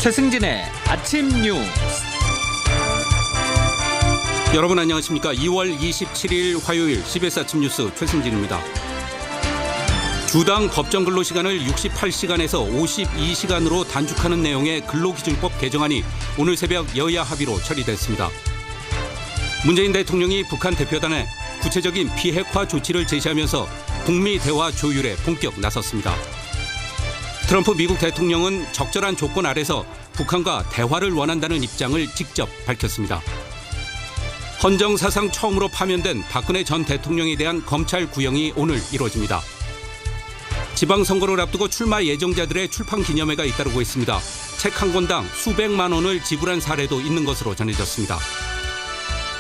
최승진의 아침 뉴스. 여러분 안녕하십니까? 2월 27일 화요일 CBS 아침 뉴스 최승진입니다. 주당 법정 근로시간을 68시간에서 52시간으로 단축하는 내용의 근로기준법 개정안이 오늘 새벽 여야 합의로 처리됐습니다. 문재인 대통령이 북한 대표단에 구체적인 비핵화 조치를 제시하면서 북미 대화 조율에 본격 나섰습니다. 트럼프 미국 대통령은 적절한 조건 아래서 북한과 대화를 원한다는 입장을 직접 밝혔습니다. 헌정 사상 처음으로 파면된 박근혜 전 대통령에 대한 검찰 구형이 오늘 이루어집니다. 지방선거를 앞두고 출마 예정자들의 출판 기념회가 잇따르고 있습니다. 책 한 권당 수백만 원을 지불한 사례도 있는 것으로 전해졌습니다.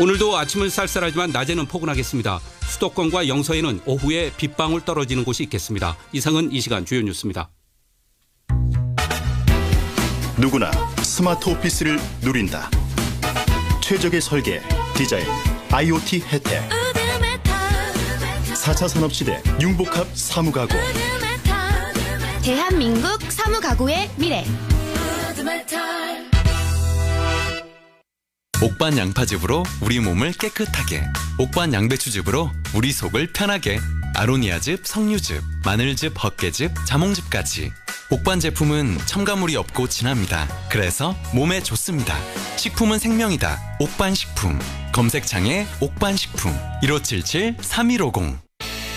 오늘도 아침은 쌀쌀하지만 낮에는 포근하겠습니다. 수도권과 영서에는 오후에 빗방울 떨어지는 곳이 있겠습니다. 이상은 이 시간 주요 뉴스입니다. 누구나 스마트 오피스를 누린다. 최적의 설계, 디자인, IoT 혜택. 4차 산업시대 융복합 사무가구. 대한민국 사무가구의 미래. 옥반 양파즙으로 우리 몸을 깨끗하게, 옥반 양배추즙으로 우리 속을 편하게, 아로니아즙, 석류즙, 마늘즙, 헛개즙, 자몽즙까지. 옥반 제품은 첨가물이 없고 진합니다. 그래서 몸에 좋습니다. 식품은 생명이다. 옥반식품. 검색창에 옥반식품 1577-3150.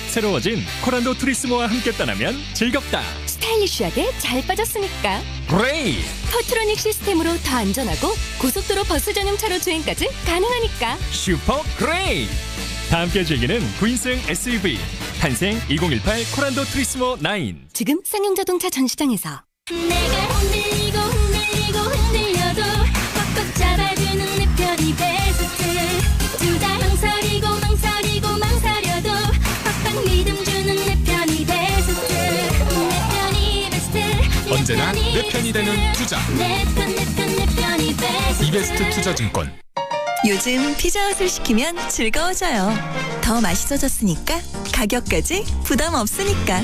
새로워진 코란도 투리스모와 함께 떠나면 즐겁다. 스타일리쉬하게 잘 빠졌으니까. 그레이! 포트로닉 시스템으로 더 안전하고 고속도로 버스 전용차로 주행까지 가능하니까. 슈퍼 그레이! 다 함께 즐기는 9인승 SUV 탄생 2018 코란도 투리스모 9. 지금 쌍용자동차 전시장에서. 내가 흔들리고 흔들리고 흔들려도 꽉꽉 잡아주는 내 편이 베스트. 둘다 망설이고 망설이고 망설여도 꽉꽉 믿음 주는 내 편이 베스트. 내 편이 베스트. 언제나 내 편이 되는 투자. 내 편이 베스트. 이베스트 투자증권. 요즘 피자헛을 시키면 즐거워져요. 더 맛있어졌으니까, 가격까지 부담 없으니까.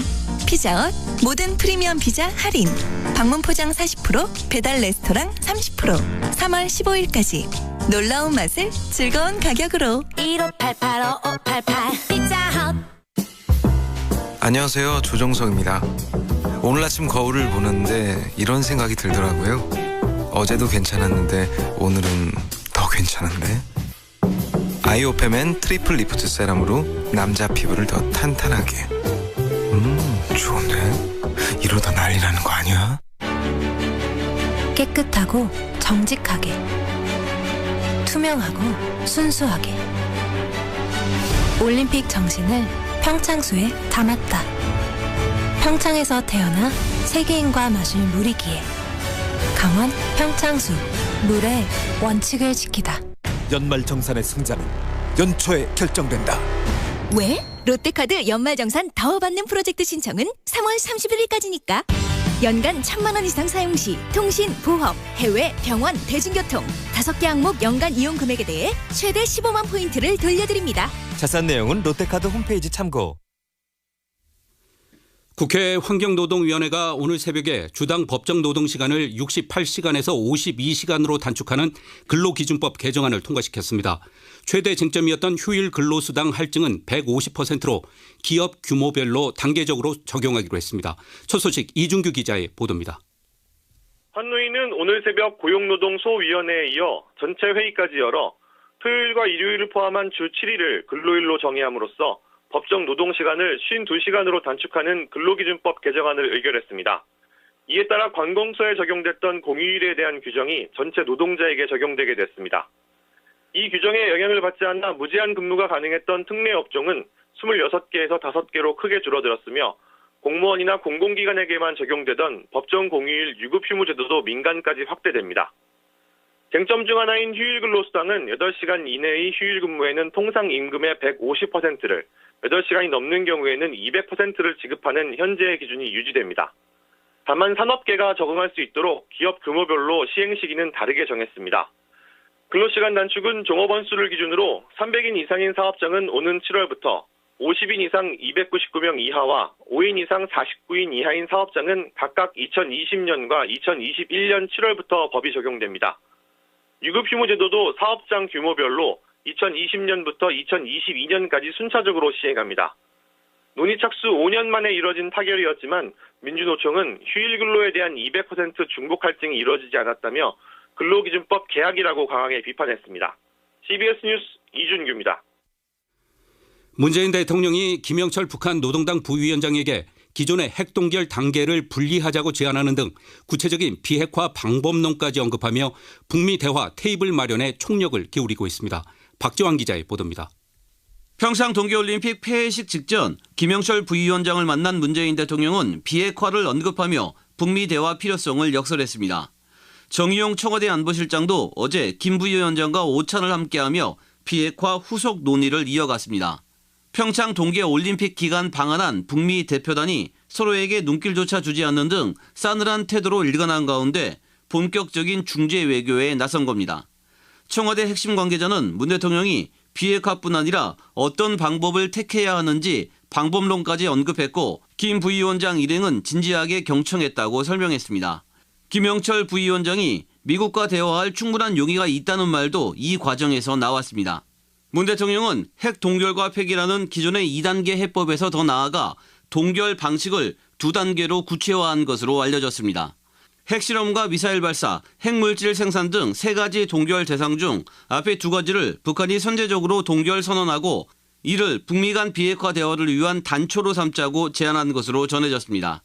피자헛 모든 프리미엄 피자 할인. 방문 포장 40%, 배달 레스토랑 30%. 3월 15일까지. 놀라운 맛을 즐거운 가격으로. 1588-5588 피자헛. 안녕하세요, 조정석입니다. 오늘 아침 거울을 보는데 이런 생각이 들더라고요. 어제도 괜찮았는데 오늘은 더 괜찮은데? 아이오페맨 트리플 리프트 세럼으로 남자 피부를 더 탄탄하게. 좋은데? 이러다 난리 나는 거 아니야? 깨끗하고 정직하게, 투명하고 순수하게, 올림픽 정신을 평창수에 담았다. 평창에서 태어나 세계인과 마실 물이기에 강원 평창수, 물의 원칙을 지키다. 연말정산의 승자는 연초에 결정된다. 왜? 롯데카드 연말정산 더 받는 프로젝트 신청은 3월 31일까지니까. 연간 1,000만 원 이상 사용 시 통신, 보험, 해외, 병원, 대중교통 5개 항목 연간 이용 금액에 대해 최대 15만 포인트를 돌려드립니다. 자세한 내용은 롯데카드 홈페이지 참고. 국회 환경노동위원회가 오늘 새벽에 주당 법정 노동시간을 68시간에서 52시간으로 단축하는 근로기준법 개정안을 통과시켰습니다. 최대 쟁점이었던 휴일 근로수당 할증은 150%로 기업 규모별로 단계적으로 적용하기로 했습니다. 첫 소식 이준규 기자의 보도입니다. 환노위는 오늘 새벽 고용노동소위원회에 이어 전체 회의까지 열어 토요일과 일요일을 포함한 주 7일을 근로일로 정의함으로써 법정 노동시간을 52시간으로 단축하는 근로기준법 개정안을 의결했습니다. 이에 따라 관공서에 적용됐던 공휴일에 대한 규정이 전체 노동자에게 적용되게 됐습니다. 이 규정에 영향을 받지 않아 무제한 근무가 가능했던 특례 업종은 26개에서 5개로 크게 줄어들었으며 공무원이나 공공기관에게만 적용되던 법정 공휴일 유급휴무 제도도 민간까지 확대됩니다. 쟁점 중 하나인 휴일 근로수당은 8시간 이내의 휴일 근무에는 통상 임금의 150%를, 8시간이 넘는 경우에는 200%를 지급하는 현재의 기준이 유지됩니다. 다만 산업계가 적응할 수 있도록 기업 규모별로 시행 시기는 다르게 정했습니다. 근로시간 단축은 종업원 수를 기준으로 300인 이상인 사업장은 오는 7월부터, 50인 이상 299명 이하와 5인 이상 49인 이하인 사업장은 각각 2020년과 2021년 7월부터 법이 적용됩니다. 유급휴무제도도 사업장 규모별로 2020년부터 2022년까지 순차적으로 시행합니다. 논의 착수 5년 만에 이뤄진 타결이었지만 민주노총은 휴일 근로에 대한 200% 중복 할증이 이뤄지지 않았다며 근로기준법 개혁이라고 강하게 비판했습니다. CBS 뉴스 이준규입니다. 문재인 대통령이 김영철 북한 노동당 부위원장에게 기존의 핵동결 단계를 분리하자고 제안하는 등 구체적인 비핵화 방법론까지 언급하며 북미 대화 테이블 마련에 총력을 기울이고 있습니다. 박지환 기자의 보도입니다. 평창 동계올림픽 폐회식 직전 김영철 부위원장을 만난 문재인 대통령은 비핵화를 언급하며 북미 대화 필요성을 역설했습니다. 정의용 청와대 안보실장도 어제 김 부위원장과 오찬을 함께하며 비핵화 후속 논의를 이어갔습니다. 평창 동계올림픽 기간 방한한 북미 대표단이 서로에게 눈길조차 주지 않는 등 싸늘한 태도로 일관한 가운데 본격적인 중재 외교에 나선 겁니다. 청와대 핵심 관계자는 문 대통령이 비핵화뿐 아니라 어떤 방법을 택해야 하는지 방법론까지 언급했고 김 부위원장 일행은 진지하게 경청했다고 설명했습니다. 김영철 부위원장이 미국과 대화할 충분한 용의가 있다는 말도 이 과정에서 나왔습니다. 문 대통령은 핵 동결과 폐기라는 기존의 2단계 해법에서 더 나아가 동결 방식을 2단계로 구체화한 것으로 알려졌습니다. 핵실험과 미사일 발사, 핵물질 생산 등 3가지 동결 대상 중 앞에 2가지를 북한이 선제적으로 동결 선언하고 이를 북미 간 비핵화 대화를 위한 단초로 삼자고 제안한 것으로 전해졌습니다.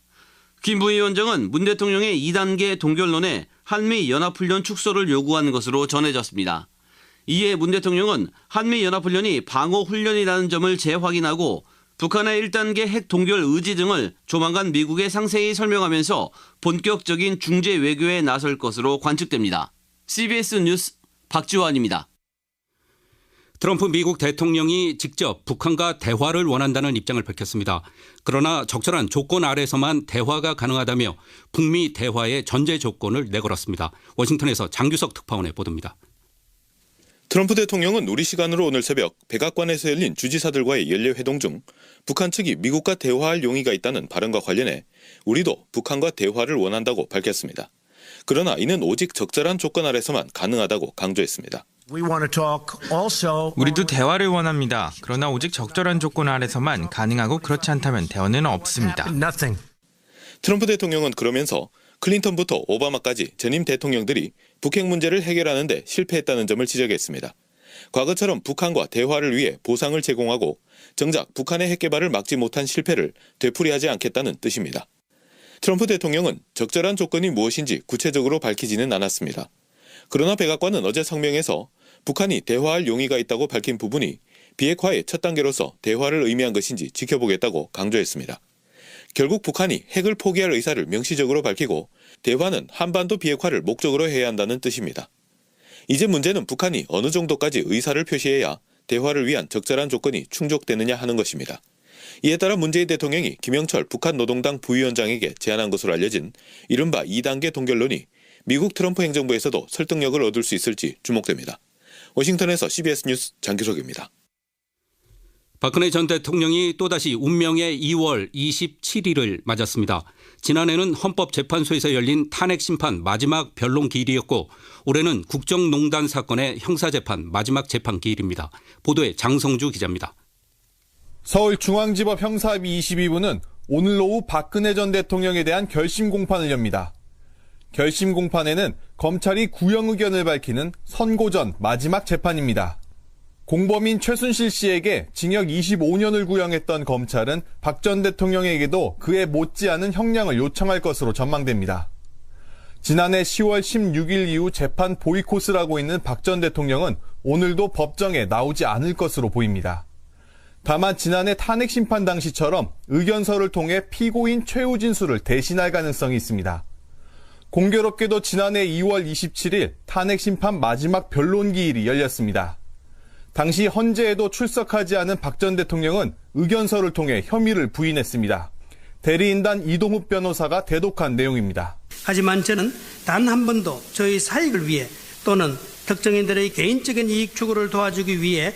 김 부위원장은 문 대통령의 2단계 동결론에 한미연합훈련 축소를 요구한 것으로 전해졌습니다. 이에 문 대통령은 한미연합훈련이 방어훈련이라는 점을 재확인하고 북한의 1단계 핵 동결 의지 등을 조만간 미국에 상세히 설명하면서 본격적인 중재 외교에 나설 것으로 관측됩니다. CBS 뉴스 박지환입니다. 트럼프 미국 대통령이 직접 북한과 대화를 원한다는 입장을 밝혔습니다. 그러나 적절한 조건 아래서만 대화가 가능하다며 북미 대화의 전제 조건을 내걸었습니다. 워싱턴에서 장규석 특파원의 보도입니다. 트럼프 대통령은 우리 시간으로 오늘 새벽 백악관에서 열린 주지사들과의 연례회동 중 북한 측이 미국과 대화할 용의가 있다는 발언과 관련해 우리도 북한과 대화를 원한다고 밝혔습니다. 그러나 이는 오직 적절한 조건 아래서만 가능하다고 강조했습니다. 우리도 대화를 원합니다. 그러나 오직 적절한 조건 아래서만 가능하고 그렇지 않다면 대화는 없습니다. 트럼프 대통령은 그러면서 클린턴부터 오바마까지 전임 대통령들이 북핵 문제를 해결하는 데 실패했다는 점을 지적했습니다. 과거처럼 북한과 대화를 위해 보상을 제공하고 정작 북한의 핵 개발을 막지 못한 실패를 되풀이하지 않겠다는 뜻입니다. 트럼프 대통령은 적절한 조건이 무엇인지 구체적으로 밝히지는 않았습니다. 그러나 백악관은 어제 성명에서 북한이 대화할 용의가 있다고 밝힌 부분이 비핵화의 첫 단계로서 대화를 의미한 것인지 지켜보겠다고 강조했습니다. 결국 북한이 핵을 포기할 의사를 명시적으로 밝히고 대화는 한반도 비핵화를 목적으로 해야 한다는 뜻입니다. 이제 문제는 북한이 어느 정도까지 의사를 표시해야 대화를 위한 적절한 조건이 충족되느냐 하는 것입니다. 이에 따라 문재인 대통령이 김영철 북한 노동당 부위원장에게 제안한 것으로 알려진 이른바 2단계 동결론이 미국 트럼프 행정부에서도 설득력을 얻을 수 있을지 주목됩니다. 워싱턴에서 CBS 뉴스 장규석입니다. 박근혜 전 대통령이 또다시 운명의 2월 27일을 맞았습니다. 지난해는 헌법재판소에서 열린 탄핵심판 마지막 변론 기일이었고 올해는 국정농단 사건의 형사재판 마지막 재판 기일입니다. 보도에 장성주 기자입니다. 서울중앙지법 형사합의 22부는 오늘 오후 박근혜 전 대통령에 대한 결심 공판을 엽니다. 결심 공판에는 검찰이 구형 의견을 밝히는 선고 전 마지막 재판입니다. 공범인 최순실 씨에게 징역 25년을 구형했던 검찰은 박 전 대통령에게도 그에 못지않은 형량을 요청할 것으로 전망됩니다. 지난해 10월 16일 이후 재판 보이콧을 하고 있는 박 전 대통령은 오늘도 법정에 나오지 않을 것으로 보입니다. 다만 지난해 탄핵 심판 당시처럼 의견서를 통해 피고인 최후 진술을 대신할 가능성이 있습니다. 공교롭게도 지난해 2월 27일 탄핵 심판 마지막 변론 기일이 열렸습니다. 당시 헌재에도 출석하지 않은 박 전 대통령은 의견서를 통해 혐의를 부인했습니다. 대리인단 이동욱 변호사가 대독한 내용입니다. 하지만 저는 단 한 번도 저희 사익을 위해 또는 특정인들의 개인적인 이익 추구를 도와주기 위해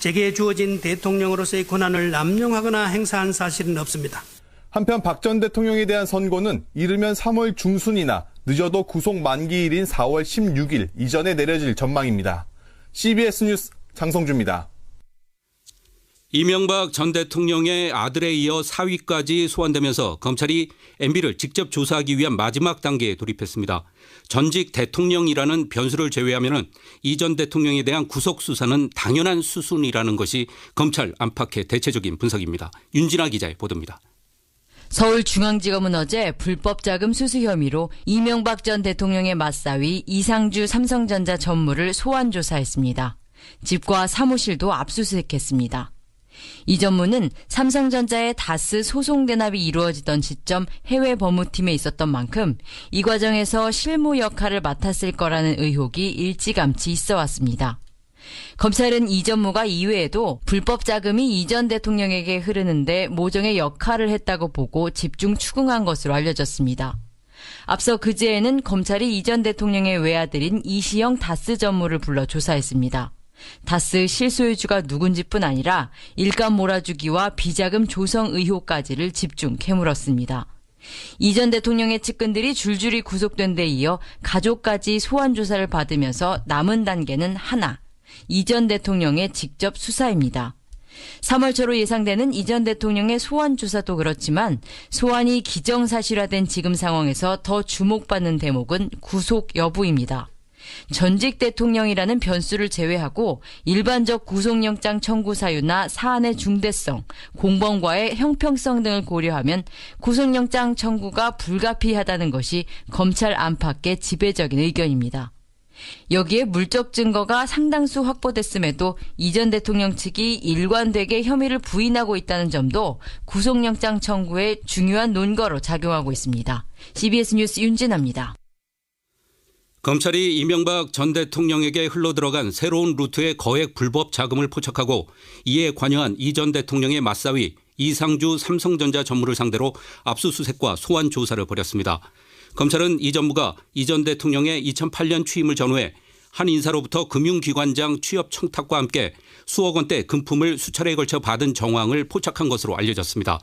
제게 주어진 대통령으로서의 권한을 남용하거나 행사한 사실은 없습니다. 한편 박 전 대통령에 대한 선고는 이르면 3월 중순이나 늦어도 구속 만기일인 4월 16일 이전에 내려질 전망입니다. CBS 뉴스 장성주입니다. 이명박 전 대통령의 아들에 이어 사위까지 소환되면서 검찰이 MB를 직접 조사하기 위한 마지막 단계에 돌입했습니다. 전직 대통령이라는 변수를 제외하면 이 전 대통령에 대한 구속 수사는 당연한 수순이라는 것이 검찰 안팎의 대체적인 분석입니다. 윤진아 기자의 보도입니다. 서울중앙지검은 어제 불법 자금 수수 혐의로 이명박 전 대통령의 맞사위 이상주 삼성전자 전무를 소환 조사했습니다. 집과 사무실도 압수수색했습니다. 이 전무는 삼성전자의 다스 소송 대납이 이루어지던 시점 해외 법무팀에 있었던 만큼 이 과정에서 실무 역할을 맡았을 거라는 의혹이 일찌감치 있어 왔습니다. 검찰은 이 전무가 이외에도 불법 자금이 이 전 대통령에게 흐르는데 모종의 역할을 했다고 보고 집중 추궁한 것으로 알려졌습니다. 앞서 그제에는 검찰이 이 전 대통령의 외아들인 이시영 다스 전무를 불러 조사했습니다. 다스 실소유주가 누군지뿐 아니라 일감 몰아주기와 비자금 조성 의혹까지를 집중 캐물었습니다. 이 전 대통령의 측근들이 줄줄이 구속된 데 이어 가족까지 소환 조사를 받으면서 남은 단계는 하나, 이 전 대통령의 직접 수사입니다. 3월 초로 예상되는 이 전 대통령의 소환 조사도 그렇지만 소환이 기정사실화된 지금 상황에서 더 주목받는 대목은 구속 여부입니다. 전직 대통령이라는 변수를 제외하고 일반적 구속영장 청구 사유나 사안의 중대성, 공범과의 형평성 등을 고려하면 구속영장 청구가 불가피하다는 것이 검찰 안팎의 지배적인 의견입니다. 여기에 물적 증거가 상당수 확보됐음에도 이 전 대통령 측이 일관되게 혐의를 부인하고 있다는 점도 구속영장 청구의 중요한 논거로 작용하고 있습니다. CBS 뉴스 윤진아입니다. 검찰이 이명박 전 대통령에게 흘러들어간 새로운 루트의 거액 불법 자금을 포착하고 이에 관여한 이 전 대통령의 맞사위 이상주 삼성전자 전무를 상대로 압수수색과 소환 조사를 벌였습니다. 검찰은 이 전무가 이 전 대통령의 2008년 취임을 전후해 한 인사로부터 금융기관장 취업 청탁과 함께 수억 원대 금품을 수차례에 걸쳐 받은 정황을 포착한 것으로 알려졌습니다.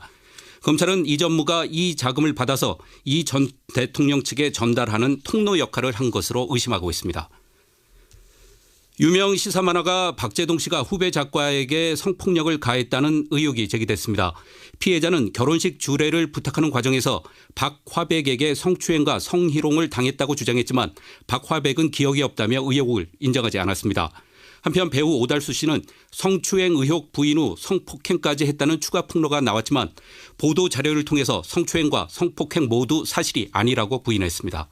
검찰은 이 전무가 이 자금을 받아서 이 전 대통령 측에 전달하는 통로 역할을 한 것으로 의심하고 있습니다. 유명 시사만화가 박재동 씨가 후배 작가에게 성폭력을 가했다는 의혹이 제기됐습니다. 피해자는 결혼식 주례를 부탁하는 과정에서 박화백에게 성추행과 성희롱을 당했다고 주장했지만 박화백은 기억이 없다며 의혹을 인정하지 않았습니다. 한편 배우 오달수 씨는 성추행 의혹 부인 후 성폭행까지 했다는 추가 폭로가 나왔지만 보도 자료를 통해서 성추행과 성폭행 모두 사실이 아니라고 부인했습니다.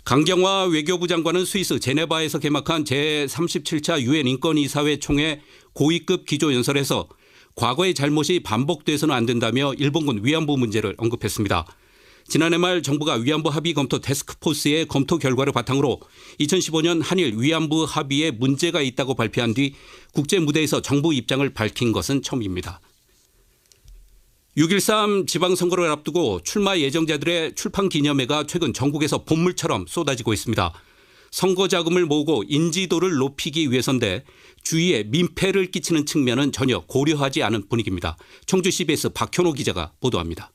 강경화 외교부 장관은 스위스 제네바에서 개막한 제37차 유엔 인권이사회 총회 고위급 기조연설에서 과거의 잘못이 반복돼서는 안 된다며 일본군 위안부 문제를 언급했습니다. 지난해 말 정부가 위안부 합의 검토 태스크포스의 검토 결과를 바탕으로 2015년 한일 위안부 합의에 문제가 있다고 발표한 뒤 국제 무대에서 정부 입장을 밝힌 것은 처음입니다. 6.13 지방선거를 앞두고 출마 예정자들의 출판 기념회가 최근 전국에서 본물처럼 쏟아지고 있습니다. 선거 자금을 모으고 인지도를 높이기 위해서인데 주위에 민폐를 끼치는 측면은 전혀 고려하지 않은 분위기입니다. 청주 CBS 박현호 기자가 보도합니다.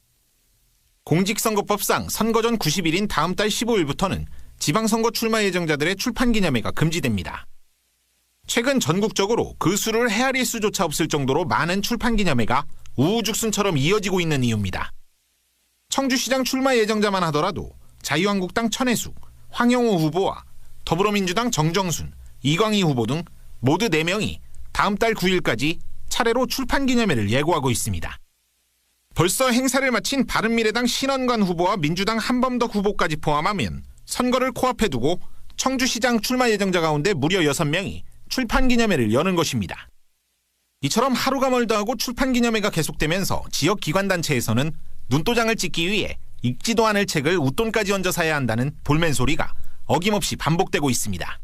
공직선거법상 선거 전 90일인 다음 달 15일부터는 지방선거 출마 예정자들의 출판 기념회가 금지됩니다. 최근 전국적으로 그 수를 헤아릴 수조차 없을 정도로 많은 출판 기념회가 우후죽순처럼 이어지고 있는 이유입니다. 청주시장 출마 예정자만 하더라도 자유한국당 천혜숙, 황영호 후보와 더불어민주당 정정순, 이광희 후보 등 모두 4명이 다음 달 9일까지 차례로 출판 기념회를 예고하고 있습니다. 벌써 행사를 마친 바른미래당 신원관 후보와 민주당 한범덕 후보까지 포함하면 선거를 코앞에 두고 청주시장 출마 예정자 가운데 무려 6명이 출판 기념회를 여는 것입니다. 이처럼 하루가 멀다 하고 출판 기념회가 계속되면서 지역 기관단체에서는 눈도장을 찍기 위해 읽지도 않을 책을 웃돈까지 얹어 사야 한다는 볼멘 소리가 어김없이 반복되고 있습니다.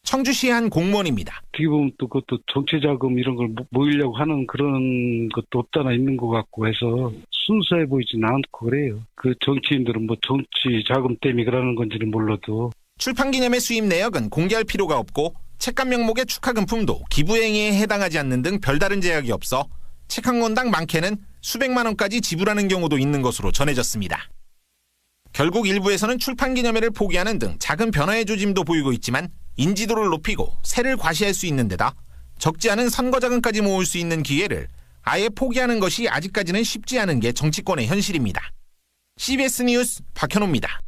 청주시의 한 공무원입니다. 어떻게 보면 또 그것도 정치자금 이런 걸 모으려고 하는 그런 것도 없다나 있는 것 같고 해서 순수해 보이지는 않고 그래요. 그 정치인들은 뭐 정치 자금 때문에 그러는 건지는 몰라도. 출판 기념회 수입 내역은 공개할 필요가 없고 책감 명목의 축하금품도 기부행위에 해당하지 않는 등 별다른 제약이 없어 책 한 권당 많게는 수백만 원까지 지불하는 경우도 있는 것으로 전해졌습니다. 결국 일부에서는 출판 기념회를 포기하는 등 작은 변화의 조짐도 보이고 있지만 인지도를 높이고 세를 과시할 수 있는 데다 적지 않은 선거 자금까지 모을 수 있는 기회를 아예 포기하는 것이 아직까지는 쉽지 않은 게 정치권의 현실입니다. CBS 뉴스 박현호입니다.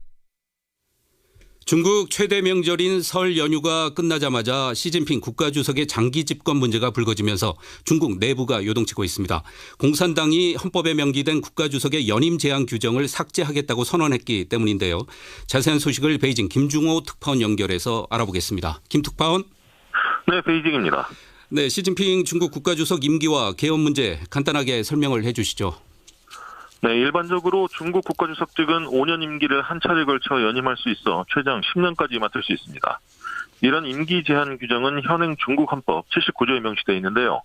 중국 최대 명절인 설 연휴가 끝나자마자 시진핑 국가주석의 장기 집권 문제가 불거지면서 중국 내부가 요동치고 있습니다. 공산당이 헌법에 명기된 국가주석의 연임 제한 규정을 삭제하겠다고 선언했기 때문인데요. 자세한 소식을 베이징 김중호 특파원 연결해서 알아보겠습니다. 김 특파원. 네, 베이징입니다. 네, 시진핑 중국 국가주석 임기와 개헌 문제 간단하게 설명을 해 주시죠. 네, 일반적으로 중국 국가주석직은 5년 임기를 한 차례 걸쳐 연임할 수 있어 최장 10년까지 맡을 수 있습니다. 이런 임기 제한 규정은 현행 중국 헌법 79조에 명시되어 있는데요.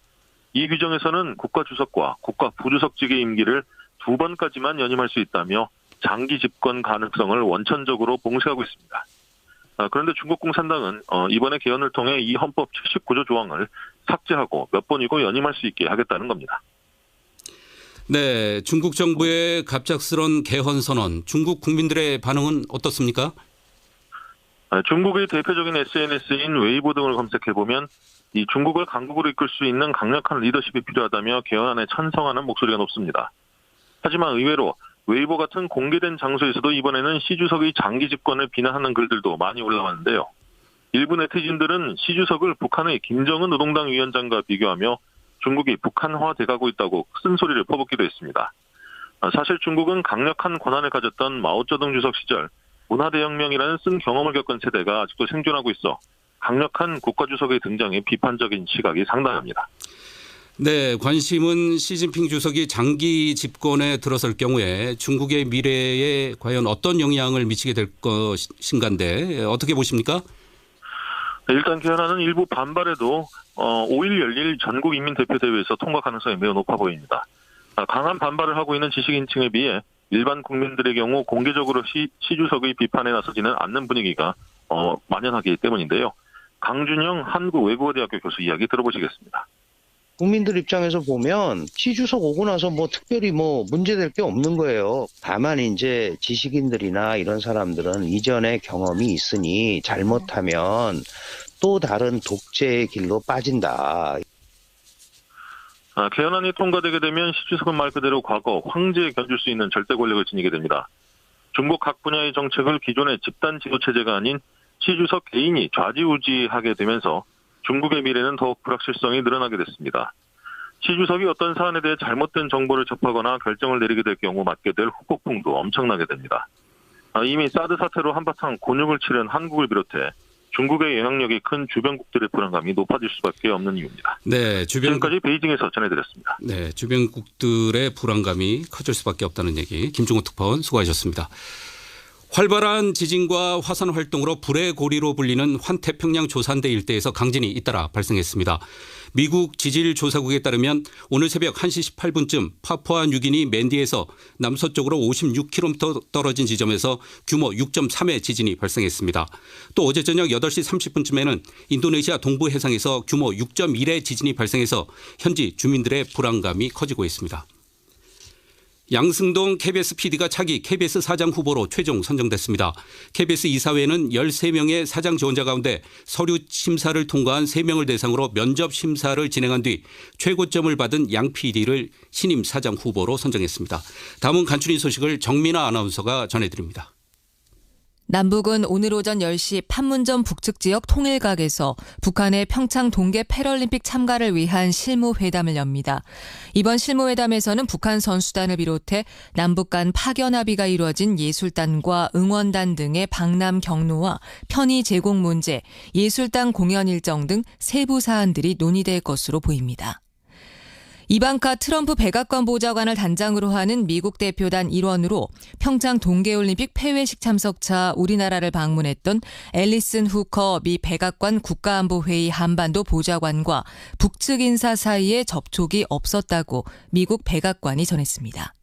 이 규정에서는 국가주석과 국가부주석직의 임기를 2번까지만 연임할 수 있다며 장기 집권 가능성을 원천적으로 봉쇄하고 있습니다. 그런데 중국 공산당은 이번에 개헌을 통해 이 헌법 79조 조항을 삭제하고 몇 번이고 연임할 수 있게 하겠다는 겁니다. 네, 중국 정부의 갑작스런 개헌 선언, 중국 국민들의 반응은 어떻습니까? 중국의 대표적인 SNS인 웨이보 등을 검색해보면 이 중국을 강국으로 이끌 수 있는 강력한 리더십이 필요하다며 개헌안에 찬성하는 목소리가 높습니다. 하지만 의외로 웨이보 같은 공개된 장소에서도 이번에는 시 주석의 장기 집권을 비난하는 글들도 많이 올라왔는데요. 일부 네티즌들은 시 주석을 북한의 김정은 노동당 위원장과 비교하며 중국이 북한화돼가고 있다고 큰 소리를 퍼붓기도 했습니다. 사실 중국은 강력한 권한을 가졌던 마오쩌둥 주석 시절 문화대혁명이라는 쓴 경험을 겪은 세대가 아직도 생존하고 있어 강력한 국가주석의 등장에 비판적인 시각이 상당합니다. 네, 관심은 시진핑 주석이 장기 집권에 들어설 경우에 중국의 미래에 과연 어떤 영향을 미치게 될 것인가인데 어떻게 보십니까? 일단 개헌안은 일부 반발에도 5일 열릴 전국인민대표대회에서 통과 가능성이 매우 높아 보입니다. 강한 반발을 하고 있는 지식인층에 비해 일반 국민들의 경우 공개적으로 시 주석의 비판에 나서지는 않는 분위기가 만연하기 때문인데요. 강준영 한국외국어대학교 교수 이야기 들어보시겠습니다. 국민들 입장에서 보면 시 주석 오고 나서 특별히 문제될 게 없는 거예요. 다만 이제 지식인들이나 이런 사람들은 이전에 경험이 있으니 잘못하면 또 다른 독재의 길로 빠진다. 개헌안이 통과되게 되면 시 주석은 말 그대로 과거 황제에 견줄 수 있는 절대 권력을 지니게 됩니다. 중국 각 분야의 정책을 기존의 집단 지도체제가 아닌 시 주석 개인이 좌지우지하게 되면서 중국의 미래는 더욱 불확실성이 늘어나게 됐습니다. 시 주석이 어떤 사안에 대해 잘못된 정보를 접하거나 결정을 내리게 될 경우 맞게 될 후폭풍도 엄청나게 됩니다. 이미 사드 사태로 한바탕 곤욕을 치른 한국을 비롯해 중국의 영향력이 큰 주변국들의 불안감이 높아질 수밖에 없는 이유입니다. 네, 지금까지 베이징에서 전해드렸습니다. 네, 주변국들의 불안감이 커질 수밖에 없다는 얘기 김중호 특파원 수고하셨습니다. 활발한 지진과 화산 활동으로 불의 고리로 불리는 환태평양 조산대 일대에서 강진이 잇따라 발생했습니다. 미국 지질조사국에 따르면 오늘 새벽 1시 18분쯤 파푸아 뉴기니 맨디에서 남서쪽으로 56km 떨어진 지점에서 규모 6.3의 지진이 발생했습니다. 또 어제 저녁 8시 30분쯤에는 인도네시아 동부 해상에서 규모 6.1의 지진이 발생해서 현지 주민들의 불안감이 커지고 있습니다. 양승동 KBS PD가 차기 KBS 사장 후보로 최종 선정됐습니다. KBS 이사회는 13명의 사장 지원자 가운데 서류 심사를 통과한 3명을 대상으로 면접 심사를 진행한 뒤 최고점을 받은 양 PD를 신임 사장 후보로 선정했습니다. 다음은 간추린 소식을 정민아 아나운서가 전해드립니다. 남북은 오늘 오전 10시 판문점 북측 지역 통일각에서 북한의 평창 동계 패럴림픽 참가를 위한 실무회담을 엽니다. 이번 실무회담에서는 북한 선수단을 비롯해 남북 간 파견 합의가 이루어진 예술단과 응원단 등의 방남 경로와 편의 제공 문제, 예술단 공연 일정 등 세부 사안들이 논의될 것으로 보입니다. 이방카 트럼프 백악관 보좌관을 단장으로 하는 미국 대표단 일원으로 평창 동계올림픽 폐회식 참석차 우리나라를 방문했던 앨리슨 후커 미 백악관 국가안보회의 한반도 보좌관과 북측 인사 사이에 접촉이 없었다고 미국 백악관이 전했습니다.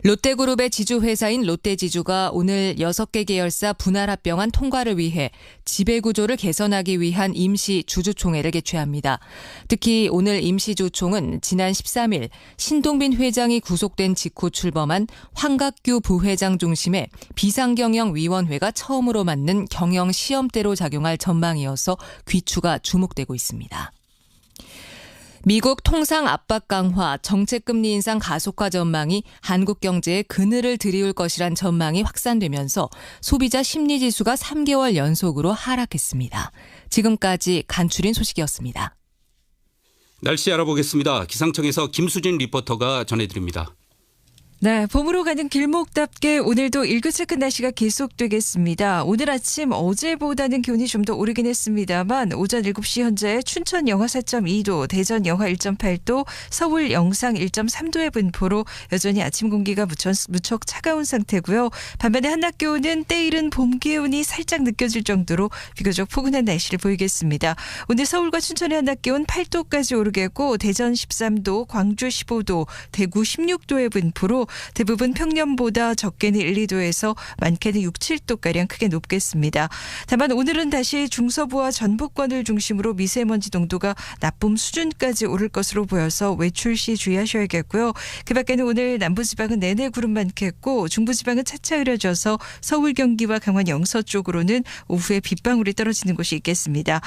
롯데그룹의 지주회사인 롯데지주가 오늘 6개 계열사 분할 합병안 통과를 위해 지배구조를 개선하기 위한 임시 주주총회를 개최합니다. 특히 오늘 임시주총은 지난 13일 신동빈 회장이 구속된 직후 출범한 황각규 부회장 중심의 비상경영위원회가 처음으로 맞는 경영 시험대로 작용할 전망이어서 귀추가 주목되고 있습니다. 미국 통상 압박 강화, 정책금리 인상 가속화 전망이 한국 경제에 그늘을 들이울 것이란 전망이 확산되면서 소비자 심리지수가 3개월 연속으로 하락했습니다. 지금까지 간추린 소식이었습니다. 날씨 알아보겠습니다. 기상청에서 김수진 리포터가 전해드립니다. 네, 봄으로 가는 길목답게 오늘도 일교차큰 날씨가 계속되겠습니다. 오늘 아침 어제보다는 기온이 좀 더 오르긴 했습니다만 오전 7시 현재 춘천 영하 4.2도, 대전 영하 1.8도, 서울 영상 1.3도의 분포로 여전히 아침 공기가 무척 차가운 상태고요. 반면에 한낮 기온은 때이른 봄 기온이 살짝 느껴질 정도로 비교적 포근한 날씨를 보이겠습니다. 오늘 서울과 춘천의 한낮 기온 8도까지 오르겠고 대전 13도, 광주 15도, 대구 16도의 분포로 대부분 평년보다 적게는 1, 2도에서 많게는 6, 7도가량 크게 높겠습니다. 다만 오늘은 다시 중서부와 전북권을 중심으로 미세먼지 농도가 나쁨 수준까지 오를 것으로 보여서 외출 시 주의하셔야겠고요. 그 밖에는 오늘 남부지방은 내내 구름 많겠고 중부지방은 차차 흐려져서 서울, 경기와 강원 영서 쪽으로는 오후에 빗방울이 떨어지는 곳이 있겠습니다.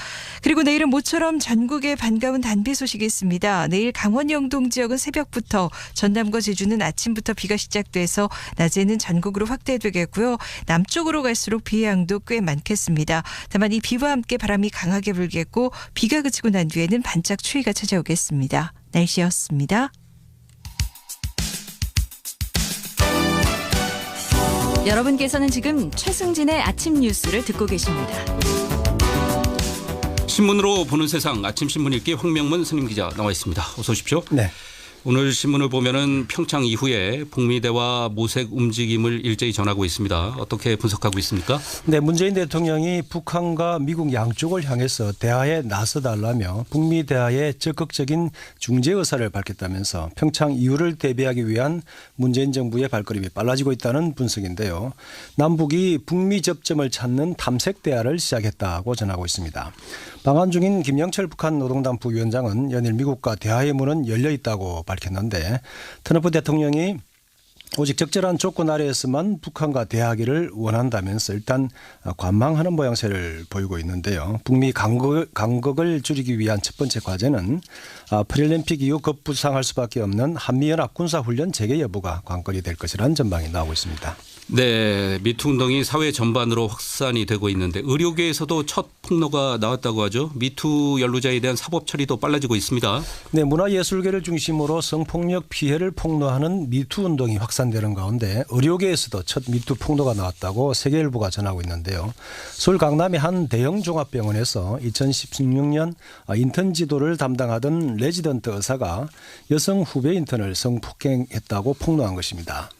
그리고 내일은 모처럼 전국에 반가운 단비 소식이 있습니다. 내일 강원 영동 지역은 새벽부터, 전남과 제주는 아침부터 비가 시작돼서 낮에는 전국으로 확대되겠고요. 남쪽으로 갈수록 비의 양도 꽤 많겠습니다. 다만 이 비와 함께 바람이 강하게 불겠고 비가 그치고 난 뒤에는 반짝 추위가 찾아오겠습니다. 날씨였습니다. 여러분께서는 지금 최승진의 아침 뉴스를 듣고 계십니다. 신문으로 보는 세상 아침 신문 읽기 황명문 스님 기자 나와 있습니다. 어서 오십시오. 네. 오늘 신문을 보면은 평창 이후에 북미대화 모색 움직임을 일제히 전하고 있습니다. 어떻게 분석하고 있습니까? 네, 문재인 대통령이 북한과 미국 양쪽을 향해서 대화에 나서달라며 북미 대화에 적극적인 중재 의사를 밝혔다면서 평창 이후를 대비하기 위한 문재인 정부의 발걸음이 빨라지고 있다는 분석인데요. 남북이 북미 접점을 찾는 탐색 대화를 시작했다고 전하고 있습니다. 방한 중인 김영철 북한 노동당 부위원장은 연일 미국과 대화의 문은 열려 있다고 밝혔는데 트럼프 대통령이 오직 적절한 조건 아래에서만 북한과 대화하기를 원한다면서 일단 관망하는 모양새를 보이고 있는데요. 북미 간극을 줄이기 위한 첫 번째 과제는 패럴림픽 이후 급부상할 수밖에 없는 한미연합 군사훈련 재개 여부가 관건이 될 것이라는 전망이 나오고 있습니다. 네, 미투 운동이 사회 전반으로 확산이 되고 있는데 의료계에서도 첫 폭로가 나왔다고 하죠. 미투 연루자에 대한 사법 처리도 빨라지고 있습니다. 네, 문화예술계를 중심으로 성폭력 피해를 폭로하는 미투 운동이 확산되는 가운데 의료계에서도 첫 미투 폭로가 나왔다고 세계일보가 전하고 있는데요. 서울 강남의 한 대형 종합병원에서 2016년 인턴 지도를 담당하던 레지던트 의사가 여성 후배 인턴을 성폭행했다고 폭로한 것입니다.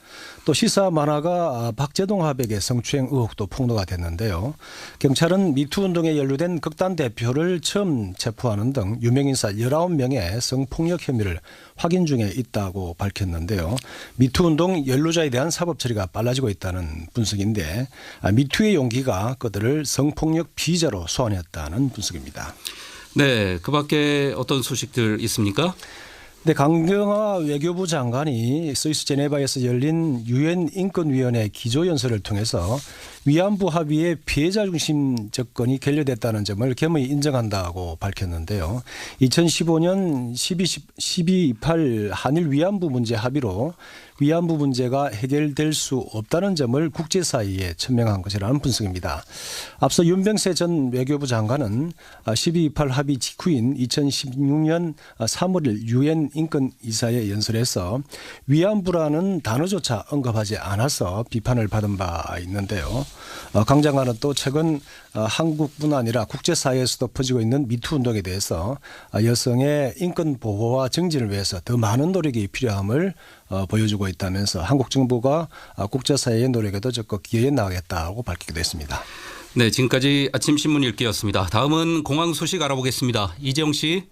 또 시사 만화가 박재동 화백의 성추행 의혹도 폭로가 됐는데요. 경찰은 미투 운동에 연루된 극단 대표를 처음 체포하는 등 유명인사 19명의 성폭력 혐의를 확인 중에 있다고 밝혔는데요. 미투 운동 연루자에 대한 사법 처리가 빨라지고 있다는 분석인데 미투의 용기가 그들을 성폭력 피의자로 소환했다는 분석입니다. 네, 그 밖에 어떤 소식들 있습니까? 네, 강경화 외교부 장관이 스위스 제네바에서 열린 유엔 인권위원회 기조연설을 통해서 위안부 합의의 피해자 중심 접근이 결여됐다는 점을 겸허히 인정한다고 밝혔는데요. 2015년 12.28 한일 위안부 문제 합의로 위안부 문제가 해결될 수 없다는 점을 국제사회에 천명한 것이라는 분석입니다. 앞서 윤병세 전 외교부 장관은 12.28 합의 직후인 2016년 3월 1일 유엔 인권이사회 연설에서 위안부라는 단어조차 언급하지 않아서 비판을 받은 바 있는데요. 강 장관은 또 최근 한국뿐 아니라 국제사회에서도 퍼지고 있는 미투 운동에 대해서 여성의 인권 보호와 정진을 위해서 더 많은 노력이 필요함을 보여주고 있다면서 한국 정부가 국제사회의 노력에도 적극 기여해 나가겠다고 밝히기도 했습니다. 네, 지금까지 아침 신문 읽기였습니다. 다음은 공항 소식 알아보겠습니다. 이재용 씨.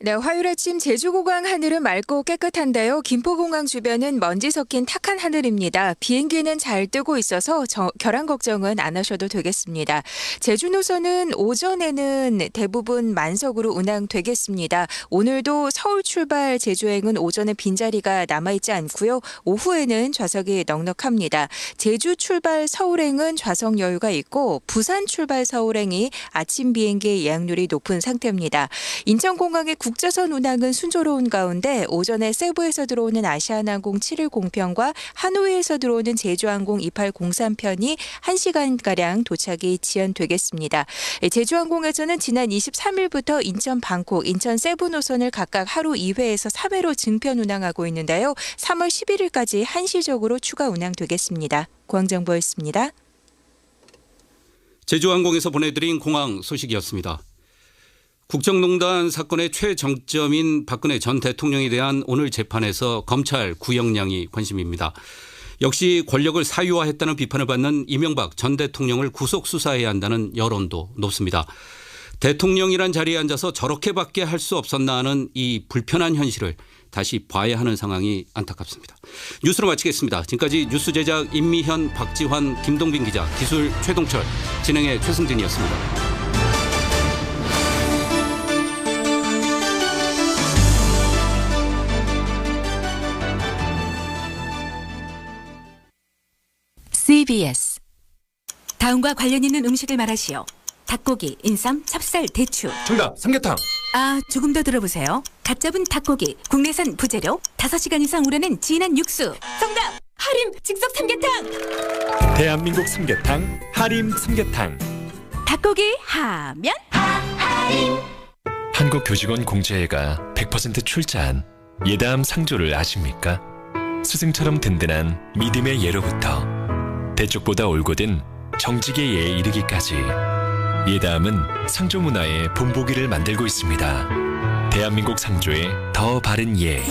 네, 화요일 아침 제주공항 하늘은 맑고 깨끗한데요. 김포공항 주변은 먼지 섞인 탁한 하늘입니다. 비행기는 잘 뜨고 있어서 결항 걱정은 안 하셔도 되겠습니다. 제주 노선은 오전에는 대부분 만석으로 운항되겠습니다. 오늘도 서울 출발 제주행은 오전에 빈자리가 남아있지 않고요. 오후에는 좌석이 넉넉합니다. 제주 출발 서울행은 좌석 여유가 있고 부산 출발 서울행이 아침 비행기 예약률이 높은 상태입니다. 인천공항의 국자선 운항은 순조로운 가운데 오전에 세부에서 들어오는 아시아나항공 710편과 하노이에서 들어오는 제주항공 2803편이 1시간가량 도착이 지연되겠습니다. 제주항공에서는 지난 23일부터 인천 방콕, 인천 세부 노선을 각각 하루 2회에서 3회로 증편 운항하고 있는데요. 3월 11일까지 한시적으로 추가 운항되겠습니다. 공항정보였습니다. 제주항공에서 보내드린 공항 소식이었습니다. 국정농단 사건의 최정점인 박근혜 전 대통령에 대한 오늘 재판에서 검찰 구형량이 관심입니다. 역시 권력을 사유화했다는 비판을 받는 이명박 전 대통령을 구속 수사해야 한다는 여론도 높습니다. 대통령이란 자리에 앉아서 저렇게밖에 할 수 없었나 하는 이 불편한 현실을 다시 봐야 하는 상황이 안타깝습니다. 뉴스로 마치겠습니다. 지금까지 뉴스 제작 임미현, 박지환, 김동빈 기자, 기술 최동철, 진행의 최승진이었습니다. CBS. 다음과 관련 있는 음식을 말하시오. 닭고기, 인삼, 찹쌀, 대추. 정답, 삼계탕. 조금 더 들어보세요. 갓 잡은 닭고기, 국내산 부재료, 5시간 이상 우려낸 진한 육수. 정답! 하림 즉석 삼계탕. 대한민국 삼계탕, 하림 삼계탕. 닭고기 하면 하림. 한국교직원 공제회가 100% 출자한 예다함 상조를 아십니까? 스승처럼 든든한 믿음의 예로부터 대쪽보다 올곧은 정직의 예에 이르기까지 예다함은 상조 문화의 본보기를 만들고 있습니다. 대한민국 상조의 더 바른 예.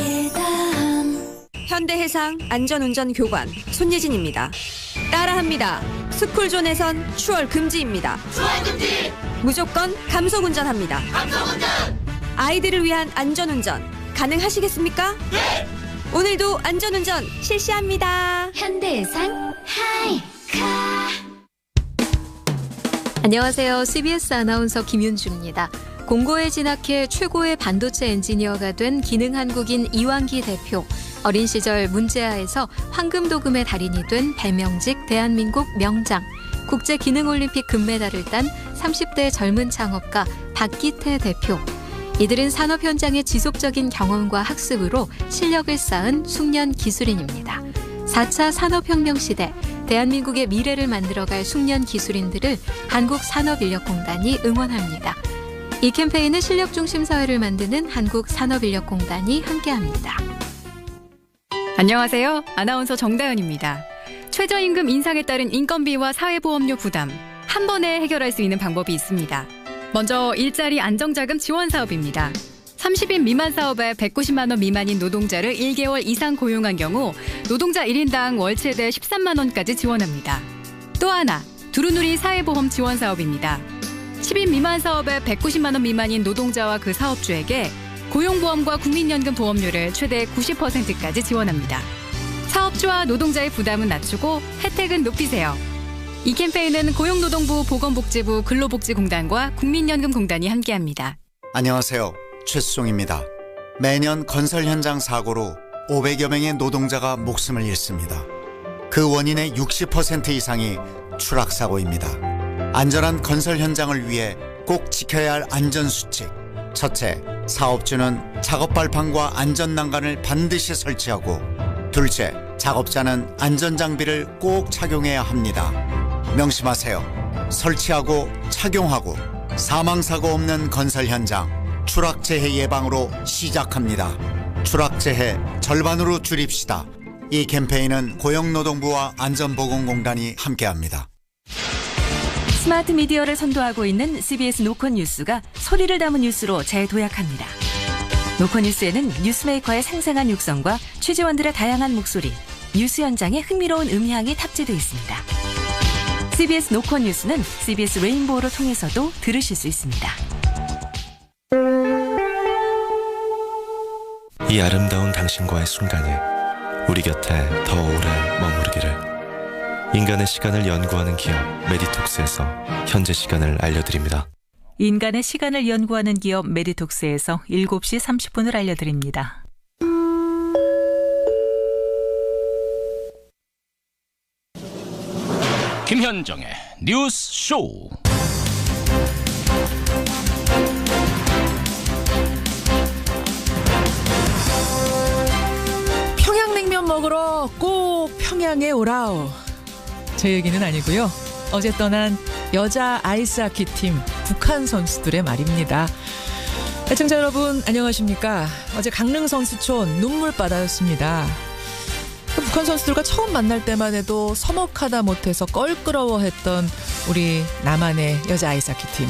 현대해상 안전운전 교관 손예진입니다. 따라합니다. 스쿨존에선 추월 금지입니다. 추월 금지! 무조건 감속운전합니다. 감속운전! 아이들을 위한 안전운전 가능하시겠습니까? 네! 오늘도 안전운전 실시합니다. 현대해상 하이카. 안녕하세요. CBS 아나운서 김윤주입니다. 공고에 진학해 최고의 반도체 엔지니어가 된 기능한국인 이완기 대표. 어린 시절 문제아에서 황금도금의 달인이 된 발명직 대한민국 명장. 국제기능올림픽 금메달을 딴 30대 젊은 창업가 박기태 대표. 이들은 산업 현장의 지속적인 경험과 학습으로 실력을 쌓은 숙련 기술인입니다. 4차 산업혁명 시대 대한민국의 미래를 만들어갈 숙련 기술인들을 한국산업인력공단이 응원합니다. 이 캠페인은 실력중심 사회를 만드는 한국산업인력공단이 함께합니다. 안녕하세요. 아나운서 정다연입니다. 최저임금 인상에 따른 인건비와 사회보험료 부담 한 번에 해결할 수 있는 방법이 있습니다. 먼저 일자리 안정자금 지원 사업입니다. 30인 미만 사업에 190만 원 미만인 노동자를 1개월 이상 고용한 경우 노동자 1인당 월 최대 13만 원까지 지원합니다. 또 하나, 두루누리 사회보험 지원 사업입니다. 10인 미만 사업에 190만 원 미만인 노동자와 그 사업주에게 고용보험과 국민연금 보험료를 최대 90%까지 지원합니다. 사업주와 노동자의 부담은 낮추고 혜택은 높이세요. 이 캠페인은 고용노동부, 보건복지부, 근로복지공단과 국민연금공단이 함께합니다. 안녕하세요. 최수종입니다. 매년 건설 현장 사고로 500여 명의 노동자가 목숨을 잃습니다. 그 원인의 60% 이상이 추락사고입니다. 안전한 건설 현장을 위해 꼭 지켜야 할 안전수칙. 첫째, 사업주는 작업 발판과 안전난간을 반드시 설치하고, 둘째, 작업자는 안전장비를 꼭 착용해야 합니다. 명심하세요. 설치하고 착용하고 사망사고 없는 건설 현장, 추락재해 예방으로 시작합니다. 추락재해 절반으로 줄입시다. 이 캠페인은 고용노동부와 안전보건공단이 함께합니다. 스마트 미디어를 선도하고 있는 CBS 노컷 뉴스가 소리를 담은 뉴스로 재도약합니다. 노컷 뉴스에는 뉴스메이커의 생생한 육성과 취재원들의 다양한 목소리, 뉴스 현장의 흥미로운 음향이 탑재되어 있습니다. CBS 노컷 뉴스는 CBS 레인보우를 통해서도 들으실 수 있습니다. 이 아름다운 당신과의 순간이 우리 곁에 더 오래 머무르기를. 인간의 시간을 연구하는 기업 메디톡스에서 현재 시간을 알려드립니다. 인간의 시간을 연구하는 기업 메디톡스에서 7시 30분을 알려드립니다. 김현정의 뉴스 쇼. 평양냉면 먹으러 꼭 평양에 오라오. 제 얘기는 아니고요. 어제 떠난 여자 아이스하키 팀 북한 선수들의 말입니다. 애청자 여러분 안녕하십니까. 어제 강릉 선수촌 눈물바다였습니다. 북한 선수들과 처음 만날 때만 해도 서먹하다 못해서 껄끄러워했던 우리 남한의 여자 아이스하키 팀.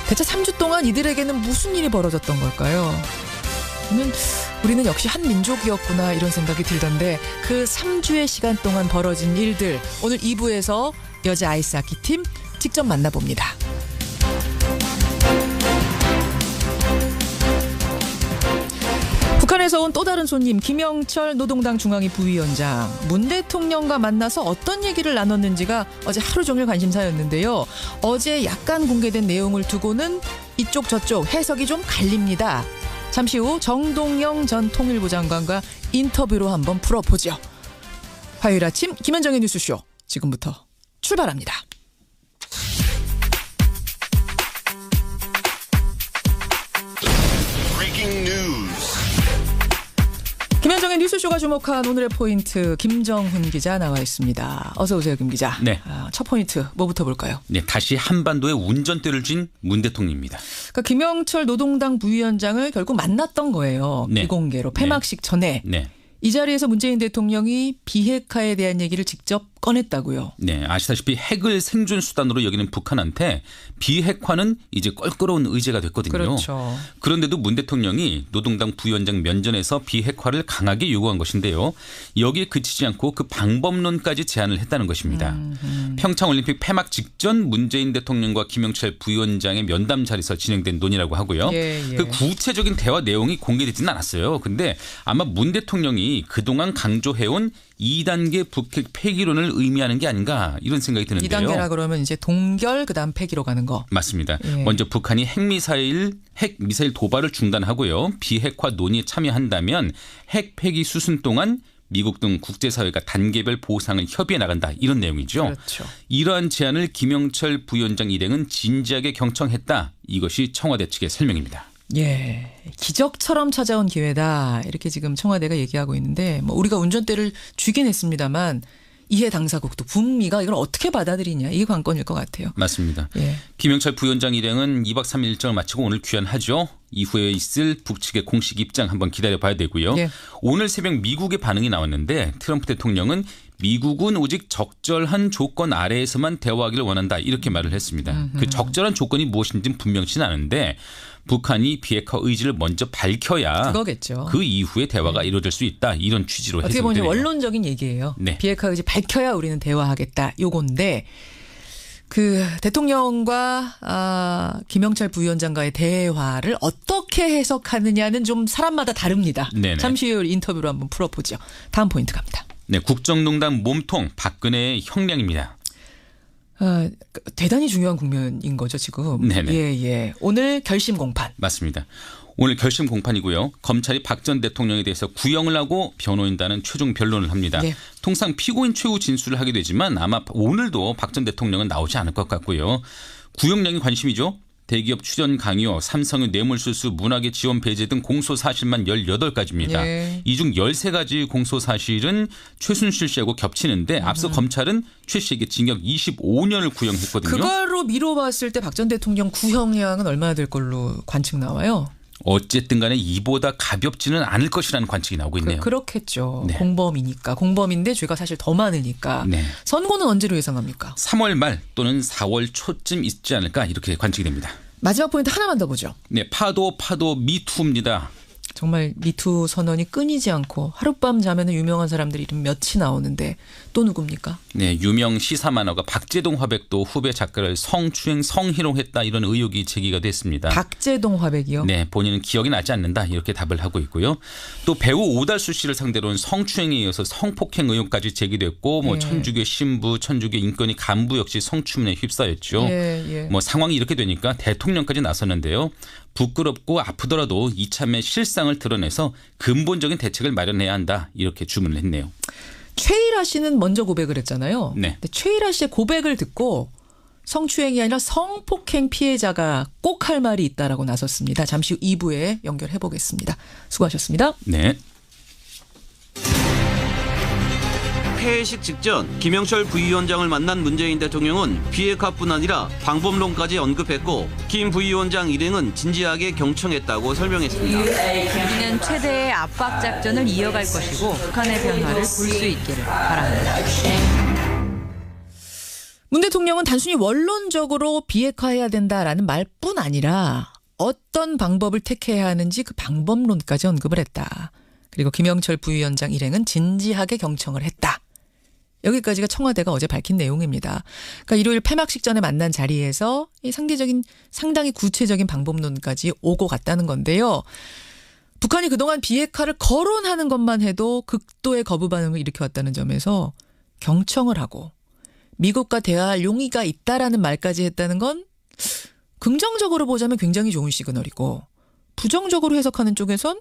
대체 3주 동안 이들에게는 무슨 일이 벌어졌던 걸까요? 우리는 역시 한 민족이었구나 이런 생각이 들던데 그 3주의 시간 동안 벌어진 일들 오늘 2부에서 여자 아이스하키 팀 직접 만나봅니다. 북한에서 온 또 다른 손님 김영철 노동당 중앙위 부위원장. 문 대통령과 만나서 어떤 얘기를 나눴는지가 어제 하루 종일 관심사였는데요. 어제 약간 공개된 내용을 두고는 이쪽 저쪽 해석이 좀 갈립니다. 잠시 후 정동영 전 통일부 장관과 인터뷰로 한번 풀어보죠. 화요일 아침 김현정의 뉴스쇼 지금부터 출발합니다. 김현정의 뉴스쇼가 주목한 오늘의 포인트 김정훈 기자 나와 있습니다. 어서 오세요, 김 기자. 네. 첫 포인트 뭐부터 볼까요? 네, 다시 한반도에 운전대를 쥔 문 대통령입니다. 그러니까 김영철 노동당 부위원장을 결국 만났던 거예요. 네. 비공개로 폐막식 전에. 네. 이 자리에서 문재인 대통령이 비핵화에 대한 얘기를 직접 꺼냈다고요. 네, 아시다시피 핵을 생존 수단으로 여기는 북한한테 비핵화는 이제 껄끄러운 의제가 됐거든요. 그렇죠. 그런데도 문 대통령이 노동당 부위원장 면전에서 비핵화를 강하게 요구한 것인데요. 여기에 그치지 않고 그 방법론까지 제안을 했다는 것입니다. 평창올림픽 폐막 직전 문재인 대통령과 김영철 부위원장의 면담 자리에서 진행된 논의라고 하고요. 예. 그 구체적인 대화 내용이 공개되지는 않았어요. 그런데 아마 문 대통령이 그동안 강조해온 2단계 북핵 폐기론을 의미하는 게 아닌가 이런 생각이 드는데요. 2단계라 그러면 이제 동결 그다음 폐기로 가는 거. 맞습니다. 예. 먼저 북한이 핵미사일 도발을 중단하고요. 비핵화 논의에 참여한다면 핵 폐기 수순 동안 미국 등 국제사회가 단계별 보상을 협의해 나간다 이런 내용이죠. 그렇죠. 이러한 제안을 김영철 부위원장 일행은 진지하게 경청했다. 이것이 청와대 측의 설명입니다. 예, 기적처럼 찾아온 기회다 이렇게 지금 청와대가 얘기하고 있는데 뭐 우리가 운전대를 쥐긴 했습니다만 이해 당사국도 북미가 이걸 어떻게 받아들이냐 이게 관건일 것 같아요. 맞습니다. 예. 김영철 부위원장 일행은 2박 3일 일정을 마치고 오늘 귀환하죠. 이후에 있을 북측의 공식 입장 한번 기다려봐야 되고요. 예. 오늘 새벽 미국의 반응이 나왔는데 트럼프 대통령은 미국은 오직 적절한 조건 아래에서만 대화하기를 원한다 이렇게 말을 했습니다. 그 적절한 조건이 무엇인지는 분명치는 않은데 북한이 비핵화 의지를 먼저 밝혀야 그거겠죠. 그 이후에 대화가 이루어질 수 있다 이런 취지로 어떻게 보면 해석되네요. 원론적인 얘기예요. 네. 비핵화 의지 밝혀야 우리는 대화하겠다 요건데 그 대통령과 김영철 부위원장과의 대화를 어떻게 해석하느냐는 좀 사람마다 다릅니다. 네네. 잠시 후 인터뷰로 한번 풀어보죠. 다음 포인트 갑니다. 네, 국정농단 몸통 박근혜의 형량입니다. 대단히 중요한 국면인 거죠 지금. 네네. 예. 오늘 결심 공판. 맞습니다. 오늘 결심 공판이고요. 검찰이 박 전 대통령에 대해서 구형을 하고 변호인단은 최종 변론을 합니다. 네. 통상 피고인 최후 진술을 하게 되지만 아마 오늘도 박 전 대통령은 나오지 않을 것 같고요. 구형량이 관심이죠. 대기업 출연 강요, 삼성의 뇌물수수, 문학의 지원 배제 등 공소 사실만 18가지입니다. 예. 이 중 13가지 공소 사실은 최순실 씨하고 겹치는데 앞서 검찰은 최 씨에게 징역 25년을 구형했거든요. 그거로 미뤄봤을 때 박 전 대통령 구형량은 얼마나 될 걸로 관측 나와요? 어쨌든 간에 이보다 가볍지는 않을 것이라는 관측이 나오고 있네요. 그렇겠죠. 네. 공범이니까. 공범인데 죄가 사실 더 많으니까. 네. 선고는 언제로 예상합니까? 3월 말 또는 4월 초쯤 있지 않을까 이렇게 관측이 됩니다. 마지막 포인트 하나만 더 보죠. 네, 파도 미투입니다. 정말 미투 선언이 끊이지 않고 하룻밤 자면은 유명한 사람들 이름 몇이 나오는데 또 누굽니까? 네, 유명 시사만화가 박제동 화백도 후배 작가를 성추행, 성희롱했다 이런 의혹이 제기가 됐습니다. 박제동 화백이요? 네, 본인은 기억이 나지 않는다 이렇게 답을 하고 있고요. 또 배우 오달수 씨를 상대로는 성추행에 이어서 성폭행 의혹까지 제기됐고 뭐 천주교 신부, 천주교 인권위 간부 역시 성추문에 휩싸였죠. 뭐 상황이 이렇게 되니까 대통령까지 나섰는데요. 부끄럽고 아프더라도 이참에 실상을 드러내서 근본적인 대책을 마련해야 한다 이렇게 주문을 했네요. 최일아 씨는 먼저 고백을 했잖아요. 네. 근데 최일아 씨의 고백을 듣고 성추행이 아니라 성폭행 피해자가 꼭 할 말이 있다라고 나섰습니다. 잠시 후 2부에 연결해 보겠습니다. 수고하셨습니다. 네. 폐회식 직전 김영철 부위원장을 만난 문재인 대통령은 비핵화뿐 아니라 방법론까지 언급했고 김 부위원장 일행은 진지하게 경청했다고 설명했습니다. 우리는 최대의 압박 작전을 이어갈 것이고 북한의 변화를 볼 수 있기를 바랍니다. 문 대통령은 단순히 원론적으로 비핵화해야 된다라는 말뿐 아니라 어떤 방법을 택해야 하는지 그 방법론까지 언급을 했다. 그리고 김영철 부위원장 일행은 진지하게 경청을 했다. 여기까지가 청와대가 어제 밝힌 내용입니다. 그러니까 일요일 폐막식 전에 만난 자리에서 이 상당히 구체적인 방법론까지 오고 갔다는 건데요. 북한이 그동안 비핵화를 거론하는 것만 해도 극도의 거부 반응을 일으켜왔다는 점에서 경청을 하고 미국과 대화할 용의가 있다라는 말까지 했다는 건 긍정적으로 보자면 굉장히 좋은 시그널이고 부정적으로 해석하는 쪽에선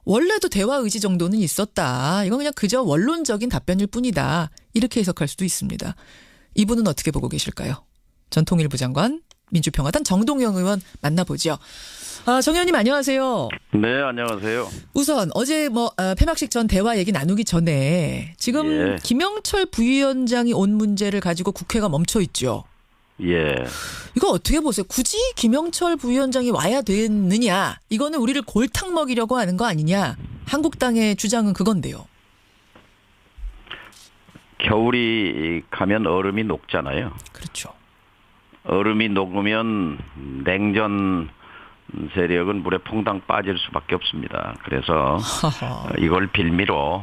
원래도 대화 의지 정도는 있었다. 이건 그냥 그저 원론적인 답변일 뿐이다. 이렇게 해석할 수도 있습니다. 이분은 어떻게 보고 계실까요? 전 통일부 장관, 민주평화당 정동영 의원 만나보죠. 정 의원님 안녕하세요. 네, 안녕하세요. 우선 어제 폐막식 전 대화 얘기 나누기 전에 지금 김영철 부위원장이 온 문제를 가지고 국회가 멈춰 있죠. 예. 이거 어떻게 보세요? 굳이 김영철 부위원장이 와야 됐느냐? 이거는 우리를 골탕 먹이려고 하는 거 아니냐? 한국당의 주장은 그건데요. 겨울이 가면 얼음이 녹잖아요. 그렇죠. 얼음이 녹으면 냉전 세력은 물에 퐁당 빠질 수밖에 없습니다. 그래서 이걸 빌미로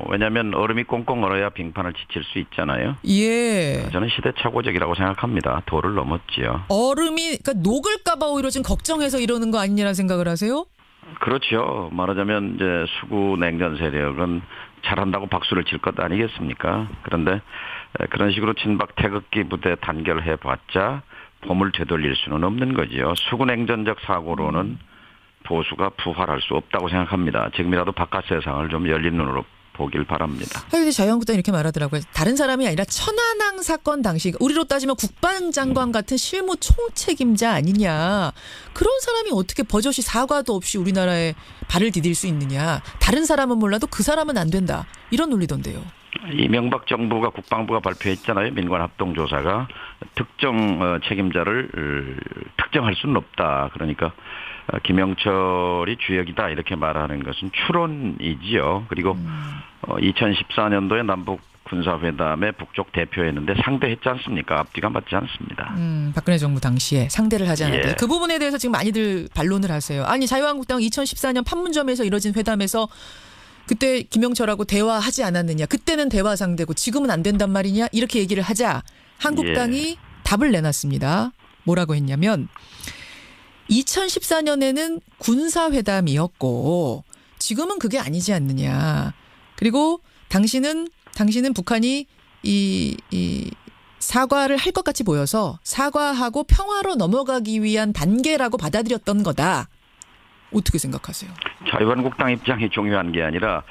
왜냐하면 얼음이 꽁꽁 얼어야 빙판을 지칠 수 있잖아요. 예. 저는 시대착오적이라고 생각합니다. 도를 넘었지요. 얼음이 그러니까 녹을까 봐 오히려 좀 걱정해서 이러는 거 아니냐라는 생각을 하세요? 그렇죠. 말하자면 이제 수구 냉전 세력은 잘한다고 박수를 칠 것 아니겠습니까? 그런데 그런 식으로 친박 태극기 부대 단결해봤자 봄을 되돌릴 수는 없는 거지요. 수구냉전적 사고로는 보수가 부활할 수 없다고 생각합니다. 지금이라도 바깥 세상을 좀 열린 눈으로 보길 바랍니다. 그런데 자유한국당이 이렇게 말하더라고요. 다른 사람이 아니라 천안함 사건 당시 우리로 따지면 국방장관 같은 실무 총책임자 아니냐. 그런 사람이 어떻게 버젓이 사과도 없이 우리나라에 발을 디딜 수 있느냐. 다른 사람은 몰라도 그 사람은 안 된다. 이런 논리던데요. 이명박 정부가 국방부가 발표했잖아요. 민관합동조사가 특정 책임자를 특정할 수는 없다. 그러니까 김영철이 주역이다 이렇게 말하는 것은 추론이지요. 그리고 2014년도에 남북 군사회담에 북쪽 대표했는데 상대했지 않습니까? 앞뒤가 맞지 않습니다. 박근혜 정부 당시에 상대를 하지 않았다. 그 부분에 대해서 지금 많이들 반론을 하세요. 아니 자유한국당 2014년 판문점에서 이뤄진 회담에서 그때 김영철하고 대화하지 않았느냐. 그때는 대화 상대고 지금은 안 된단 말이냐. 이렇게 얘기를 하자 한국당이 답을 내놨습니다. 뭐라고 했냐면 2014년에는 군사회담이었고 지금은 그게 아니지 않느냐. 그리고 당신은 북한이 이 사과를 할 것 같이 보여서 사과하고 평화로 넘어가기 위한 단계라고 받아들였던 거다. 어떻게 생각하세요? 자유한국당 입장이 중요한 게 아니라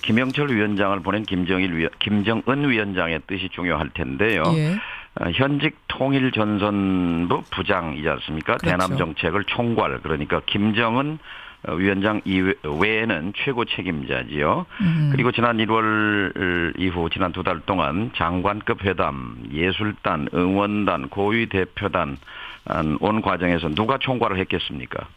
김영철 위원장을 보낸 김정은 위원장의 뜻이 중요할 텐데요. 예. 현직 통일전선부 부장이지 않습니까? 그렇죠. 대남 정책을 총괄 그러니까 김정은 위원장 외에는 최고 책임자지요. 그리고 지난 1월 이후 지난 2달 동안 장관급 회담, 예술단, 응원단, 고위 대표단 온 과정에서 누가 총괄을 했겠습니까?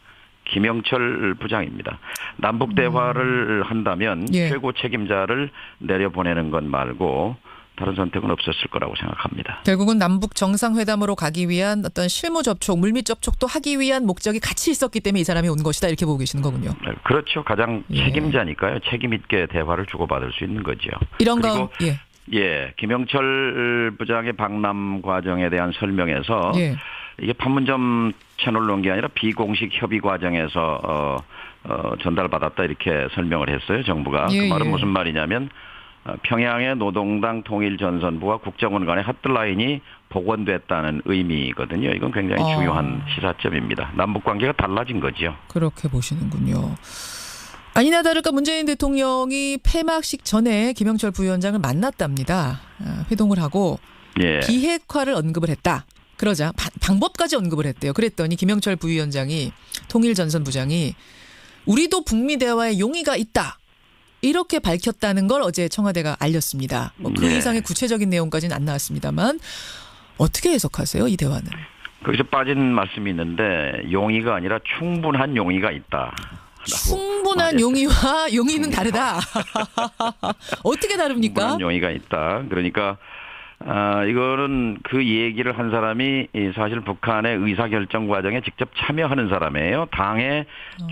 김영철 부장입니다. 남북 대화를 한다면 최고 책임자를 내려보내는 것 말고 다른 선택은 없었을 거라고 생각합니다. 결국은 남북 정상회담으로 가기 위한 어떤 실무 접촉, 물밑 접촉도 하기 위한 목적이 같이 있었기 때문에 이 사람이 온 것이다 이렇게 보고 계시는 거군요. 그렇죠. 가장 책임자니까요. 책임 있게 대화를 주고받을 수 있는 거죠. 이런 그리고 거 김영철 부장의 방남 과정에 대한 설명에서 이게 판문점 채널로 온 게 아니라 비공식 협의 과정에서 전달받았다 이렇게 설명을 했어요. 정부가. 그 말은 무슨 말이냐면 평양의 노동당 통일전선부와 국정원 간의 핫라인이 복원됐다는 의미거든요. 이건 굉장히 중요한 시사점입니다. 남북관계가 달라진 거죠. 그렇게 보시는군요. 아니나 다를까 문재인 대통령이 폐막식 전에 김영철 부위원장을 만났답니다. 회동을 하고 비핵화를 언급을 했다. 그러자 방법까지 언급을 했대요. 그랬더니 김영철 부위원장이 통일전선부장이 우리도 북미 대화에 용의가 있다. 이렇게 밝혔다는 걸 어제 청와대가 알렸습니다. 그 이상의 구체적인 내용까지는 안 나왔습니다만 어떻게 해석하세요? 이 대화는. 거기서 빠진 말씀이 있는데 용의가 아니라 충분한 용의가 있다. 충분한 용의와 용의는 다르다. 어떻게 다릅니까? 충분한 용의가 있다. 그러니까 이거는 그 얘기를 한 사람이 사실 북한의 의사결정 과정에 직접 참여하는 사람이에요. 당의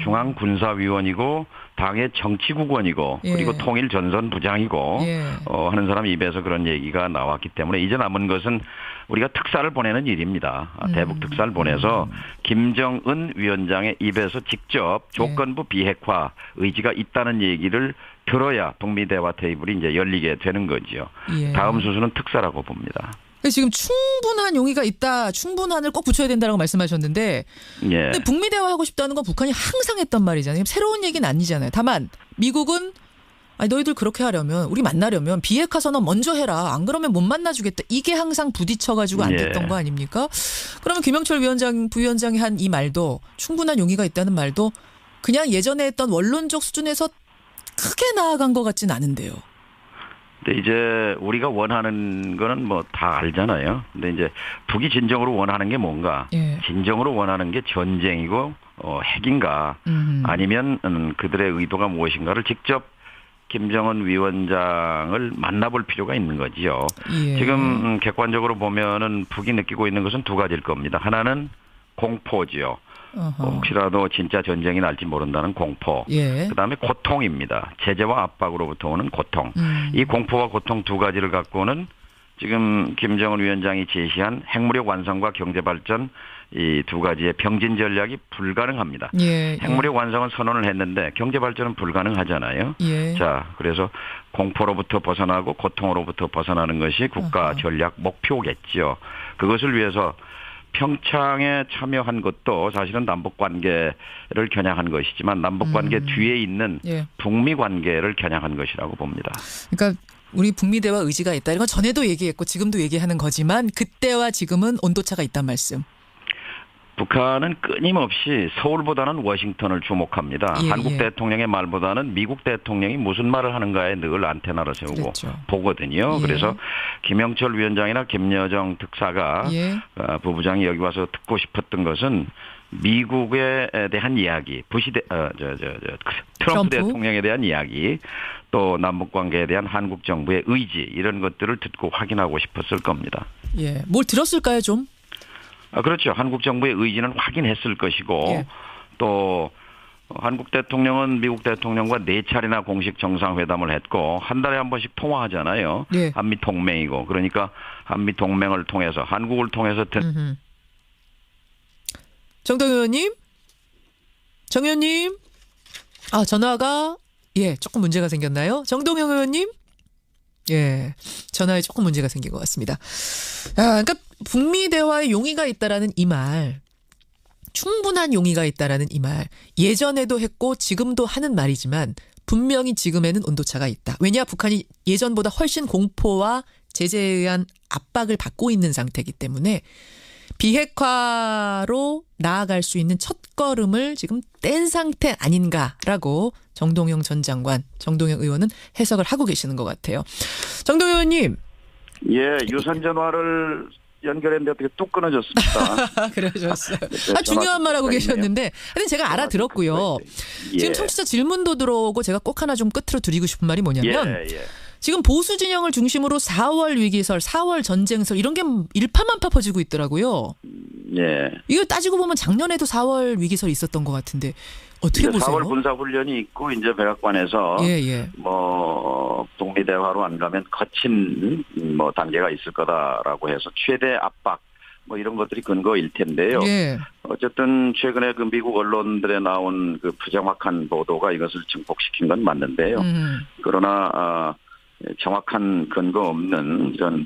중앙군사위원이고 당의 정치국원이고 그리고 통일전선부장이고 하는 사람 입에서 그런 얘기가 나왔기 때문에 이제 남은 것은 우리가 특사를 보내는 일입니다. 대북 특사를 보내서 김정은 위원장의 입에서 직접 조건부 비핵화 의지가 있다는 얘기를 들어야 북미 대화 테이블이 이제 열리게 되는 거죠. 다음 수순은 특사라고 봅니다. 지금 충분한 용의가 있다. 충분한을 꼭 붙여야 된다라고 말씀하셨는데 근데 북미 대화하고 싶다는 건 북한이 항상 했던 말이잖아요. 새로운 얘기는 아니잖아요. 다만 미국은 너희들 그렇게 하려면 우리 만나려면 비핵화 선언 먼저 해라. 안 그러면 못 만나주겠다. 이게 항상 부딪혀가지고 안 됐던 거 아닙니까? 그러면 김영철 부위원장이 한 이 말도 충분한 용의가 있다는 말도 그냥 예전에 했던 원론적 수준에서 크게 나아간 것 같진 않은데요. 근데 이제 우리가 원하는 거는 뭐 다 알잖아요. 근데 이제 북이 진정으로 원하는 게 뭔가? 진정으로 원하는 게 전쟁이고 핵인가? 아니면 그들의 의도가 무엇인가를 직접 김정은 위원장을 만나볼 필요가 있는 거지요. 지금 객관적으로 보면은 북이 느끼고 있는 것은 두 가지일 겁니다. 하나는 공포지요. 혹시라도 진짜 전쟁이 날지 모른다는 공포. 그다음에 고통입니다. 제재와 압박으로부터 오는 고통. 이 공포와 고통 두 가지를 갖고는 지금 김정은 위원장이 제시한 핵무력 완성과 경제발전 이 두 가지의 병진 전략이 불가능합니다. 핵무력 완성은 선언을 했는데 경제발전은 불가능하잖아요. 자, 그래서 공포로부터 벗어나고 고통으로부터 벗어나는 것이 국가 전략 목표겠죠. 그것을 위해서 평창에 참여한 것도 사실은 남북관계를 겨냥한 것이지만 남북관계 뒤에 있는 북미관계를 겨냥한 것이라고 봅니다. 그러니까 우리 북미 대화 의지가 있다. 이건 전에도 얘기했고 지금도 얘기하는 거지만 그때와 지금은 온도차가 있단 말씀. 북한은 끊임없이 서울보다는 워싱턴을 주목합니다. 한국 대통령의 말보다는 미국 대통령이 무슨 말을 하는가에 늘 안테나를 세우고 보거든요. 그래서 김영철 위원장이나 김여정 특사가 부부장이 여기 와서 듣고 싶었던 것은 미국에 대한 이야기, 트럼프 대통령에 대한 이야기, 또 남북관계에 대한 한국 정부의 의지 이런 것들을 듣고 확인하고 싶었을 겁니다. 뭘 들었을까요 좀? 그렇죠. 한국 정부의 의지는 확인했을 것이고 또 한국 대통령은 미국 대통령과 4차례나 공식 정상회담을 했고 한 달에 한 번씩 통화하잖아요. 한미 동맹이고 그러니까 한미 동맹을 통해서 한국을 통해서 정동 의원님? 정 의원님? 전화가 조금 문제가 생겼나요? 정동영 의원님? 전화에 조금 문제가 생긴 것 같습니다. 그러니까 북미 대화에 용의가 있다라는 이 말, 충분한 용의가 있다라는 이 말, 예전에도 했고 지금도 하는 말이지만 분명히 지금에는 온도차가 있다. 왜냐? 북한이 예전보다 훨씬 공포와 제재에 의한 압박을 받고 있는 상태이기 때문에 비핵화로 나아갈 수 있는 첫걸음을 지금 뗀 상태 아닌가라고 정동영 전 장관, 정동영 의원은 해석을 하고 계시는 것 같아요. 정동영 의원님. 유선 전화를 연결했는데 어떻게 뚝 끊어졌습니다. 그러셨어요. 중요한 말 하고 계셨는데 하여튼 제가 알아들었고요. 지금 청취자 질문도 들어오고 제가 꼭 하나 좀 끝으로 드리고 싶은 말이 뭐냐면 지금 보수 진영을 중심으로 4월 위기설, 4월 전쟁설 이런 게 일파만파 퍼지고 있더라고요. 예. 이거 따지고 보면 작년에도 4월 위기설이 있었던 것 같은데 어떻게 보세요? 4월 군사훈련이 있고 이제 백악관에서 뭐 북미 대화로 안 가면 거친 뭐 단계가 있을 거다라고 해서 최대 압박 뭐 이런 것들이 근거일 텐데요. 예. 어쨌든 최근에 그 미국 언론들에 나온 그 부정확한 보도가 이것을 증폭시킨 건 맞는데요. 그러나 정확한 근거 없는 이런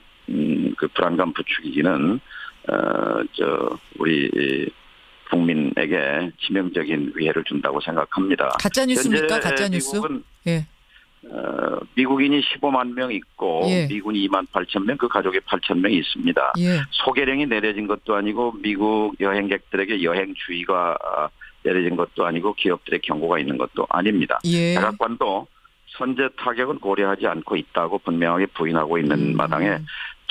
그 불안감 부추기기는 우리 국민에게 치명적인 위해를 준다고 생각합니다. 가짜 뉴스입니까? 가짜 뉴스? 예. 미국인이 15만 명 있고 예. 미군이 2만 8천 명, 그 가족이 8천 명이 있습니다. 예. 소개령이 내려진 것도 아니고 미국 여행객들에게 여행 주의가 내려진 것도 아니고 기업들의 경고가 있는 것도 아닙니다. 예. 백악관도 선제 타격은 고려하지 않고 있다고 분명하게 부인하고 있는 마당에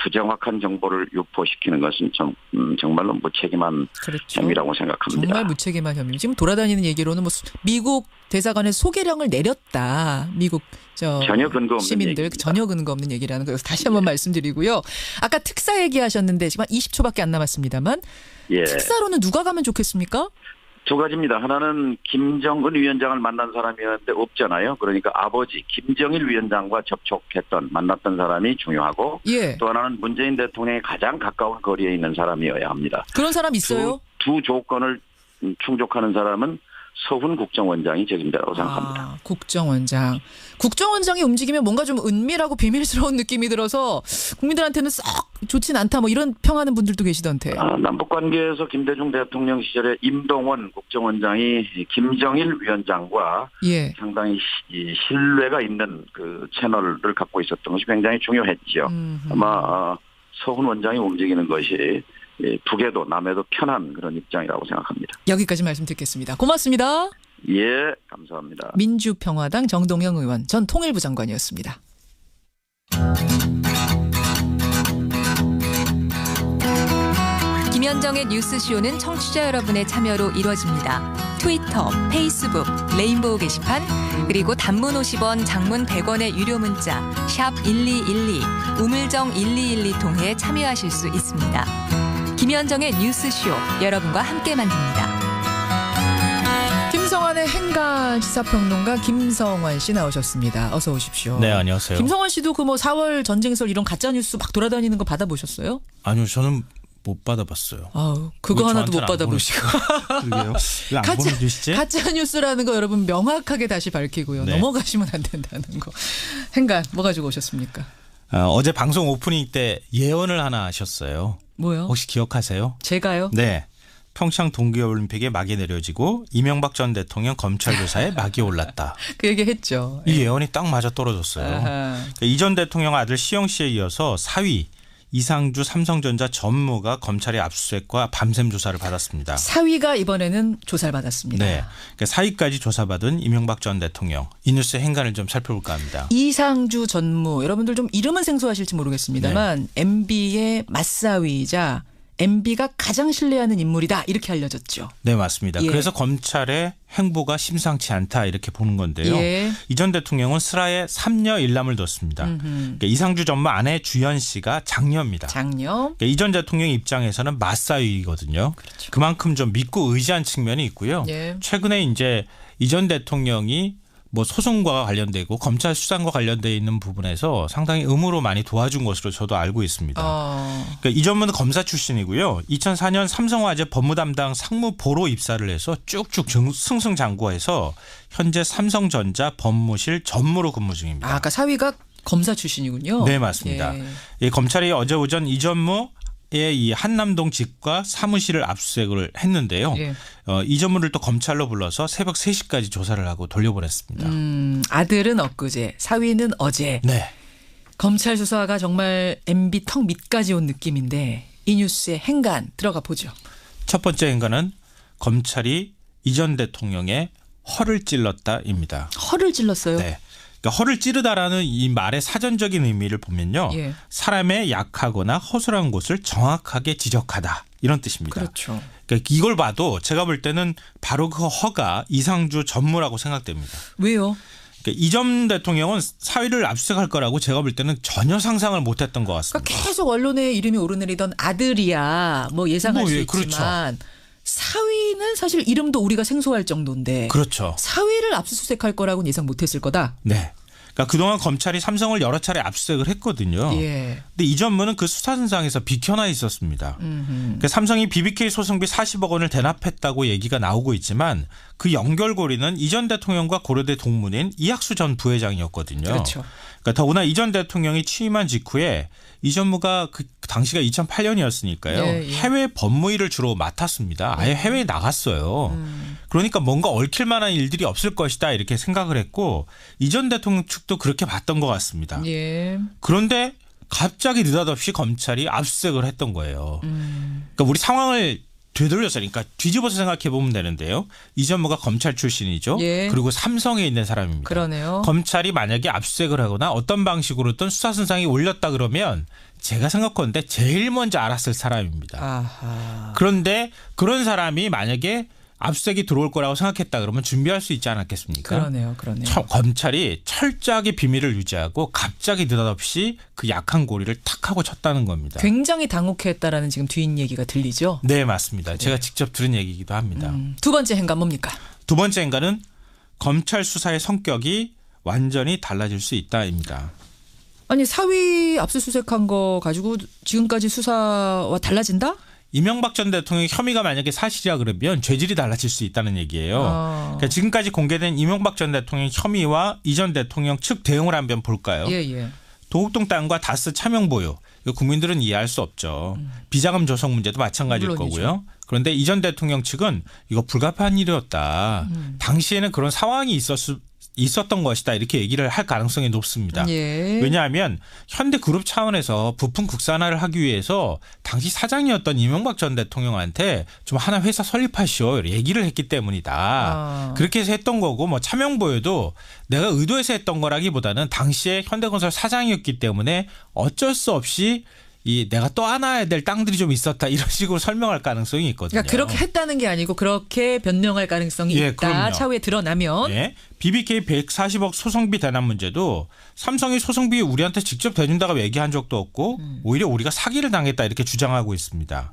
부정확한 정보를 유포시키는 것은 정말로 무책임한 행위라고 생각합니다. 정말 무책임한 혐의. 지금 돌아다니는 얘기로는 뭐 미국 대사관에 소개령을 내렸다. 미국 전혀 근거 없는 시민들 얘기입니다. 전혀 근거 없는 얘기라는 거 다시 한번 말씀드리고요. 아까 특사 얘기하셨는데 지금 한 20초밖에 안 남았습니다만 특사로는 누가 가면 좋겠습니까? 두 가지입니다. 하나는 김정은 위원장을 만난 사람이었는데 없잖아요. 그러니까 아버지 김정일 위원장과 만났던 사람이 중요하고 또 하나는 문재인 대통령에 가장 가까운 거리에 있는 사람이어야 합니다. 그런 사람 있어요? 두 조건을 충족하는 사람은 서훈 국정원장이 적임자라고 생각합니다. 국정원장이 움직이면 뭔가 좀 은밀하고 비밀스러운 느낌이 들어서 국민들한테는 썩 좋진 않다 뭐 이런 평하는 분들도 계시던데. 남북관계에서 김대중 대통령 시절에 임동원 국정원장이 김정일 위원장과 상당히 신뢰가 있는 그 채널을 갖고 있었던 것이 굉장히 중요했죠. 아마 서훈 원장이 움직이는 것이 북에도 남에도 편한 그런 입장이라고 생각합니다. 여기까지 말씀 듣겠습니다. 고맙습니다. 예, 감사합니다. 민주평화당 정동영 의원, 전 통일부 장관이었습니다. 김현정의 뉴스쇼는 청취자 여러분의 참여로 이루어집니다. 트위터, 페이스북, 레인보우 게시판, 그리고 단문 50원, 장문 100원의 유료 문자 샵 1212, 우물정 1212 통해 참여하실 수 있습니다. 김현정의 뉴스쇼, 여러분과 함께 만듭니다. 김성환의 행간 시사평론가 김성환 씨 나오셨습니다. 어서 오십시오. 네, 안녕하세요. 김성환 씨도 그 뭐 4월 전쟁설 이런 가짜 뉴스 막 돌아다니는 거 받아보셨어요? 아니요, 저는 못 받아봤어요. 아우, 그거 하나도 못 받아보시고. 그러게요. 왜 안 보내주시지? 가짜 뉴스라는 거 여러분 명확하게 다시 밝히고요. 넘어가시면 안 된다는 거. 행간 뭐 가지고 오셨습니까? 어제 방송 오프닝 때 예언을 하나 하셨어요. 뭐요? 혹시 기억하세요? 제가요? 네. 평창 동계올림픽에 막이 내려지고 이명박 전 대통령 검찰 조사에 막이 올랐다. 그 얘기 했죠. 이 예언이 딱 맞아 떨어졌어요. 이 전 대통령 아들 시영 씨에 이어서 4위 이상주 삼성전자 전무가 검찰의 압수수색과 밤샘 조사를 받았습니다. 4위가 이번에는 조사를 받았습니다. 네, 그러니까 4위까지 조사받은 이명박 전 대통령. 이 뉴스의 행간을 좀 살펴볼까 합니다. 이상주 전무, 여러분들 좀 이름은 생소하실지 모르겠습니다만 MB의 맞사위이자 MB가 가장 신뢰하는 인물이다 이렇게 알려졌죠. 네, 맞습니다. 그래서 검찰의 행보가 심상치 않다 이렇게 보는 건데요. 이 전 대통령은 슬하에 3녀 1남을 뒀습니다. 그러니까 이상주 전무 아내 주연 씨가 장녀입니다. 그러니까 이 전 대통령 입장에서는 맞사위거든요. 그렇죠. 그만큼 좀 믿고 의지한 측면이 있고요. 최근에 이제 이 전 대통령이 뭐 소송과 관련되고 검찰 수사과 관련되어 있는 부분에서 상당히 의무로 많이 도와준 것으로 저도 알고 있습니다. 그러니까 이 전무는 검사 출신이고요. 2004년 삼성화재 법무담당 상무보로 입사를 해서 쭉쭉 승승장구해서 현재 삼성전자 법무실 전무로 근무 중입니다. 아까 사위가 검사 출신이군요. 네, 맞습니다. 검찰이 어제 오전 이 전무 이 한남동 집과 사무실을 압수수색을 했는데요. 이 전무를 또 검찰로 불러서 새벽 3시까지 조사를 하고 돌려보냈습니다. 아들은 엊그제, 사위는 어제. 네. 검찰 수사가 정말 MB 턱 밑까지 온 느낌인데 이 뉴스의 행간 들어가 보죠. 첫 번째 행간은 검찰이 이 전 대통령의 허를 찔렀다입니다. 허를 찔렀어요? 네. 그러니까 허를 찌르다라는 이 말의 사전적인 의미를 보면요. 사람의 약하거나 허술한 곳을 정확하게 지적하다 이런 뜻입니다. 그렇죠. 그러니까 이걸 봐도 제가 볼 때는 바로 그 허가 이상주 전무라고 생각됩니다. 왜요? 그러니까 이 전 대통령은 사위를 압수수색할 거라고 제가 볼 때는 전혀 상상을 못했던 것 같습니다. 그러니까 계속 언론에 이름이 오르내리던 아들이야 뭐 예상할 수 있지만 그렇죠. 사위는 사실 이름도 우리가 생소할 정도인데 그렇죠. 사위를 압수수색할 거라고는 예상 못했을 거다. 네. 그러니까 그동안 검찰이 삼성을 여러 차례 압수수색을 했거든요. 예. 근데 이 전무는 그 수사선상에서 비켜나 있었습니다. 그러니까 삼성이 BBK 소송비 40억 원을 대납했다고 얘기가 나오고 있지만 그 연결고리는 이 전 대통령과 고려대 동문인 이학수 전 부회장이었거든요. 그렇죠. 그러니까 더구나 이 전 대통령이 취임한 직후에 이 전무가 그 당시가 2008년이었으니까요. 예, 예. 해외 법무일을 주로 맡았습니다. 아예 해외에 나갔어요. 그러니까 뭔가 얽힐 만한 일들이 없을 것이다 이렇게 생각을 했고 이 전 대통령 측도 그렇게 봤던 것 같습니다. 예. 그런데 갑자기 느닷없이 검찰이 압수수색을 했던 거예요. 그러니까 우리 상황을 되돌려서 그러니까 뒤집어서 생각해 보면 되는데요. 이 전무가 검찰 출신이죠. 예. 그리고 삼성에 있는 사람입니다. 그러네요. 검찰이 만약에 압수수색을 하거나 어떤 방식으로든 수사선상에 올렸다 그러면 제가 생각하는데 제일 먼저 알았을 사람입니다. 아하. 그런데 그런 사람이 만약에 압수수색이 들어올 거라고 생각했다 그러면 준비할 수 있지 않았겠습니까? 그러네요. 검찰이 철저하게 비밀을 유지하고 갑자기 느닷없이 그 약한 고리를 탁 하고 쳤다는 겁니다. 굉장히 당혹했다라는 지금 뒷얘기가 들리죠? 네, 맞습니다. 제가 직접 들은 얘기이기도 합니다. 두 번째 행간 뭡니까? 두 번째 행간은 검찰 수사의 성격이 완전히 달라질 수 있다입니다. 아니 사위 압수수색한 거 가지고 지금까지 수사와 달라진다? 이명박 전 대통령의 혐의가 만약에 사실이라 그러면 죄질이 달라질 수 있다는 얘기예요. 그러니까 지금까지 공개된 이명박 전 대통령 혐의와 이 전 대통령 측 대응을 한번 볼까요? 예. 도곡동 땅과 다스 차명 보유. 이거 국민들은 이해할 수 없죠. 비자금 조성 문제도 마찬가지일 물론이죠. 거고요. 그런데 이 전 대통령 측은 이거 불가피한 일이었다. 당시에는 그런 상황이 있었던 것이다. 이렇게 얘기를 할 가능성이 높습니다. 예. 왜냐하면 현대그룹 차원에서 부품 국산화를 하기 위해서 당시 사장이었던 이명박 전 대통령한테 좀 하나 회사 설립하시오 얘기를 했기 때문이다. 그렇게 해서 했던 거고 뭐 차명보여도 내가 의도해서 했던 거라기보다는 당시에 현대건설 사장이었기 때문에 어쩔 수 없이 내가 떠안아야 될 땅들이 좀 있었다 이런 식으로 설명할 가능성이 있거든요. 그러니까 그렇게 했다는 게 아니고 그렇게 변명할 가능성이 있다. 그럼요. 차후에 드러나면. 예. BBK 140억 소송비 대납 문제도 삼성이 소송비 우리한테 직접 대준다고 얘기한 적도 없고 오히려 우리가 사기를 당했다 이렇게 주장하고 있습니다.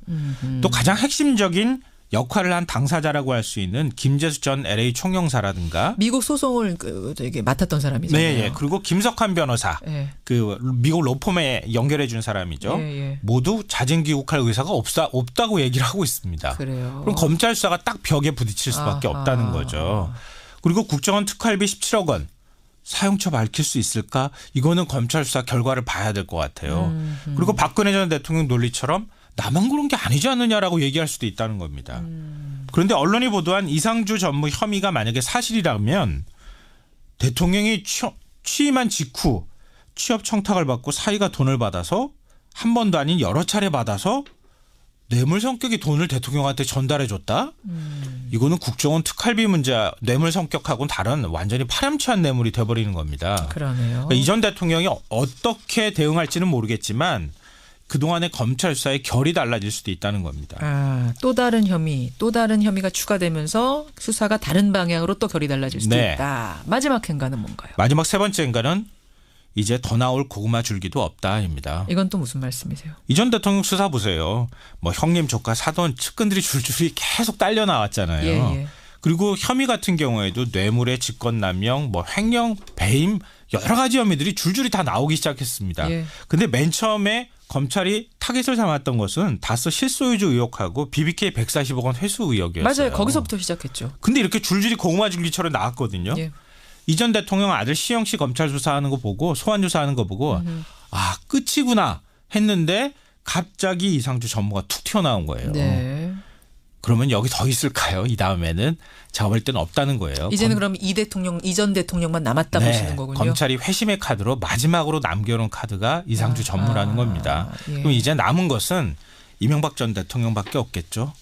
또 가장 핵심적인 역할을 한 당사자라고 할 수 있는 김재수 전 LA 총영사라든가 미국 소송을 맡았던 사람이잖아요. 네, 그리고 김석환 변호사, 그 미국 로펌에 연결해 준 사람이죠. 모두 자진 귀국할 의사가 없다고 얘기를 하고 있습니다. 그래요. 그럼 검찰 수사가 딱 벽에 부딪힐 수밖에 없다는 거죠. 그리고 국정원 특활비 17억 원. 사용처 밝힐 수 있을까? 이거는 검찰 수사 결과를 봐야 될 것 같아요. 그리고 박근혜 전 대통령 논리처럼 나만 그런 게 아니지 않느냐라고 얘기할 수도 있다는 겁니다. 그런데 언론이 보도한 이상주 전무 혐의가 만약에 사실이라면 대통령이 취임한 직후 취업 청탁을 받고 사위가 돈을 받아서 한 번도 아닌 여러 차례 받아서 뇌물 성격의 돈을 대통령한테 전달해 줬다? 이거는 국정원 특활비 문제 뇌물 성격하고는 다른 완전히 파렴치한 뇌물이 돼버리는 겁니다. 그러네요. 그러니까 이 전 대통령이 어떻게 대응할지는 모르겠지만 그동안의 검찰 수사의 결이 달라질 수도 있다는 겁니다. 또 다른 혐의가 추가되면서 수사가 다른 방향으로 또 결이 달라질 수도 있다. 마지막 행간은 뭔가요? 마지막 세 번째 행간은 이제 더 나올 고구마 줄기도 없다입니다. 이건 또 무슨 말씀이세요? 이 전 대통령 수사 보세요. 뭐 형님 조카 사돈 측근들이 줄줄이 계속 딸려 나왔잖아요. 예. 그리고 혐의 같은 경우에도 뇌물의 직권남용, 뭐 횡령, 배임 여러 가지 혐의들이 줄줄이 다 나오기 시작했습니다. 근데 맨 처음에 검찰이 타겟을 삼았던 것은 다스 실소유주 의혹하고 BBK 140억 원 회수 의혹이었어요. 맞아요. 거기서부터 시작했죠. 근데 이렇게 줄줄이 고구마 줄기처럼 나왔거든요. 이 전 대통령 아들 시영 씨 검찰 수사하는 거 보고 소환 조사하는 거 보고 아 끝이구나 했는데 갑자기 이상주 전무가 툭 튀어나온 거예요. 그러면 여기 더 있을까요? 이 다음에는 제가 볼 때는 없다는 거예요. 이제는 그럼 이 전 대통령만 남았다 보시는 거군요. 검찰이 회심의 카드로 마지막으로 남겨놓은 카드가 이상주 전무라는 겁니다. 그럼 이제 남은 것은 이명박 전 대통령밖에 없겠죠.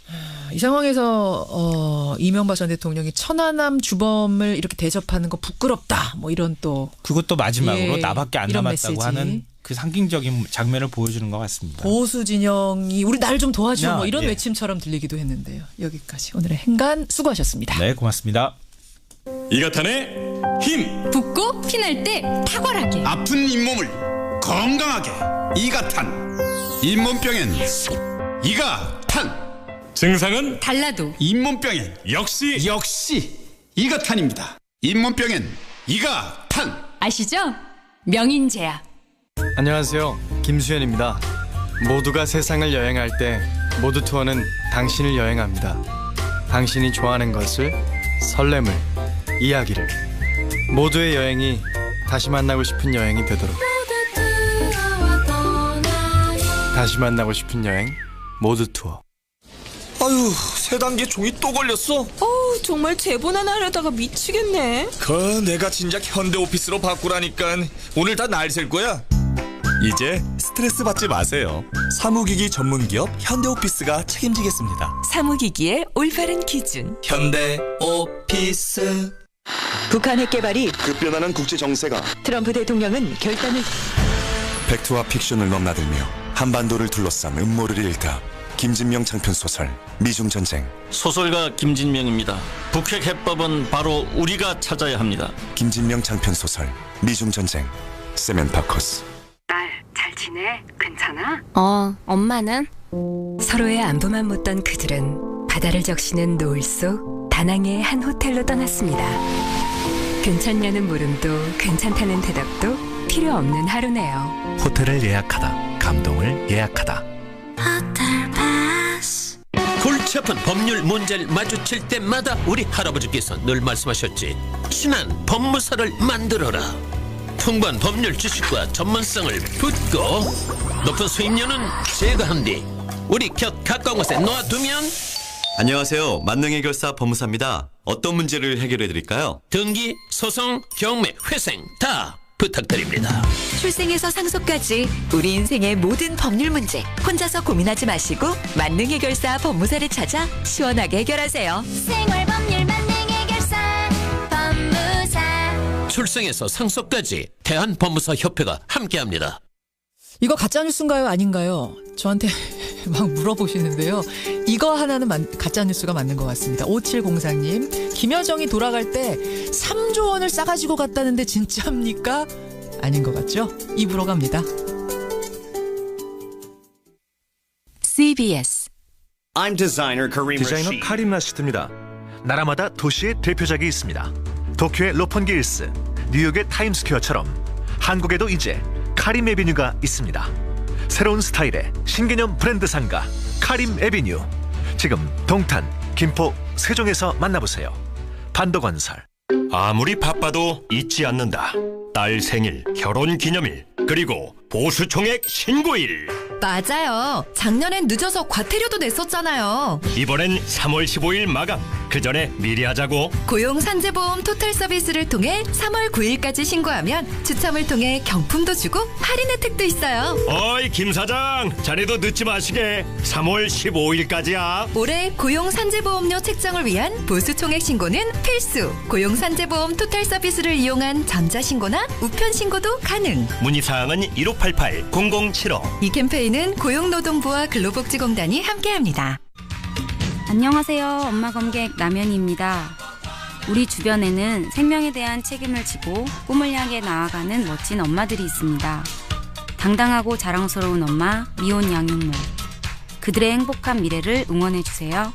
이 상황에서 이명박 전 대통령이 천안함 주범을 이렇게 대접하는 거 부끄럽다. 뭐 이런 또. 그것도 마지막으로 나밖에 안 남았다고 메시지. 하는 그 상징적인 장면을 보여주는 것 같습니다. 보수 진영이 우리 날 좀 도와줘 뭐 이런 외침처럼 들리기도 했는데요. 여기까지 오늘의 행간 수고하셨습니다. 네, 고맙습니다. 이가탄의 힘. 붓고 피날 때 탁월하게. 아픈 잇몸을 건강하게. 이가탄. 잇몸병엔 이가탄. 증상은 달라도 잇몸병엔 역시 이가탄입니다. 잇몸병엔 이가탄. 아시죠? 명인제약. 안녕하세요. 김수현입니다. 모두가 세상을 여행할 때 모두 투어는 당신을 여행합니다. 당신이 좋아하는 것을, 설렘을, 이야기를, 모두의 여행이 다시 만나고 싶은 여행이 되도록. 다시 만나고 싶은 여행 모두 투어. 아유, 세 단계 종이 또 걸렸어. 정말 제보나 하려다가 미치겠네. 내가 진작 현대오피스로 바꾸라니까. 오늘 다 날 셀 거야. 이제 스트레스 받지 마세요. 사무기기 전문기업 현대오피스가 책임지겠습니다. 사무기기의 올바른 기준. 현대오피스. 북한 핵 개발이 급변하는 국제 정세가 트럼프 대통령은 결단을. 팩트와 픽션을 넘나들며 한반도를 둘러싼 음모를 읽다. 김진명 장편 소설 미중전쟁. 소설가 김진명입니다. 북핵 해법은 바로 우리가 찾아야 합니다. 김진명 장편 소설 미중전쟁. 세멘파커스. 딸, 잘 지내? 괜찮아? 엄마는? 서로의 안부만 묻던 그들은 바다를 적시는 노을 속 다낭의 한 호텔로 떠났습니다. 괜찮냐는 물음도 괜찮다는 대답도 필요 없는 하루네요. 호텔을 예약하다. 감동을 예약하다. 골치 아픈 법률 문제를 마주칠 때마다 우리 할아버지께서 늘 말씀하셨지. 친한 법무사를 만들어라. 풍부한 법률 지식과 전문성을 붙고 높은 수임료는 제거한 뒤 우리 곁 가까운 곳에 놓아두면. 안녕하세요. 만능해결사 법무사입니다. 어떤 문제를 해결해드릴까요? 등기, 소송, 경매, 회생 다 부탁드립니다. 출생에서 상속까지 우리 인생의 모든 법률 문제 혼자서 고민하지 마시고 만능해결사 법무사를 찾아 시원하게 해결하세요. 생활법률 만능해결사 법무사. 출생에서 상속까지 대한법무사협회가 함께합니다. 이거 가짜뉴스인가요? 아닌가요? 저한테 막 물어보시는데요. 이거 하나는 가짜뉴스가 맞는 것 같습니다. 5704님, 김여정이 돌아갈 때 3조 원을 싸가지고 갔다는데 진짜입니까? 아닌 것 같죠? 입으로 갑니다. CBS 디자이너 카림 라시드입니다. 나라마다 도시의 대표작이 있습니다. 도쿄의 로펀기 힐스, 뉴욕의 타임스퀘어처럼 한국에도 이제 카림 에비뉴가 있습니다. 새로운 스타일의 신개념 브랜드 상가 카림 에비뉴. 지금 동탄, 김포, 세종에서 만나보세요. 반도건설. 아무리 바빠도 잊지 않는다. 딸 생일, 결혼 기념일, 그리고 보수총액 신고일. 맞아요. 작년엔 늦어서 과태료도 냈었잖아요. 이번엔 3월 15일 마감. 그 전에 미리 하자고. 고용산재보험 토탈 서비스를 통해 3월 9일까지 신고하면 추첨을 통해 경품도 주고 할인 혜택도 있어요. 어이 김 사장, 자네도 늦지 마시게. 3월 15일까지야. 올해 고용산재보험료 책정을 위한 보수총액 신고는 필수. 고용산재보험 토탈 서비스를 이용한 전자신고나 우편신고도 가능. 문의사항은 1588-0075. 이 캠페인은 고용노동부와 근로복지공단이 함께합니다. 안녕하세요. 엄마 검객 남현희입니다. 우리 주변에는 생명에 대한 책임을 지고 꿈을 향해 나아가는 멋진 엄마들이 있습니다. 당당하고 자랑스러운 엄마 미혼 양육모. 그들의 행복한 미래를 응원해주세요.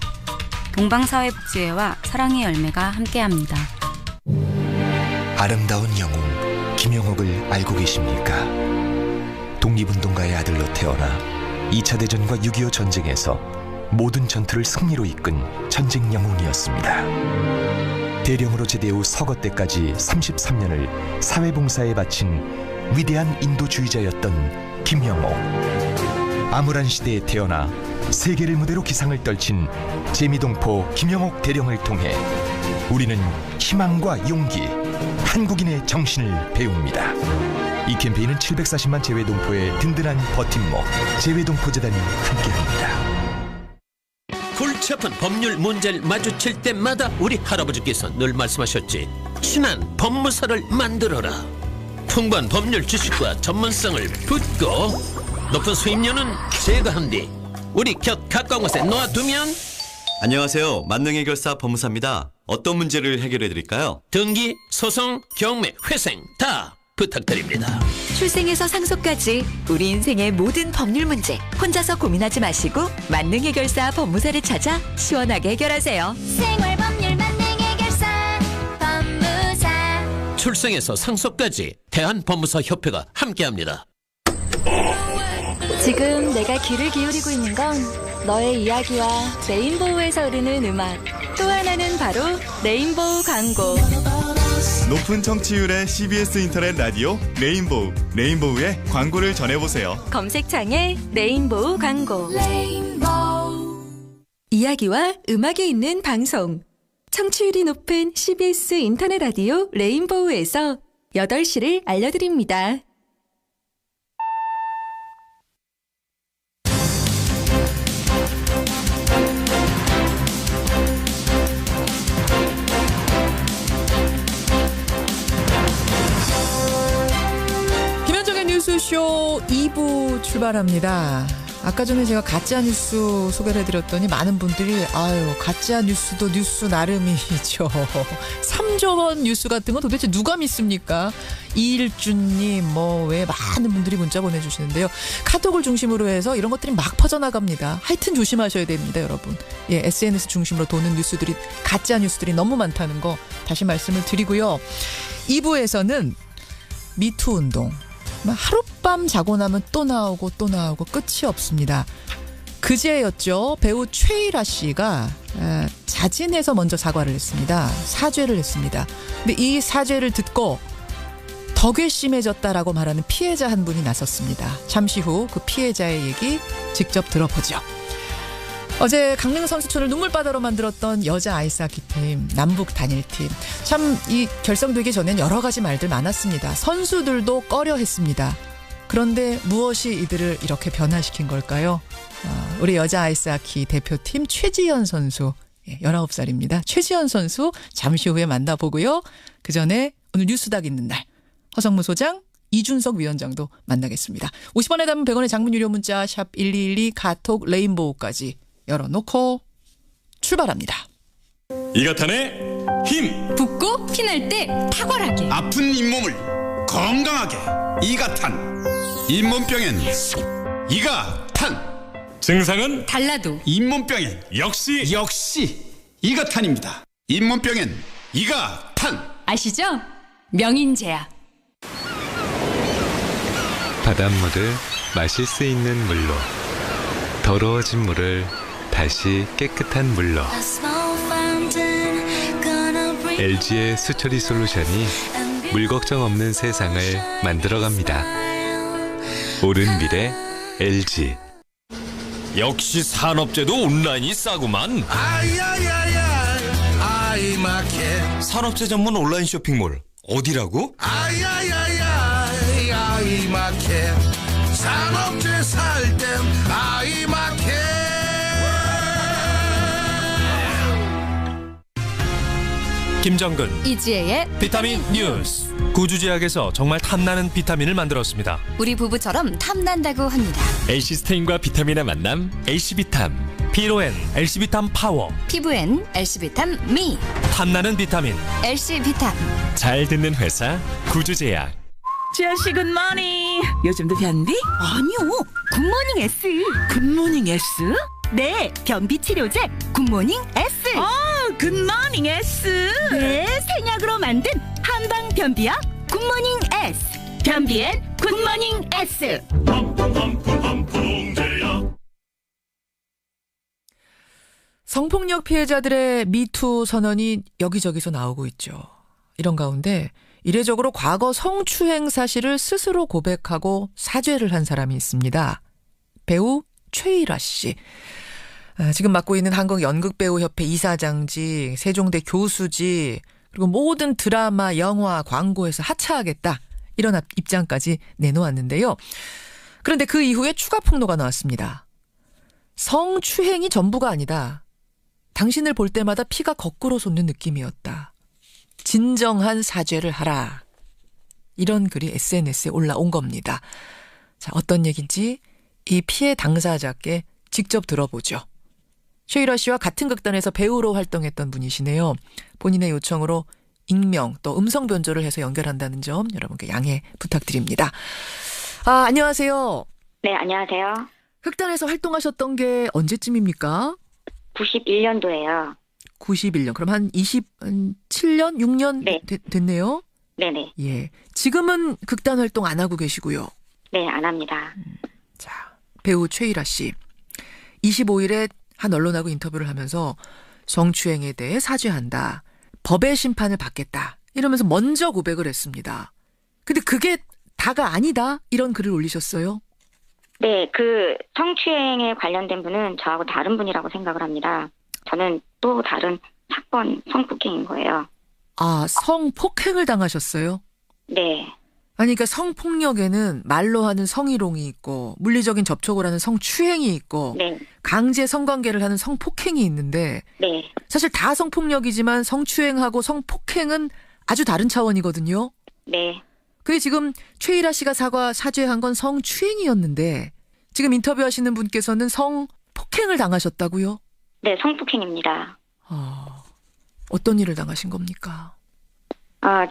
동방사회복지회와 사랑의 열매가 함께합니다. 아름다운 영웅 김영옥을 알고 계십니까? 독립운동가의 아들로 태어나 2차 대전과 6.25 전쟁에서 모든 전투를 승리로 이끈 전쟁 영웅이었습니다. 대령으로 제대 후 서거 때까지 33년을 사회봉사에 바친 위대한 인도주의자였던 김영옥. 암울한 시대에 태어나 세계를 무대로 기상을 떨친 재미동포 김영옥 대령을 통해 우리는 희망과 용기, 한국인의 정신을 배웁니다. 이 캠페인은 740만 재외동포의 든든한 버팀목 재외동포재단이 함께합니다. 골치 아픈 법률 문제를 마주칠 때마다 우리 할아버지께서 늘 말씀하셨지. 친한 법무사를 만들어라. 풍부한 법률 지식과 전문성을 붙고 높은 수임료는 제거한 뒤 우리 곁 가까운 곳에 놓아두면. 안녕하세요. 만능해결사 법무사입니다. 어떤 문제를 해결해 드릴까요? 등기, 소송, 경매, 회생 다 부탁드립니다. 출생에서 상속까지 우리 인생의 모든 법률 문제 혼자서 고민하지 마시고 만능 해결사 법무사를 찾아 시원하게 해결하세요. 생활법률 만능 해결사 법무사. 출생에서 상속까지 대한법무사협회가 함께합니다. 지금 내가 귀를 기울이고 있는 건 너의 이야기와 레인보우에서 흐르는 음악, 또 하나는 바로 레인보우 광고. 높은 청취율의 CBS 인터넷 라디오 레인보우, 레인보우의 광고를 전해보세요. 검색창에 레인보우 광고. 이야기와 음악이 있는 방송, 청취율이 높은 CBS 인터넷 라디오 레인보우에서 8시를 알려드립니다. 뉴스쇼 2부 출발합니다. 아까 전에 제가 가짜 뉴스 소개를 해드렸더니 많은 분들이 아유 가짜 뉴스도 뉴스 나름이죠. 3조 원 뉴스 같은 거 도대체 누가 믿습니까? 이일준님 뭐 왜 많은 분들이 문자 보내주시는데요. 카톡을 중심으로 해서 이런 것들이 막 퍼져나갑니다. 하여튼 조심하셔야 됩니다, 여러분. 예, SNS 중심으로 도는 뉴스들이 가짜 뉴스들이 너무 많다는 거 다시 말씀을 드리고요. 2부에서는 미투 운동. 하룻밤 자고 나면 또 나오고 끝이 없습니다. 그제였죠. 배우 최일아 씨가 자진해서 먼저 사과를 했습니다. 사죄를 했습니다. 근데 이 사죄를 듣고 더 괘씸해졌다라고 말하는 피해자 한 분이 나섰습니다. 잠시 후 그 피해자의 얘기 직접 들어보죠. 어제 강릉 선수촌을 눈물바다로 만들었던 여자 아이스하키팀 남북 단일팀, 참 이 결성되기 전엔 여러 가지 말들 많았습니다. 선수들도 꺼려했습니다. 그런데 무엇이 이들을 이렇게 변화시킨 걸까요? 우리 여자 아이스하키 대표팀 최지연 선수 19살입니다. 최지연 선수 잠시 후에 만나보고요. 그 전에 오늘 뉴스닥 있는 날 허성무 소장, 이준석 위원장도 만나겠습니다. 50원에 담은 100원의 장문 유료 문자 샵 1212 카톡 레인보우까지 열어놓고 출발합니다. 이가탄의 힘. 붓고 피날 때 탁월하게. 아픈 잇몸을 건강하게. 이가탄. 잇몸병엔 이가탄. 증상은 달라도 잇몸병엔 역시 이가탄입니다. 잇몸병엔 이가탄. 아시죠? 명인제약. 바닷물을 마실 수 있는 물로, 더러워진 물을 다시 깨끗한 물로. LG의 수처리 솔루션이 물 걱정 없는 세상을 만들어갑니다. 옳은 미래 LG. 역시 산업재도 온라인이 싸구만. 산업재 전문 온라인 쇼핑몰 어디라고? 산업재 살 땐 아이마켓. 김정근, 이지혜의 비타민 뉴스. 구주제약에서 정말 탐나는 비타민을 만들었습니다. 우리 부부처럼 탐난다고 합니다. L시스테인과 비타민의 만남, L시비탐. 피로엔 L시비탐 파워, 피부엔 L시비탐 미. 탐나는 비타민 L시비탐. 잘 듣는 회사 구주제약. 지아씨 굿모닝. 요즘도 변비? 아니요, 굿모닝 S. 굿모닝 S? 네, 변비 치료제 굿모닝 S. 굿모닝 S. 네, 생약으로 만든 한방 변비약 굿모닝 S. 변비엔 굿모닝 S. 성폭력 피해자들의 미투 선언이 여기저기서 나오고 있죠. 이런 가운데 이례적으로 과거 성추행 사실을 스스로 고백하고 사죄를 한 사람이 있습니다. 배우 최일아 씨. 지금 맡고 있는 한국연극배우협회 이사장직, 세종대 교수직, 그리고 모든 드라마, 영화, 광고에서 하차하겠다. 이런 입장까지 내놓았는데요. 그런데 그 이후에 추가 폭로가 나왔습니다. 성추행이 전부가 아니다. 당신을 볼 때마다 피가 거꾸로 솟는 느낌이었다. 진정한 사죄를 하라. 이런 글이 SNS에 올라온 겁니다. 자, 어떤 얘기인지 이 피해 당사자께 직접 들어보죠. 최일화 씨와 같은 극단에서 배우로 활동했던 분이시네요. 본인의 요청으로 익명 또 음성 변조를 해서 연결한다는 점 여러분께 양해 부탁드립니다. 안녕하세요. 네, 안녕하세요. 극단에서 활동하셨던 게 언제쯤입니까? 91년도예요. 91년. 그럼 한 27년, 6년 네. 됐네요. 네네. 예. 지금은 극단 활동 안 하고 계시고요. 네, 안 합니다. 배우 최일화 씨. 25일에 한 언론하고 인터뷰를 하면서 성추행에 대해 사죄한다. 법의 심판을 받겠다. 이러면서 먼저 고백을 했습니다. 근데 그게 다가 아니다. 이런 글을 올리셨어요? 네, 그 성추행에 관련된 분은 저하고 다른 분이라고 생각을 합니다. 저는 또 다른 사건 성폭행인 거예요. 성폭행을 당하셨어요? 네. 아니, 그러니까 성폭력에는 말로 하는 성희롱이 있고 물리적인 접촉을 하는 성추행이 있고 네. 강제 성관계를 하는 성폭행이 있는데 네. 사실 다 성폭력이지만 성추행하고 성폭행은 아주 다른 차원이거든요. 네. 그게 지금 최일화 씨가 사죄한 건 성추행이었는데 지금 인터뷰하시는 분께서는 성폭행을 당하셨다고요? 네, 성폭행입니다. 어떤 일을 당하신 겁니까?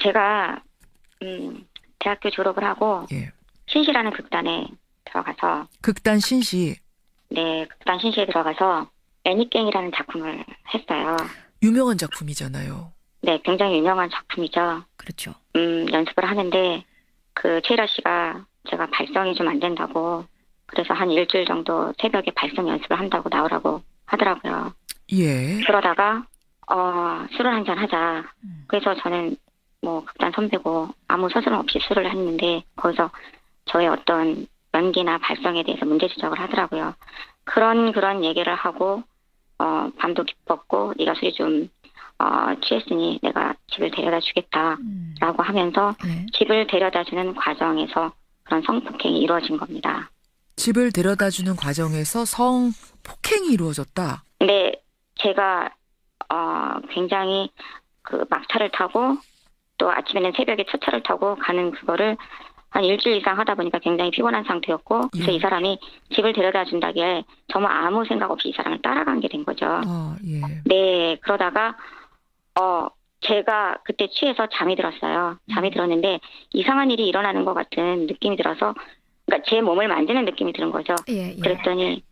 제가 대학교 졸업을 하고 신시라는 극단에 들어가서 극단 신시. 네, 극단 신시에 들어가서 애니깽이라는 작품을 했어요. 유명한 작품이잖아요. 네, 굉장히 유명한 작품이죠. 그렇죠. 연습을 하는데 그 최일화 씨가 제가 발성이 좀 안 된다고 그래서 한 일주일 정도 새벽에 발성 연습을 한다고 나오라고 하더라고요. 예. 그러다가 술을 한잔 하자. 그래서 저는 뭐 극단 선배고 아무 서스럼 없이 술을 했는데 거기서 저의 어떤 연기나 발성에 대해서 문제 지적을 하더라고요. 그런 얘기를 하고 밤도 깊었고 네가 술이 좀 취했으니 내가 집을 데려다 주겠다라고 하면서 집을 데려다 주는 과정에서 그런 성폭행이 이루어진 겁니다. 집을 데려다 주는 과정에서 성폭행이 이루어졌다? 근데 제가 굉장히 그 막차를 타고 또 아침에는 새벽에 첫 차를 타고 가는 그거를 한 일주일 이상 하다 보니까 굉장히 피곤한 상태였고 그래서 이 사람이 집을 데려다 준다기에 정말 아무 생각 없이 이 사람을 따라간 게 된 거죠. 네, 그러다가 제가 그때 취해서 잠이 들었어요. 잠이 들었는데 이상한 일이 일어나는 것 같은 느낌이 들어서 그러니까 제 몸을 만지는 느낌이 드는 거죠. 그랬더니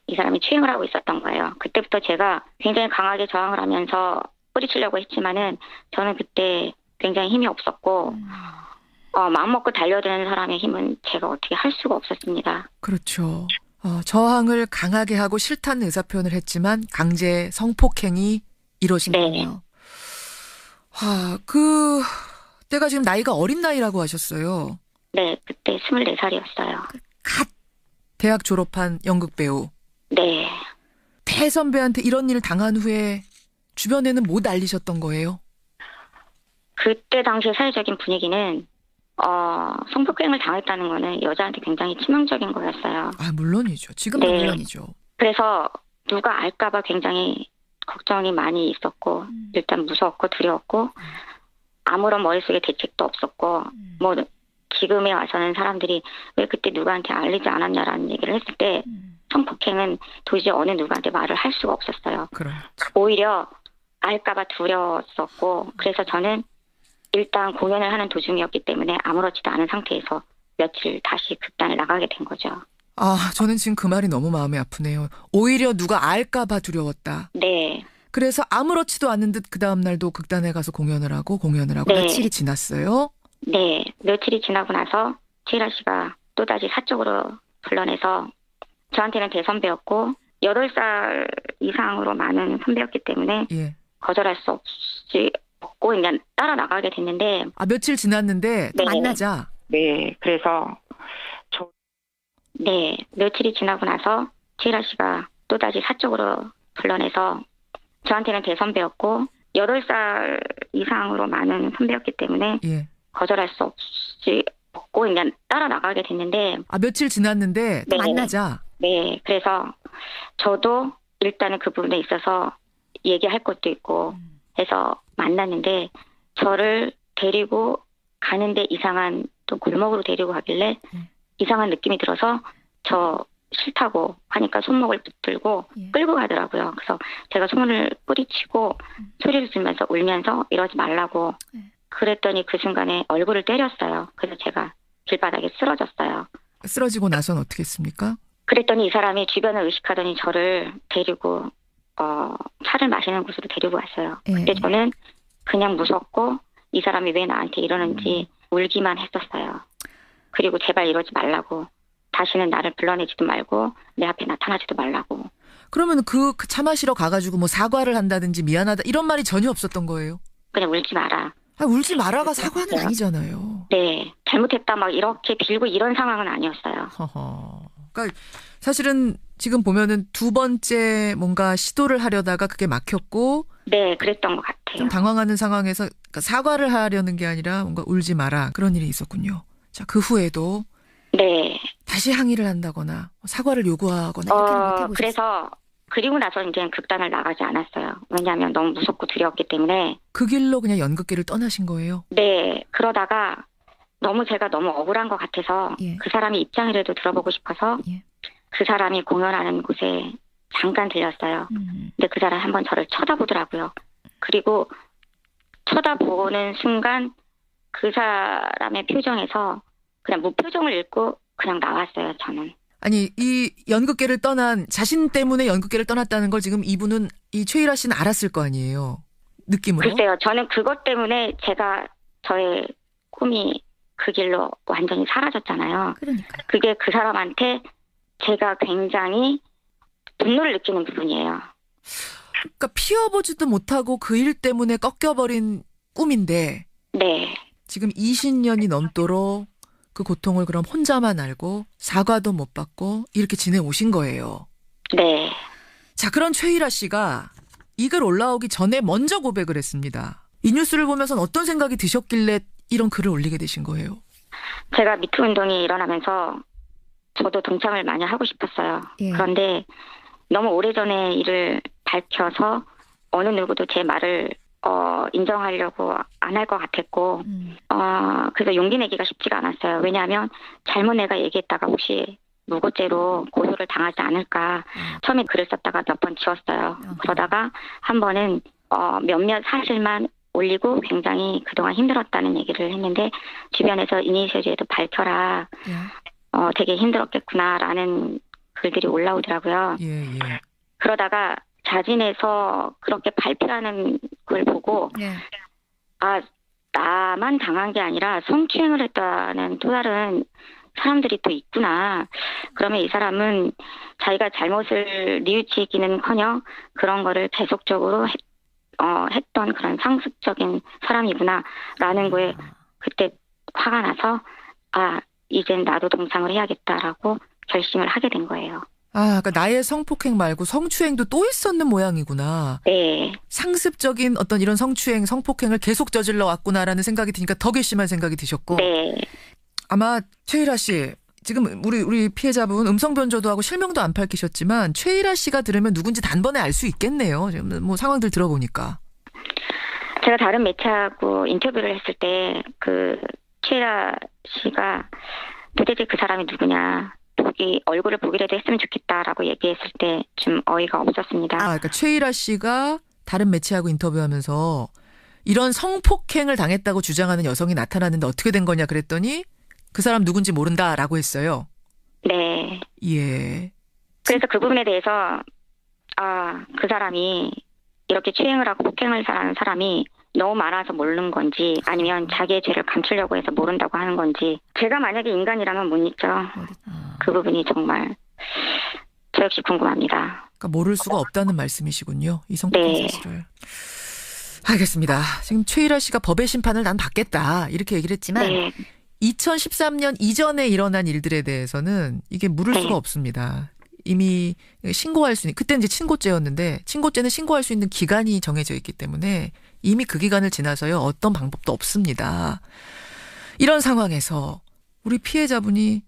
이 사람이 추행을 하고 있었던 거예요. 그때부터 제가 굉장히 강하게 저항을 하면서 뿌리치려고 했지만은 저는 그때 굉장히 힘이 없었고 마음먹고 달려드는 사람의 힘은 제가 어떻게 할 수가 없었습니다. 그렇죠. 저항을 강하게 하고 싫다는 의사표현을 했지만 강제 성폭행이 이루어진 거예요. 때가 지금 나이가 어린 나이라고 하셨어요. 네, 그때 24살이었어요. 갓 대학 졸업한 연극 배우. 네. 대선배한테 이런 일을 당한 후에 주변에는 못 알리셨던 거예요? 그때 당시 사회적인 분위기는 성폭행을 당했다는 거는 여자한테 굉장히 치명적인 거였어요. 물론이죠. 지금도 물론이죠. 그래서 누가 알까봐 굉장히 걱정이 많이 있었고 일단 무서웠고 두려웠고 아무런 머릿속에 대책도 없었고 뭐 지금에 와서는 사람들이 왜 그때 누구한테 알리지 않았냐라는 얘기를 했을 때 성폭행은 도저히 어느 누구한테 말을 할 수가 없었어요. 오히려 알까봐 두려웠었고 그래서 저는 일단 공연을 하는 도중이었기 때문에 아무렇지도 않은 상태에서 며칠 다시 극단을 나가게 된 거죠. 저는 지금 그 말이 너무 마음이 아프네요. 오히려 누가 알까봐 두려웠다. 네. 그래서 아무렇지도 않은 듯 그 다음 날도 극단에 가서 공연을 하고 며칠이 지났어요. 네. 며칠이 지나고 나서 최일화 씨가 또다시 사적으로 불러내서 저한테는 대선배였고 8살 이상으로 많은 선배였기 때문에 거절할 수 없고 그냥 따라 나가게 됐는데 며칠 지났는데 또 만나자. 네. 그래서 네. 며칠이 지나고 나서 최일화 씨가 또다시 사적으로 불러내서 저한테는 대선배였고 8살 이상으로 많은 선배였기 때문에 거절할 수 없고 그냥 따라 나가게 됐는데 며칠 지났는데 또 만나자. 네. 그래서 저도 일단은 그 부분에 있어서 얘기할 것도 있고 해서 만났는데 저를 데리고 가는데 이상한 또 골목으로 데리고 가길래 이상한 느낌이 들어서 저 싫다고 하니까 손목을 붙들고 끌고 가더라고요. 그래서 제가 손을 뿌리치고 소리를 지르면서 울면서 이러지 말라고 그랬더니 그 순간에 얼굴을 때렸어요. 그래서 제가 길바닥에 쓰러졌어요. 쓰러지고 나선 어떻게 했습니까? 그랬더니 이 사람이 주변을 의식하더니 저를 데리고 차를 마시는 곳으로 데리고 왔어요. 근데 저는 그냥 무섭고 이 사람이 왜 나한테 이러는지 울기만 했었어요. 그리고 제발 이러지 말라고. 다시는 나를 불러내지도 말고 내 앞에 나타나지도 말라고. 그러면 그 차 마시러 가가지고 뭐 사과를 한다든지 미안하다 이런 말이 전혀 없었던 거예요? 그냥 울지 마라. 울지 마라가 사과는 아니잖아요. 네. 잘못했다 막 이렇게 빌고 이런 상황은 아니었어요. 그러니까 사실은 지금 보면은 두 번째 뭔가 시도를 하려다가 그게 막혔고 네. 그랬던 것 같아요. 좀 당황하는 상황에서 그러니까 사과를 하려는 게 아니라 뭔가 울지 마라 그런 일이 있었군요. 자, 그 후에도 네. 다시 항의를 한다거나 사과를 요구하거나 이렇게는 못 해보셨어요? 그래서 그리고 나서 이제 극단을 나가지 않았어요. 왜냐하면 너무 무섭고 두려웠기 때문에. 그 길로 그냥 연극계를 떠나신 거예요? 네. 그러다가 제가 너무 억울한 것 같아서 그 사람의 입장이라도 들어보고 싶어서 그 사람이 공연하는 곳에 잠깐 들렸어요. 근데 그 사람이 한번 저를 쳐다보더라고요. 그리고 쳐다보는 순간 그 사람의 표정에서 그냥 무표정을 읽고 그냥 나왔어요, 저는. 아니, 이 연극계를 떠난, 자신 때문에 연극계를 떠났다는 걸 지금 이분은, 이 최일아 씨는 알았을 거 아니에요? 느낌으로? 글쎄요, 저는 그것 때문에 저의 꿈이 그 길로 완전히 사라졌잖아요. 그러니까. 그게 그 사람한테 제가 굉장히 분노를 느끼는 부분이에요. 그러니까 피워보지도 못하고 그 일 때문에 꺾여버린 꿈인데. 네. 지금 20년이 넘도록 그 고통을 그럼 혼자만 알고 사과도 못 받고 이렇게 지내오신 거예요. 네. 자, 그런 최일아 씨가 이 글 올라오기 전에 먼저 고백을 했습니다. 이 뉴스를 보면서 어떤 생각이 드셨길래 이런 글을 올리게 되신 거예요? 제가 미투 운동이 일어나면서 저도 동참을 많이 하고 싶었어요. 그런데 너무 오래전에 이를 밝혀서 어느 누구도 제 말을 인정하려고 안 할 것 같았고, 그래서 용기 내기가 쉽지가 않았어요. 왜냐하면 잘못 내가 얘기했다가 혹시 무고죄로 고소를 당하지 않을까. 처음에 글을 썼다가 몇 번 지웠어요. 그러다가 한 번은 몇몇 사실만 올리고 굉장히 그동안 힘들었다는 얘기를 했는데 주변에서 이니셜에도 밝혀라. 되게 힘들었겠구나라는 글들이 올라오더라고요. 그러다가 자진해서 그렇게 발표하는 걸 보고 나만 당한 게 아니라 성추행을 했다는 또 다른 사람들이 또 있구나. 그러면 이 사람은 자기가 잘못을 뉘우치기는커녕 그런 거를 계속적으로 했던 그런 상습적인 사람이구나라는 거에 그때 화가 나서 이젠 나도 동참을 해야겠다라고 결심을 하게 된 거예요. 그러니까 나의 성폭행 말고 성추행도 또 있었는 모양이구나. 네. 상습적인 어떤 이런 성추행, 성폭행을 계속 저질러 왔구나라는 생각이 드니까 더 괘씸한 생각이 드셨고. 네. 아마 최일아 씨, 지금 우리 피해자분 음성 변조도 하고 실명도 안 밝히셨지만 최일아 씨가 들으면 누군지 단번에 알 수 있겠네요. 지금 뭐 상황들 들어보니까. 제가 다른 매체하고 인터뷰를 했을 때 그 최일아 씨가 도대체 그 사람이 누구냐. 얼굴을 보기라도 했으면 좋겠다라고 얘기했을 때 좀 어이가 없었습니다. 그러니까 최일아 씨가 다른 매체하고 인터뷰하면서 이런 성폭행을 당했다고 주장하는 여성이 나타났는데 어떻게 된 거냐 그랬더니 그 사람 누군지 모른다라고 했어요. 네. 예. 그래서 그 부분에 대해서 그 사람이 이렇게 추행을 하고 폭행을 하는 사람이 너무 많아서 모르는 건지 아니면 자기의 죄를 감추려고 해서 모른다고 하는 건지 제가 만약에 인간이라면 못 잊죠. 그 부분이 정말 저 역시 궁금합니다. 그러니까 모를 수가 없다는 말씀이시군요. 이 성폭행 사실을. 알겠습니다. 지금 최일아 씨가 법의 심판을 난 받겠다 이렇게 얘기를 했지만 2013년 이전에 일어난 일들에 대해서는 이게 물을 수가 없습니다. 이미 신고할 수 있는 그때는 이제 친고죄였는데 친고죄는 신고할 수 있는 기간이 정해져 있기 때문에 이미 그 기간을 지나서요 어떤 방법도 없습니다. 이런 상황에서 우리 피해자분이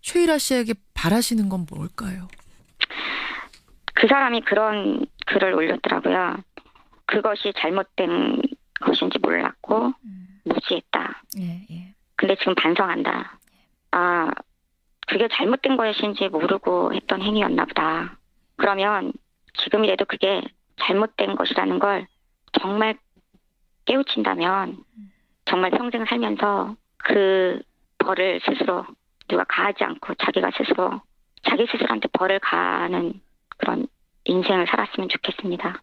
최일아 씨에게 바라시는 건 뭘까요? 그 사람이 그런 글을 올렸더라고요. 그것이 잘못된 것인지 몰랐고 무시했다. 근데 지금 반성한다. 그게 잘못된 것인지 모르고 했던 행위였나 보다. 그러면 지금이라도 그게 잘못된 것이라는 걸 정말 깨우친다면 정말 평생 살면서 그 벌을 스스로 누가 가하지 않고 자기가 스스로 자기 스스로한테 벌을 가하는 그런 인생을 살았으면 좋겠습니다.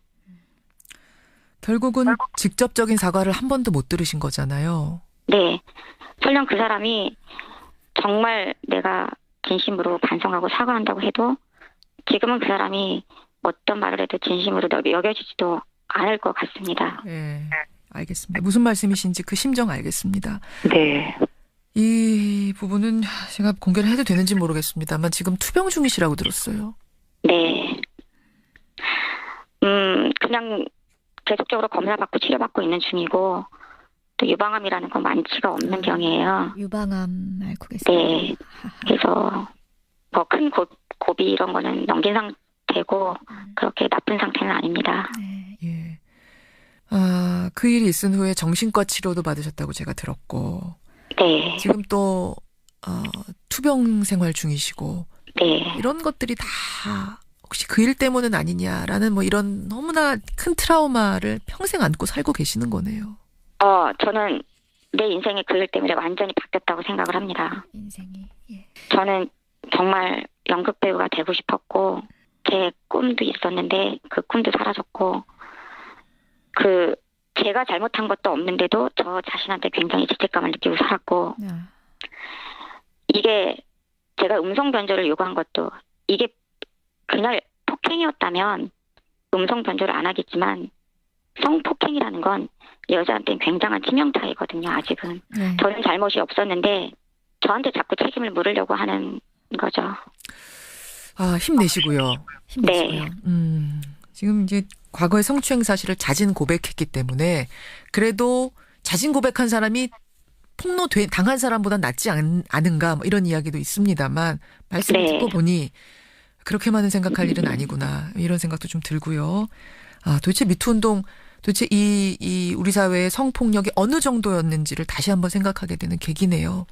결국은 직접적인 사과를 한 번도 못 들으신 거잖아요. 네. 설령 그 사람이 정말 내가 진심으로 반성하고 사과한다고 해도 지금은 그 사람이 어떤 말을 해도 진심으로 여겨지지도 않을 것 같습니다. 네. 알겠습니다. 무슨 말씀이신지 그 심정 알겠습니다. 네. 이 부분은 제가 공개를 해도 되는지 모르겠습니다만 지금 투병 중이시라고 들었어요. 네. 그냥 계속적으로 검사받고 치료받고 있는 중이고 또 유방암이라는 건 완치가 없는 병이에요. 유방암 앓고 계세요. 네. 그래서 뭐 큰 고비 이런 거는 넘긴 상태고 그렇게 나쁜 상태는 아닙니다. 네. 예. 아, 그 일이 있은 후에 정신과 치료도 받으셨다고 제가 들었고. 네. 지금 또 투병 생활 중이시고. 네. 이런 것들이 다 혹시 그 일 때문은 아니냐라는 뭐 이런 너무나 큰 트라우마를 평생 안고 살고 계시는 거네요. 저는 내 인생이 그 일 때문에 완전히 바뀌었다고 생각을 합니다. 인생이. 예. 저는 정말 연극 배우가 되고 싶었고 제 꿈도 있었는데 그 꿈도 사라졌고 제가 잘못한 것도 없는데도 저 자신한테 굉장히 죄책감을 느끼고 살았고 이게 제가 음성 변조를 요구한 것도 이게 그날 폭행이었다면 음성 변조를 안 하겠지만 성폭행이라는 건 여자한테는 굉장한 치명타이거든요. 아직은. 네. 저는 잘못이 없었는데 저한테 자꾸 책임을 물으려고 하는 거죠. 아, 힘내시고요. 힘내시고요. 네. 지금 이제 과거의 성추행 사실을 자진 고백했기 때문에 그래도 자진 고백한 사람이 폭로 당한 사람보다 낫지 않은가 뭐 이런 이야기도 있습니다만 말씀을 듣고 보니 그렇게만은 생각할 일은 아니구나 이런 생각도 좀 들고요. 아, 도대체 미투 운동 도대체 이 우리 사회의 성폭력이 어느 정도였는지를 다시 한번 생각하게 되는 계기네요.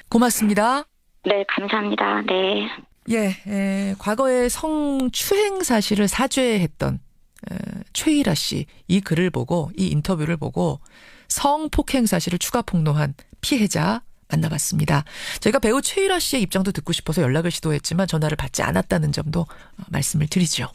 고맙습니다. 네, 감사합니다. 네. 예, 과거의 성추행 사실을 사죄했던 최일아 씨 이 글을 보고 이 인터뷰를 보고 성폭행 사실을 추가 폭로한 피해자 만나봤습니다. 저희가 배우 최일아 씨의 입장도 듣고 싶어서 연락을 시도했지만 전화를 받지 않았다는 점도 말씀을 드리죠.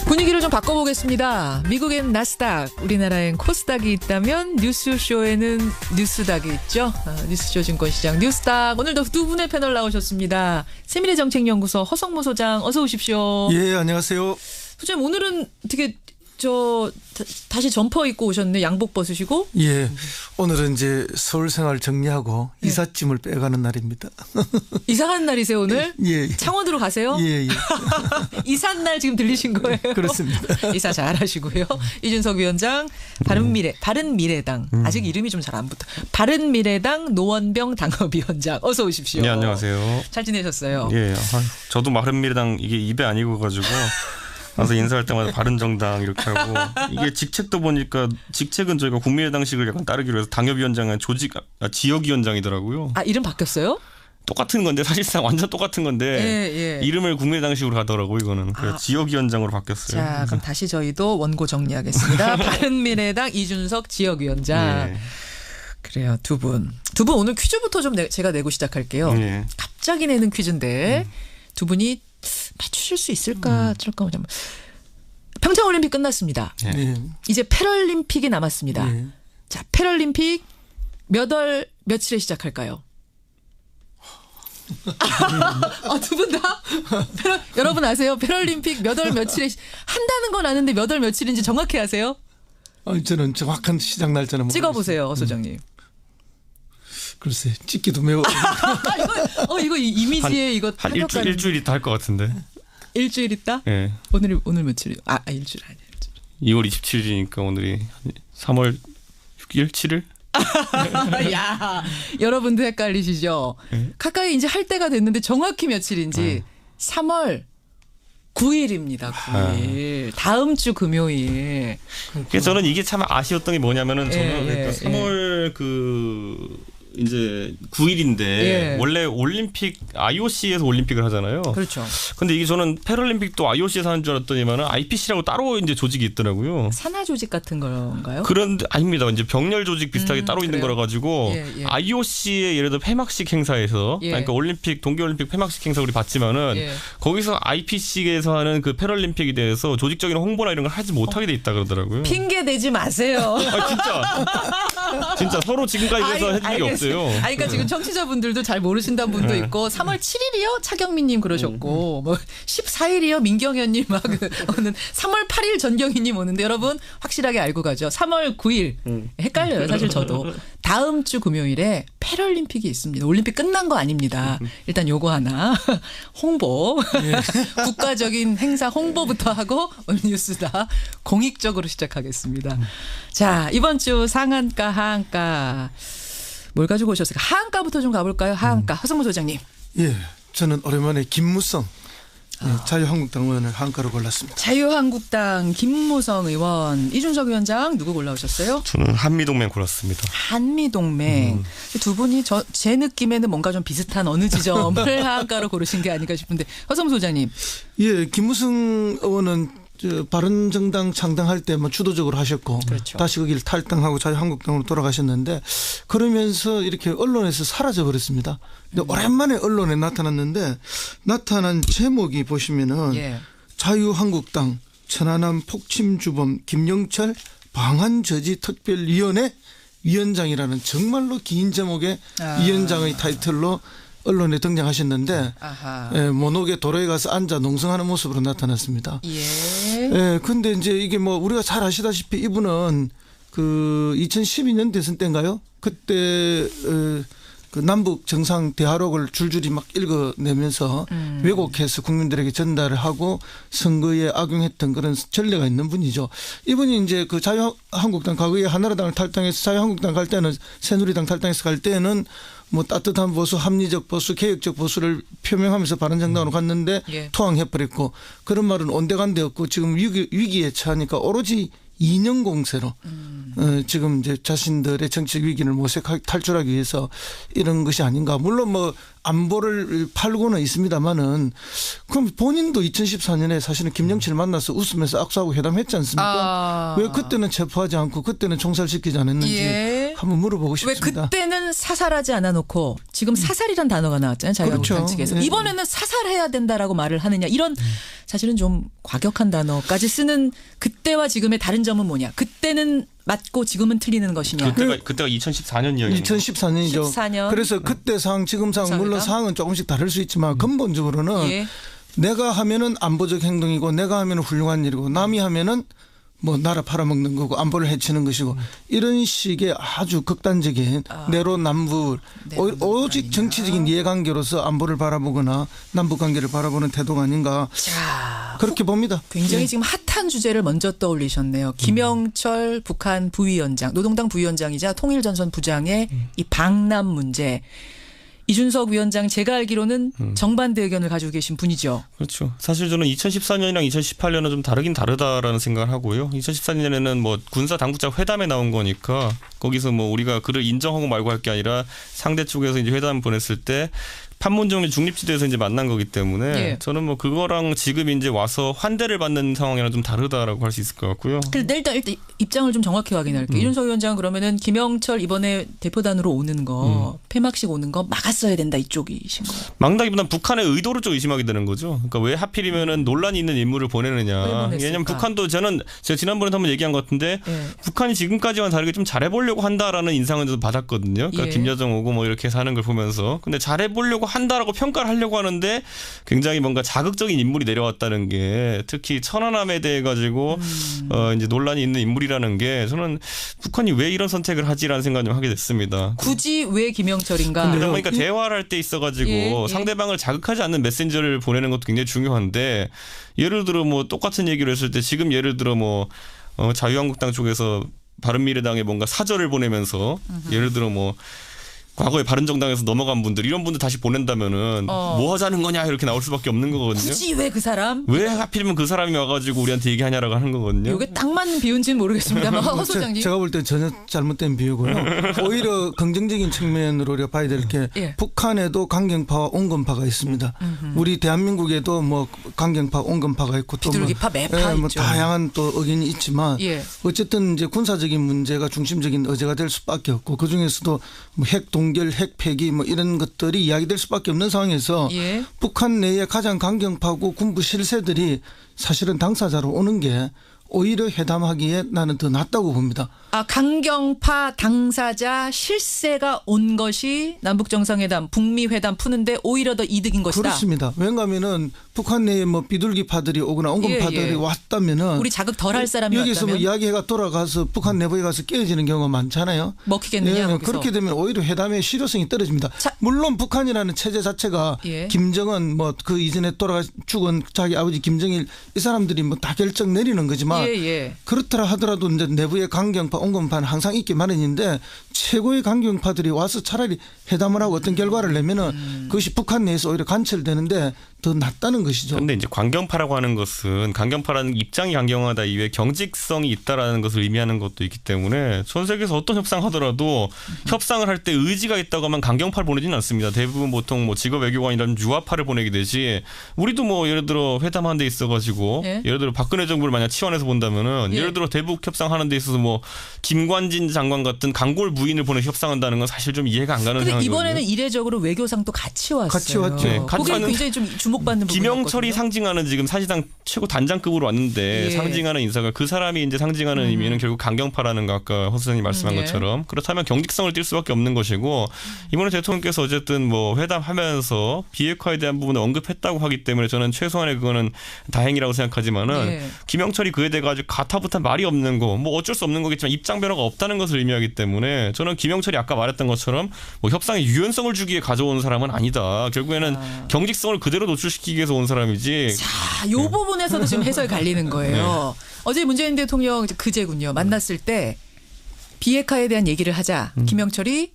분위기를 좀 바꿔보겠습니다. 미국엔 나스닥, 우리나라엔 코스닥이 있다면 뉴스쇼에는 뉴스닥이 있죠. 뉴스쇼 증권시장 뉴스닥. 오늘도 두 분의 패널 나오셨습니다. 세미래 정책연구소 허성모 소장 어서 오십시오. 예, 안녕하세요. 소장님 오늘은 어떻게 다시 점퍼 입고 오셨네. 양복 벗으시고. 예, 오늘은 이제 서울 생활 정리하고 이삿짐을 빼가는 날입니다. 이사간 날이세요 오늘? 예. 창원으로 가세요? 예. 이삿 날 지금 들리신 거예요? 그렇습니다. 이사 잘하시고요. 이준석 위원장 바른미래당 아직 이름이 좀 잘 안 붙어. 바른미래당 노원병 당협위원장 어서 오십시오. 네, 안녕하세요. 잘 지내셨어요? 예, 저도 바른미래당 이게 입에 안 익어가지고 가서 인사할 때마다 바른정당 이렇게 하고 이게 직책도 보니까 직책은 저희가 국민의당식을 약간 따르기로 해서 당협위원장은 지역위원장이더라고요. 아, 이름 바뀌었어요? 똑같은 건데 사실상 완전 똑같은 건데 이름을 국민의당식으로 가더라고 이거는. 그래서 지역위원장으로 바뀌었어요. 자, 그럼 다시 저희도 원고 정리하겠습니다. 바른미래당 이준석 지역위원장. 그래요. 두 분 오늘 퀴즈부터 좀 제가 내고 시작할게요. 갑자기 내는 퀴즈인데 두 분이 맞추실 수 있을까? 잠깐만. 평창올림픽 끝났습니다. 이제 패럴림픽이 남았습니다. 자, 패럴림픽 몇 월 며칠에 시작할까요? 두 분 다? 여러분 아세요? 패럴림픽 몇 월 며칠에 한다는 건 아는데 몇 월 며칠인지 정확히 아세요? 저는 정확한 시작 날짜는 모르겠어요. 찍어보세요, 소장님. 글쎄, 찍기도 매우. 이거 이미지에 이거 한 일주일 있다 할 것 같은데. 일주일 있다? 네. 오늘 며칠이요? 일주일 아니에요. 2월 27일이니까 오늘이 3월 6일, 7일? 야, 여러분도 헷갈리시죠? 가까이 이제 할 때가 됐는데 정확히 며칠인지 3월 9일입니다. 9일. 다음 주 금요일. 그래서 저는 이게 참 아쉬웠던 게 뭐냐면은 저는 예, 3월 이제 9일인데 예. 원래 올림픽 IOC에서 올림픽을 하잖아요. 그렇죠. 근데 이게 저는 패럴림픽도 IOC에서 하는 줄 알았더니만은 IPC라고 따로 이제 조직이 있더라고요. 산하 조직 같은 건가요? 그런데 아닙니다. 이제 병렬 조직 비슷하게 따로 있는 거라 가지고 예. IOC의 예를 들어 폐막식 행사에서 예. 그러니까 올림픽 동계올림픽 폐막식 행사 우리 봤지만은 예. 거기서 IPC에서 하는 그 패럴림픽에 대해서 조직적인 홍보나 이런 걸 하지 못하게 돼 있다 그러더라고요. 핑계 대지 마세요. 진짜 서로 지금까지 그래서 해준 적이 없어요. 그러니까 지금 청취자분들도 잘 모르신다는 분도 있고 3월 7일이요? 차경민님 그러셨고 뭐 14일이요? 민경현님 막 오는 3월 8일 전경희님 오는데 여러분 확실하게 알고 가죠. 3월 9일 헷갈려요. 사실 저도 다음 주 금요일에 패럴림픽이 있습니다. 올림픽 끝난 거 아닙니다. 일단 요거 하나 홍보 국가적인 행사 홍보부터 하고 오늘 뉴스 다 공익적으로 시작하겠습니다. 자 이번 주 상한가 하한가 뭘 가지고 오셨을까? 하한가부터 좀 가볼까요? 하한가 허성무 소장님. 예, 저는 오랜만에 김무성 자유한국당 의원을 하한가로 골랐습니다. 자유한국당 김무성 의원, 이준석 위원장 누구 골라오셨어요? 저는 한미동맹 골랐습니다. 한미동맹. 두 분이 제 느낌에는 뭔가 좀 비슷한 어느 지점을 하한가로 고르신 게 아닌가 싶은데 허성무 소장님. 예, 김무성 의원은 바른정당 창당할 때 뭐 주도적으로 하셨고 그렇죠. 다시 거기를 탈당하고 자유한국당으로 돌아가셨는데 그러면서 이렇게 언론에서 사라져 버렸습니다. 근데 오랜만에 언론에 나타났는데 나타난 제목이 보시면은 자유한국당 천안함 폭침주범 김영철 방한저지특별위원회 위원장이라는 정말로 긴 제목의 위원장의 타이틀로 언론에 등장하셨는데 모노게 도로에 가서 앉아 농성하는 모습으로 나타났습니다. 근데 이제 이게 뭐 우리가 잘 아시다시피 이분은 그 2012년 대선 때인가요? 그때 그 남북 정상 대화록을 줄줄이 막 읽어내면서 왜곡해서 국민들에게 전달을 하고 선거에 악용했던 그런 전례가 있는 분이죠. 이분이 이제 그 자유한국당 과거에 한나라당을 탈당해서 자유한국당 갈 때는 새누리당 탈당해서 갈 때는 뭐 따뜻한 보수, 합리적 보수, 개혁적 보수를 표명하면서 바른정당으로 갔는데 투항해버렸고 그런 말은 온데간데 없고 지금 위기에 처하니까 오로지 이념 공세로 지금 이제 자신들의 정치적 위기를 모색하기 탈출하기 위해서 이런 것이 아닌가. 물론 뭐 안보를 팔고는 있습니다만은 그럼 본인도 2014년에 사실은 김영철 만나서 웃으면서 악수하고 회담했지 않습니까? 왜 그때는 체포하지 않고 그때는 총살시키지 않았는지 한번 물어보고 싶습니다. 왜 그때는 사살하지 않아 놓고 지금 사살이란 단어가 나왔잖아요. 자유한국당 그렇죠. 측에서. 이번에는 사살해야 된다라고 말을 하느냐. 이런 사실은 좀 과격한 단어까지 쓰는 그때와 지금의 다른 점은 뭐냐. 그때는 맞고 지금은 틀리는 것이냐. 그때가 2014년이었죠. 2014년이죠. 14년. 그래서 그때 상황 지금 상황 물론 상황은 조금씩 다를 수 있지만 근본적으로는 내가 하면은 안보적 행동이고 내가 하면은 훌륭한 일이고 남이 하면은 뭐 나라 팔아먹는 거고 안보를 해치는 것이고 이런 식의 아주 극단적인 내로남불 오직 정치적인 이해관계로서 안보를 바라보거나 남북관계를 바라보는 태도가 아닌가 그렇게 봅니다. 굉장히 지금 핫한 주제를 먼저 떠올리셨네요. 김영철 북한 부위원장, 노동당 부위원장이자 통일전선 부장의 이 방남 문제. 이준석 위원장 제가 알기로는 정반대 의견을 가지고 계신 분이죠. 그렇죠. 사실 저는 2014년이랑 2018년은 좀 다르긴 다르다라는 생각을 하고요. 2014년에는 뭐 군사 당국자 회담에 나온 거니까 거기서 뭐 우리가 그를 인정하고 말고 할 게 아니라 상대 쪽에서 이제 회담 보냈을 때 판문점의 중립지대에서 이제 만난 거기 때문에 저는 뭐 그거랑 지금 이제 와서 환대를 받는 상황이랑 좀 다르다라고 할 수 있을 것 같고요. 근데 일단 입장을 좀 정확히 확인할게요. 이준석 위원장 그러면은 김영철 이번에 대표단으로 오는 거 폐막식 오는 거 막았어야 된다 이쪽이신 거예요. 막다기보다는 북한의 의도를 좀 의심하게 되는 거죠. 그러니까 왜 하필이면은 논란이 있는 인물을 보내느냐. 왜냐하면 북한도 제가 지난번에도 한번 얘기한 것 같은데 북한이 지금까지와는 다르게 좀 잘해보려고 한다라는 인상을 좀 받았거든요. 그러니까 김여정 오고 뭐 이렇게 사는 걸 보면서. 근데 잘해보려고 한다라고 평가를 하려고 하는데 굉장히 뭔가 자극적인 인물이 내려왔다는 게 특히 천안함에 대해 가지고 이제 논란이 있는 인물이라는 게 저는 북한이 왜 이런 선택을 하지라는 생각을 좀 하게 됐습니다. 굳이 왜 김영철인가? 그러니까 대화를 할 때 있어가지고 상대방을 자극하지 않는 메신저를 보내는 것도 굉장히 중요한데 예를 들어 뭐 똑같은 얘기를 했을 때 지금 예를 들어 뭐 자유한국당 쪽에서 바른미래당에 뭔가 사절을 보내면서 예를 들어 뭐 과거에 바른정당에서 넘어간 분들 이런 분들 다시 보낸다면은 뭐 하자는 거냐 이렇게 나올 수밖에 없는 거거든요. 굳이 왜 그 사람? 왜 하필이면 그 사람이 와가지고 우리한테 얘기하냐라고 하는 거거든요. 이게 딱 맞는 비유인지는 모르겠습니다만 허 소장님. 제가 볼 때 전혀 잘못된 비유고요. 오히려 긍정적인 측면으로 우리가 봐야 될 게 예. 북한에도 강경파와 온건파가 있습니다. 우리 대한민국에도 뭐 강경파, 온건파가 있고 또 비둘기파, 매파 뭐 있죠. 다양한 또 의견이 있지만 예. 어쨌든 이제 군사적인 문제가 중심적인 의제가 될 수밖에 없고 그 중에서도 뭐 핵 동결, 핵 폐기 뭐 이런 것들이 이야기될 수밖에 없는 상황에서 예. 북한 내에 가장 강경파고 군부 실세들이 사실은 당사자로 오는 게 오히려 회담하기에 나는 더 낫다고 봅니다. 아, 강경파 당사자 실세가 온 것이 남북정상회담, 북미회담 푸는데 오히려 더 이득인 것이다. 그렇습니다. 왜냐하면은 북한 내에 뭐 비둘기파들이 오거나 온건파들이 예, 예. 왔다면은 우리 자극 덜할 사람이 여기서 왔다면 뭐 이야기가 돌아가서 북한 내부에 가서 깨어지는 경우가 많잖아요. 먹히겠느냐. 예, 거기서. 그렇게 되면 오히려 회담의 실효성이 떨어집니다. 물론 북한이라는 체제 자체가 예. 김정은 뭐 그 이전에 죽은 자기 아버지 김정일 이 사람들이 뭐 다 결정 내리는 거지만 예. 그렇더라 하더라도 이제 내부의 강경파, 온건파는 항상 있기 마련인데 최고의 강경파들이 와서 차라리 회담을 하고 어떤 결과를 내면은 그것이 북한 내에서 오히려 관철되는데 더 낫다는 것이죠. 그런데 이제 강경파라고 하는 것은 강경파라는 입장이 강경하다 이외에 경직성이 있다라는 것을 의미하는 것도 있기 때문에 전 세계에서 어떤 협상하더라도 협상을 할 때 의지가 있다고 하면 강경파를 보내지는 않습니다. 대부분 보통 뭐 직업 외교관이라는 유화파를 보내게 되지. 우리도 뭐 예를 들어 회담하는 데 있어가지고 예. 예를 들어 박근혜 정부를 만약 치환해서 본다면은 예. 예를 들어 대북 협상하는 데 있어서 뭐 김관진 장관 같은 강골 부인을 보내 협상한다는 건 사실 좀 이해가 안 가는 근데 상황이거든요. 이번에는 이례적으로 외교상도 같이 왔어요. 같이 왔죠. 네, 그게 같이 굉장히 좀 주목받는 부분이었거든요. 김영철이 상징하는 지금 사실상 최고 단장급으로 왔는데 예. 상징하는 인사가 그 사람이 이제 상징하는 의미는 결국 강경파라는 거 아까 허 선생님 말씀한 예. 것처럼 그렇다면 경직성을 띌 수밖에 없는 것이고 이번에 대통령께서 어쨌든 뭐 회담하면서 비핵화에 대한 부분을 언급했다고 하기 때문에 저는 최소한의 그거는 다행이라고 생각하지만은 예. 김영철이 그에 대해 가지고 가타부타 말이 없는 거 뭐 어쩔 수 없는 거겠지만 입장 변화가 없다는 것을 의미하기 때문에 저는 김영철이 아까 말했던 것처럼 뭐 협상의 유연성을 주기에 가져온 사람은 아니다. 결국에는 경직성을 그대로 노출시키기 위해서 온 사람이지. 자, 이 부분에서도 지금 해석이 갈리는 거예요. 어제 문재인 대통령 그제군요. 만났을 때 비핵화에 대한 얘기를 하자 김영철이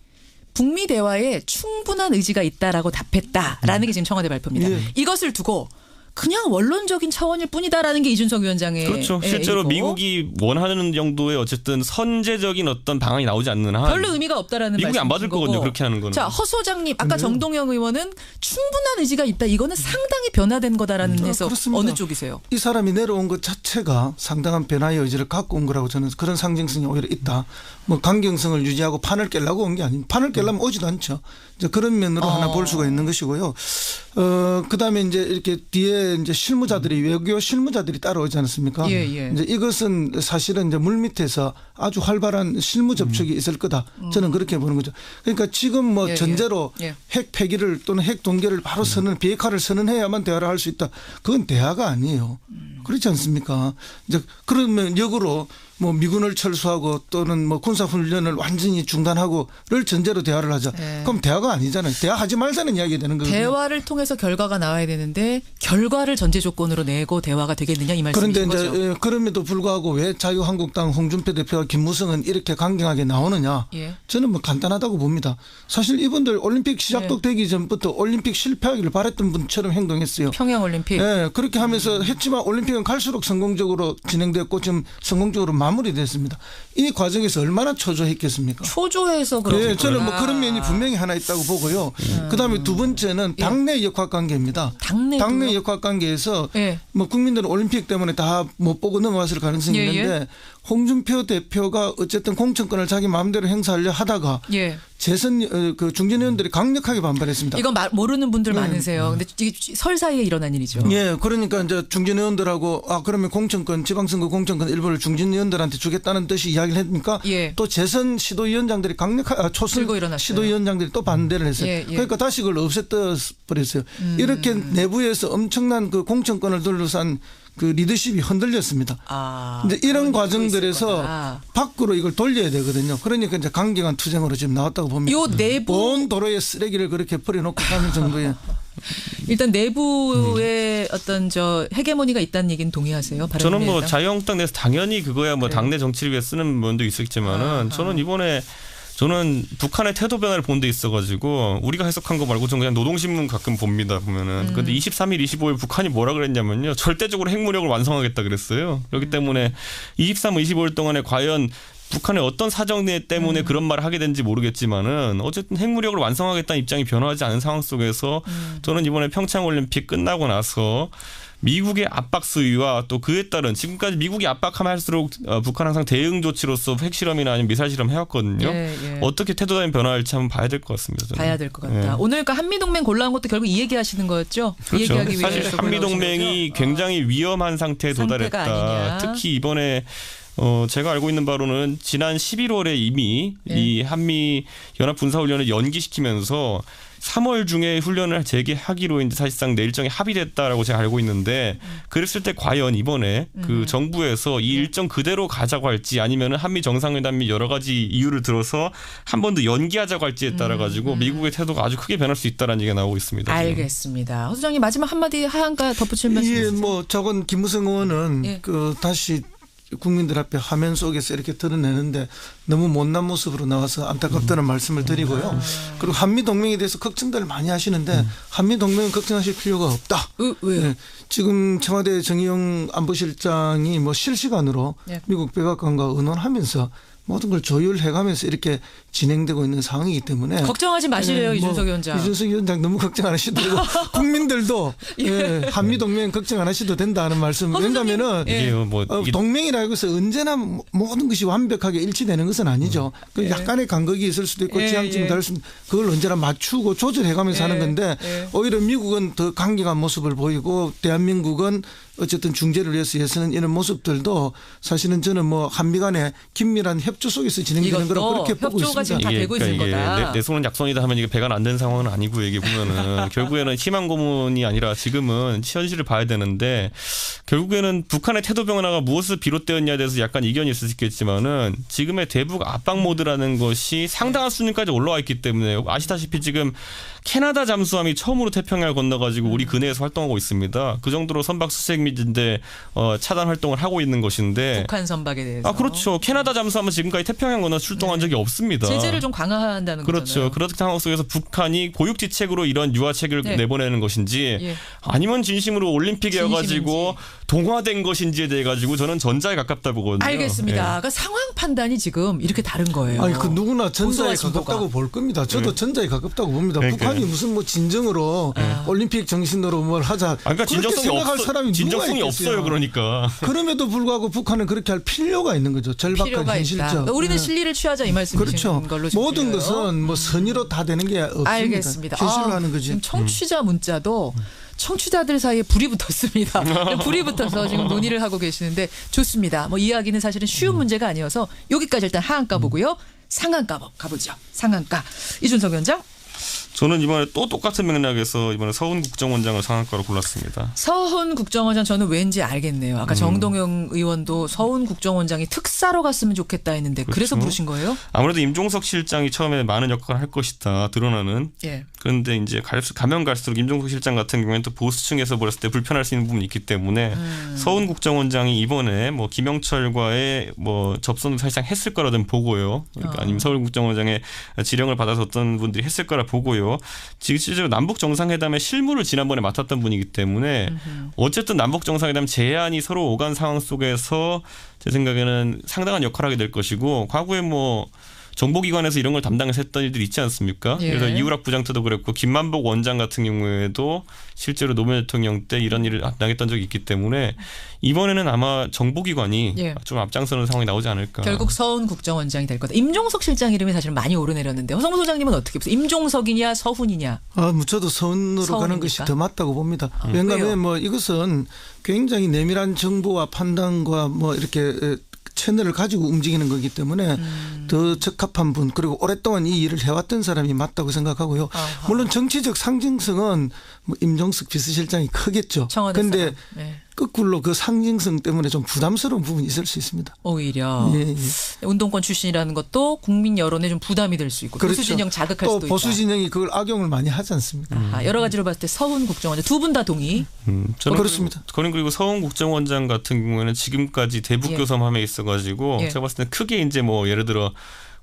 북미 대화에 충분한 의지가 있다라고 답했다라는 게 지금 청와대 발표입니다. 예. 이것을 두고 그냥 원론적인 차원일 뿐이다라는 게 이준석 위원장의 그렇죠. 실제로 얘기고. 미국이 원하는 정도의 어쨌든 선제적인 어떤 방안이 나오지 않는 한 별로 의미가 없다라는 미국이 안 받을 말씀이신 거고. 거거든요. 그렇게 하는 거는. 자, 허 소장님 아까 정동영 의원은 충분한 의지가 있다. 이거는 상당히 변화된 거다라는 해석 그렇습니다. 어느 쪽이세요? 이 사람이 내려온 것 자체가 상당한 변화의 의지를 갖고 온 거라고 저는 그런 상징성이 오히려 있다. 뭐 강경성을 유지하고 판을 깨려고 온 게 아닙니다. 판을 깨려면 오지도 않죠. 이제 그런 면으로 하나 볼 수가 있는 것이고요. 그다음에 이제 이렇게 뒤에 이제 실무자들이 외교 실무자들이 따라오지 않았습니까? 예, 예. 이제 이것은 사실은 이제 물 밑에서 아주 활발한 실무 접촉이 있을 거다. 저는 그렇게 보는 거죠. 그러니까 지금 뭐 예, 전제로 예. 핵 폐기를 또는 핵 동결을 바로 비핵화를 선언해야만 대화를 할 수 있다. 그건 대화가 아니에요. 그렇지 않습니까? 이제 그러면 역으로 뭐 미군을 철수하고 또는 뭐 군사훈련을 완전히 중단하고를 전제로 대화를 하자. 네. 그럼 대화가 아니잖아요. 대화하지 말자는 이야기가 되는 거거든요. 대화를 통해서 결과가 나와야 되는데 결과를 전제 조건으로 내고 대화가 되겠느냐 이 말씀이신 그런데 거죠? 이제 그럼에도 불구하고 왜 자유한국당 홍준표 대표와 김무성은 이렇게 강경하게 나오느냐? 예. 저는 뭐 간단하다고 봅니다. 사실 이분들 올림픽 시작도 되기 전부터 올림픽 실패하기를 바랬던 분처럼 행동했어요. 평양올림픽. 네, 그렇게 하면서 했지만 올림픽은 갈수록 성공적으로 진행됐고 지금 성공적으로 마무리됐습니다. 이 과정에서 얼마나 초조했겠습니까? 초조해서 그렇죠. 네, 저는 뭐 그런 면이 분명히 하나 있다고 보고요. 그다음에 두 번째는 당내 역학관계입니다. 당내 역학관계에서 뭐 국민들은 올림픽 때문에 다 못 보고 넘어갔을 가능성이 있는데 홍준표 대표가 어쨌든 공천권을 자기 마음대로 행사하려 하다가 재선 그 중진 의원들이 강력하게 반발했습니다. 이건 모르는 분들 많으세요. 근데 이게 설 사이에 일어난 일이죠. 예, 그러니까 이제 중진 의원들하고 그러면 공천권 지방선거 공천권 일부를 중진 의원들한테 주겠다는 뜻이 이야기를 했으니까 또 재선 시도위원장들이 초선 시도위원장들이 또 반대를 했어요. 그러니까 다시 그걸 없앴다 버렸어요. 이렇게 내부에서 엄청난 그 공천권을 둘러싼 그 리더십이 흔들렸습니다. 이제 이런 과정들에서 밖으로 이걸 돌려야 되거든요. 그러니까 이제 강경한 투쟁으로 지금 나왔다고 봅니다. 요 내부 온 도로에 쓰레기를 그렇게 버려놓고 가는 정도의. 일단 내부에 어떤 헤게모니가 있다는 얘기는 동의하세요? 저는 뭐 자유한국당 내에서 당연히 그거야 뭐 당내 정치를 위해 쓰는 면도 있었지만은 저는 이번에 저는 북한의 태도 변화를 본 데 있어가지고 우리가 해석한 거 말고 좀 그냥 노동신문 가끔 봅니다. 보면은. 근데 23일, 25일 북한이 뭐라 그랬냐면요. 절대적으로 핵무력을 완성하겠다 그랬어요. 그렇기 때문에 23, 25일 동안에 과연 북한의 어떤 사정 때문에 그런 말을 하게 된지 모르겠지만은 어쨌든 핵무력을 완성하겠다는 입장이 변화하지 않은 상황 속에서 저는 이번에 평창올림픽 끝나고 나서 미국의 압박 수위와 또 그에 따른 지금까지 미국이 압박하면 할수록 북한 항상 대응 조치로서 핵실험이나 아니면 미사일 실험 해왔거든요. 어떻게 태도적인 변화할지 한번 봐야 될 것 같습니다. 저는. 봐야 될 것 같다. 오늘 그러니까 한미동맹 골라온 것도 결국 이 얘기하시는 거였죠? 그렇죠. 이 얘기하기 사실 위해서 한미동맹이 굉장히 위험한 상태에 도달했다. 아니냐. 특히 이번에 제가 알고 있는 바로는 지난 11월에 이미 이 한미 연합 군사훈련을 연기시키면서 3월 중에 훈련을 재개하기로 이제 사실상 내 일정이 합의됐다라고 제가 알고 있는데 그랬을 때 과연 이번에 그 정부에서 이 일정 그대로 가자고 할지 아니면은 한미 정상회담 및 여러 가지 이유를 들어서 한 번 더 연기하자고 할지에 따라 가지고 미국의 태도가 아주 크게 변할 수 있다라는 얘기가 나오고 있습니다. 알겠습니다. 허 소장님 마지막 한마디 하한가 덧붙일 말씀 있으세요? 뭐 저건 김무성 의원은 다시 국민들 앞에 화면 속에서 이렇게 드러내는데 너무 못난 모습으로 나와서 안타깝다는 말씀을 드리고요. 그리고 한미동맹에 대해서 걱정들을 많이 하시는데 한미동맹은 걱정하실 필요가 없다. 왜요? 네. 지금 청와대 정의용 안보실장이 뭐 실시간으로 미국 백악관과 의논하면서 모든 걸 조율해가면서 이렇게 진행되고 있는 상황이기 때문에 걱정하지 마시래요. 이준석 위원장. 이준석 위원장 너무 걱정 안 하셔도 되고 국민들도 한미동맹 걱정 안 하셔도 된다는 말씀. 왜냐하면은 동맹이라고 해서 언제나 모든 것이 완벽하게 일치되는 것은 아니죠. 약간의 간극이 있을 수도 있고 지향점이 다를 수도 있고 그걸 언제나 맞추고 조절해가면서 하는 건데 오히려 미국은 더 강경한 모습을 보이고 대한민국은 어쨌든 중재를 위해서는 이런 모습들도 사실은 저는 뭐 한미 간의 긴밀한 협조 속에서 진행되는 거라고 그렇게 보고 있습니다. 지금 다 되고 있는 거다. 내 손은 약손이다 하면 이게 배가 안 된 상황은 아니고 이게 보면은 결국에는 희망 고문이 아니라 지금은 현실을 봐야 되는데 결국에는 북한의 태도 변화가 무엇을 비롯되었냐에 대해서 약간 이견이 있을 수 있겠지만은 지금의 대북 압박 모드라는 것이 상당한 수준까지 올라와 있기 때문에 아시다시피 지금 캐나다 잠수함이 처음으로 태평양을 건너가지고 우리 근해에서 활동하고 있습니다. 그 정도로 선박 수색 및인데 차단 활동을 하고 있는 것인데 북한 선박에 대해서. 그렇죠. 캐나다 잠수함은 지금까지 태평양 건너 출동한 적이 없습니다. 제재를 좀 강화한다는 거잖아요. 거잖아요. 그런 상황 속에서 북한이 고육지책으로 이런 유화책을 내보내는 것인지 아니면 진심으로 올림픽에 와가지고 동화된 것인지에 대해 가지고 저는 전자에 가깝다 보거든요. 알겠습니다. 그러니까 상황 판단이 지금 이렇게 다른 거예요. 아니 그 누구나 전자에 가깝다고 볼 겁니다. 저도 전자에 가깝다고 봅니다. 북한이 무슨 뭐 진정으로 올림픽 정신으로 뭘 하자. 그러니까 진정성이 없어요. 그러니까. 그럼에도 불구하고 북한은 그렇게 할 필요가 있는 거죠. 절박한 현실적. 그러니까 우리는 실리를 취하자 이 말씀이신 걸로 모든 것은 뭐 선의로 다 되는 게 없습니다. 알겠습니다. 현실로 하는 거지. 지금 청취자 문자도 청취자들 사이에 불이 붙었습니다. 불이 붙어서 지금 논의를 하고 계시는데 좋습니다. 뭐 이야기는 사실은 쉬운 문제가 아니어서 여기까지 일단 하한가 보고요. 상한가 가보죠. 상한가. 이준석 위원장. 저는 이번에 또 똑같은 맥락에서 이번에 서훈 국정원장을 상한가로 골랐습니다. 서훈 국정원장 저는 왠지 알겠네요. 아까 정동영 의원도 서훈 국정원장이 특사로 갔으면 좋겠다 했는데 그렇죠. 그래서 부르신 거예요? 아무래도 임종석 실장이 처음에 많은 역할을 할 것이다 드러나는. 그런데 이제 가면 갈수록 임종석 실장 같은 경우에는 또 보수층에서 보았을 때 불편할 수 있는 부분이 있기 때문에 서훈 국정원장이 이번에 뭐 김영철과의 뭐 접선을 사실상 했을 거라든 보고요. 그러니까 아니면 서울 국정원장의 지령을 받아서 어떤 분들이 했을 거라 보고요. 지금 실제로 남북 정상회담의 실무를 지난번에 맡았던 분이기 때문에 어쨌든 남북 정상회담 제안이 서로 오간 상황 속에서 제 생각에는 상당한 역할을 하게 될 것이고 과거에 뭐 정보기관에서 이런 걸 담당해서 했던 일들이 있지 않습니까? 그래서 이우락 부장태도 그랬고 김만복 원장 같은 경우에도 실제로 노무현 대통령 때 이런 일을 담당했던 적이 있기 때문에 이번에는 아마 정보기관이 좀 앞장서는 상황이 나오지 않을까. 결국 서훈 국정원장이 될 거다. 임종석 실장 이름이 사실 많이 오르내렸는데 허성무 소장님은 어떻게 보세요? 임종석이냐 서훈이냐? 저도 서훈으로 가는 것이 더 맞다고 봅니다. 왜냐하면 왜요? 뭐 이것은 굉장히 내밀한 정보와 판단과 뭐 이렇게 채널을 가지고 움직이는 거기 때문에 더 적합한 분 그리고 오랫동안 이 일을 해왔던 사람이 맞다고 생각하고요. 물론 정치적 상징성은 뭐 임종석 비서실장이 크겠죠. 그런데 거꾸로 그 상징성 때문에 좀 부담스러운 부분이 있을 수 있습니다. 오히려 운동권 출신이라는 것도 국민 여론에 좀 부담이 될 수 있고 그렇죠. 보수 진영 자극할 또 수도 있다. 보수 진영이 그걸 악용을 많이 하지 않습니까? 여러 가지로 봤을 때 서훈 국정원장 두 분 다 동의. 저는 그렇습니다. 저는 그리고 서훈 국정원장 같은 경우에는 지금까지 대북 교섭함에 있어가지고 제가 봤을 때 크게 이제 뭐 예를 들어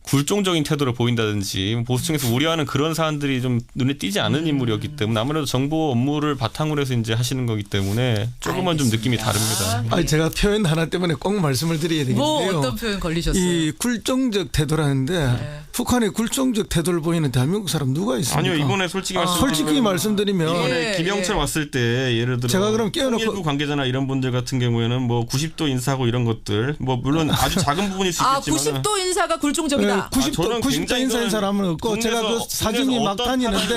굴종적인 태도를 보인다든지 보수층에서 우려하는 그런 사안들이 좀 눈에 띄지 않은 인물이었기 때문에 아무래도 정보 업무를 바탕으로 해서 이제 하시는 거기 때문에 조금은 좀 느낌이 다릅니다. 아니, 제가 표현 하나 때문에 꼭 말씀을 드려야 되겠는데요. 뭐 어떤 표현 걸리셨어요? 이 굴종적 태도라는데 북한의 굴종적 태도를 보이는 대한민국 사람 누가 있습니까? 아니요, 이번에 솔직히 말씀드리면 이번에 김영철 왔을 때 예를 들어 제가 그럼 깨어놓고 통일부 관계자나 이런 분들 같은 경우에는 뭐 90도 인사하고 이런 것들 뭐 물론 아주 작은 부분일 수 있겠지만 90도 인사가 굴종적이다. 90도 인사인 사람은 없고 제가 그 사진이 막 다니는데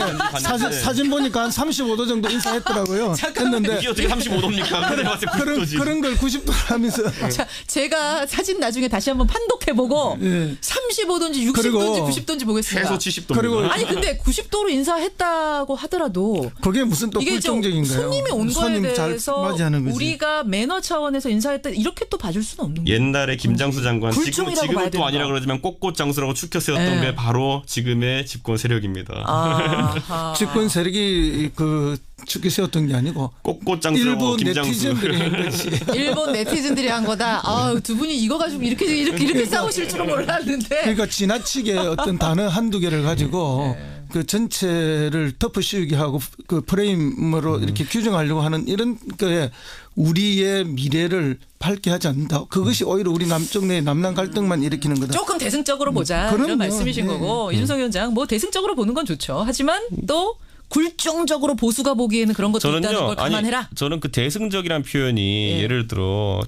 사진 보니까 한 35도 정도 인사했더라고요. 했는데 이게 어떻게 35도입니까? 그런 걸 90도 하면서 자, 제가 사진 나중에 다시 한번 판독해보고 35도인지 60도인지 90도인지 보겠습니다. 최소 70도입니다. 그리고 아니 근데 90도로 인사했다고 하더라도 그게 무슨 또 이게 굴종적인가요? 손님이 온 거에 대해서 맞이하는 거지. 우리가 매너 차원에서 인사했다 이렇게 또 봐줄 수는 없는 거예요. 옛날에 김장수 장관 지금은 또 아니라 그러지만 꼿꼿장수라고 추켜 세웠던 게 바로 지금의 집권 세력입니다. 집권 세력이 그 추켜 세웠던 게 아니고 꼿꼿장수라고 일본 김장수. 네티즌들이 한 거지. 일본 네티즌들이 한 거다. 두 분이 이거 가지고 이렇게 싸우실 줄은 몰랐는데. 그러니까 지나치게 어떤 단어 한두 개를 가지고 그 전체를 덮어씌우게 하고 그 프레임으로 이렇게 규정하려고 하는 이런 거에 우리의 미래를 밝게 하지 않는다. 그것이 오히려 우리 남쪽 내 남남 갈등만 일으키는 거다. 조금 대승적으로 보자. 그런 말씀이신 거고 이준석 위원장 뭐 대승적으로 보는 건 좋죠. 하지만 또 굴종적으로 보수가 보기에는 그런 것도 있다는 걸 감안해라. 아니, 저는 그 대승적이라는 표현이 예를 들어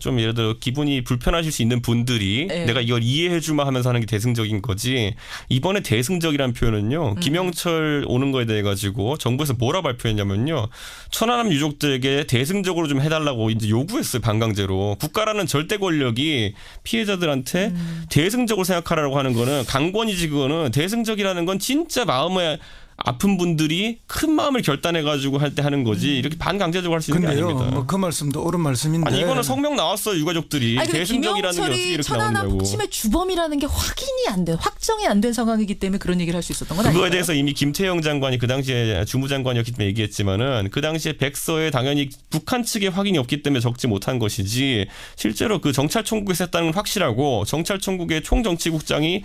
기분이 불편하실 수 있는 분들이 내가 이걸 이해해 주마 하면서 하는 게 대승적인 거지. 이번에 대승적이라는 표현은요. 김영철 오는 거에 대해 가지고 정부에서 뭐라 발표했냐면요. 천안함 유족들에게 대승적으로 좀 해달라고 이제 요구했어요. 반강제로. 국가라는 절대 권력이 피해자들한테 대승적으로 생각하라고 하는 거는 강권이지. 그거는 대승적이라는 건 진짜 마음에 아픈 분들이 큰 마음을 결단해가지고 할 때 하는 거지 이렇게 반강제적으로 할 수 있는 게 아닙니다. 뭐 그 말씀도 옳은 말씀인데. 아니 이거는 성명 나왔어요. 유가족들이 대승적이라는 게 어떻게 이렇게 천안함 나오냐고. 폭침의 주범이라는 게 확인이 안 돼, 확정이 안 된 상황이기 때문에 그런 얘기를 할 수 있었던 건 아니에요. 그거에 대해서 이미 김태형 장관이 그 당시에 주무장관이었기 때문에 얘기했지만은 그 당시에 백서에 당연히 북한 측의 확인이 없기 때문에 적지 못한 것이지 실제로 그 정찰총국에서 했다는 건 확실하고 정찰총국의 총정치국장이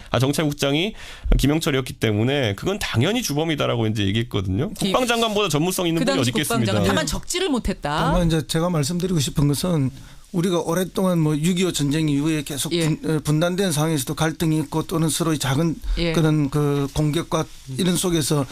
김영철이었기 때문에 그건 당연히 주범이다라고 이제 얘기했거든요. 국방장관보다 전문성 있는 분이 어디 있겠습니다. 다만 적지를 못했다. 다만 이제 제가 말씀드리고 싶은 것은 우리가 오랫동안 뭐 6.25 전쟁 이후에 계속 분단된 상황에서도 갈등이 있고 또는 서로의 작은 그런 그 공격과 이런 속에서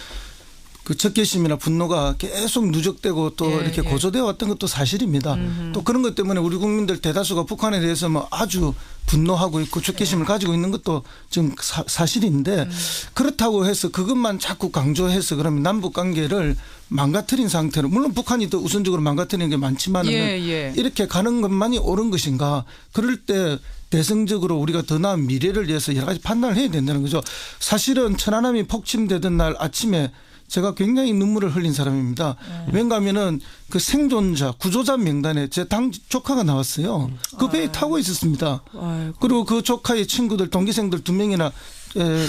그 적개심이나 분노가 계속 누적되고 또 이렇게 고조되어 왔던 것도 사실입니다. 또 그런 것 때문에 우리 국민들 대다수가 북한에 대해서 뭐 아주 분노하고 있고 적개심을 가지고 있는 것도 지금 사실인데 그렇다고 해서 그것만 자꾸 강조해서 그러면 남북 관계를 망가뜨린 상태로 물론 북한이 더 우선적으로 망가뜨리는 게 많지만 이렇게 가는 것만이 옳은 것인가. 그럴 때 대승적으로 우리가 더 나은 미래를 위해서 여러 가지 판단을 해야 된다는 거죠. 사실은 천안함이 폭침되던 날 아침에 제가 굉장히 눈물을 흘린 사람입니다. 왠가 하면은 그 생존자, 구조자 명단에 제 당 조카가 나왔어요. 그 배에 타고 있었습니다. 그리고 그 조카의 친구들, 동기생들 2명이나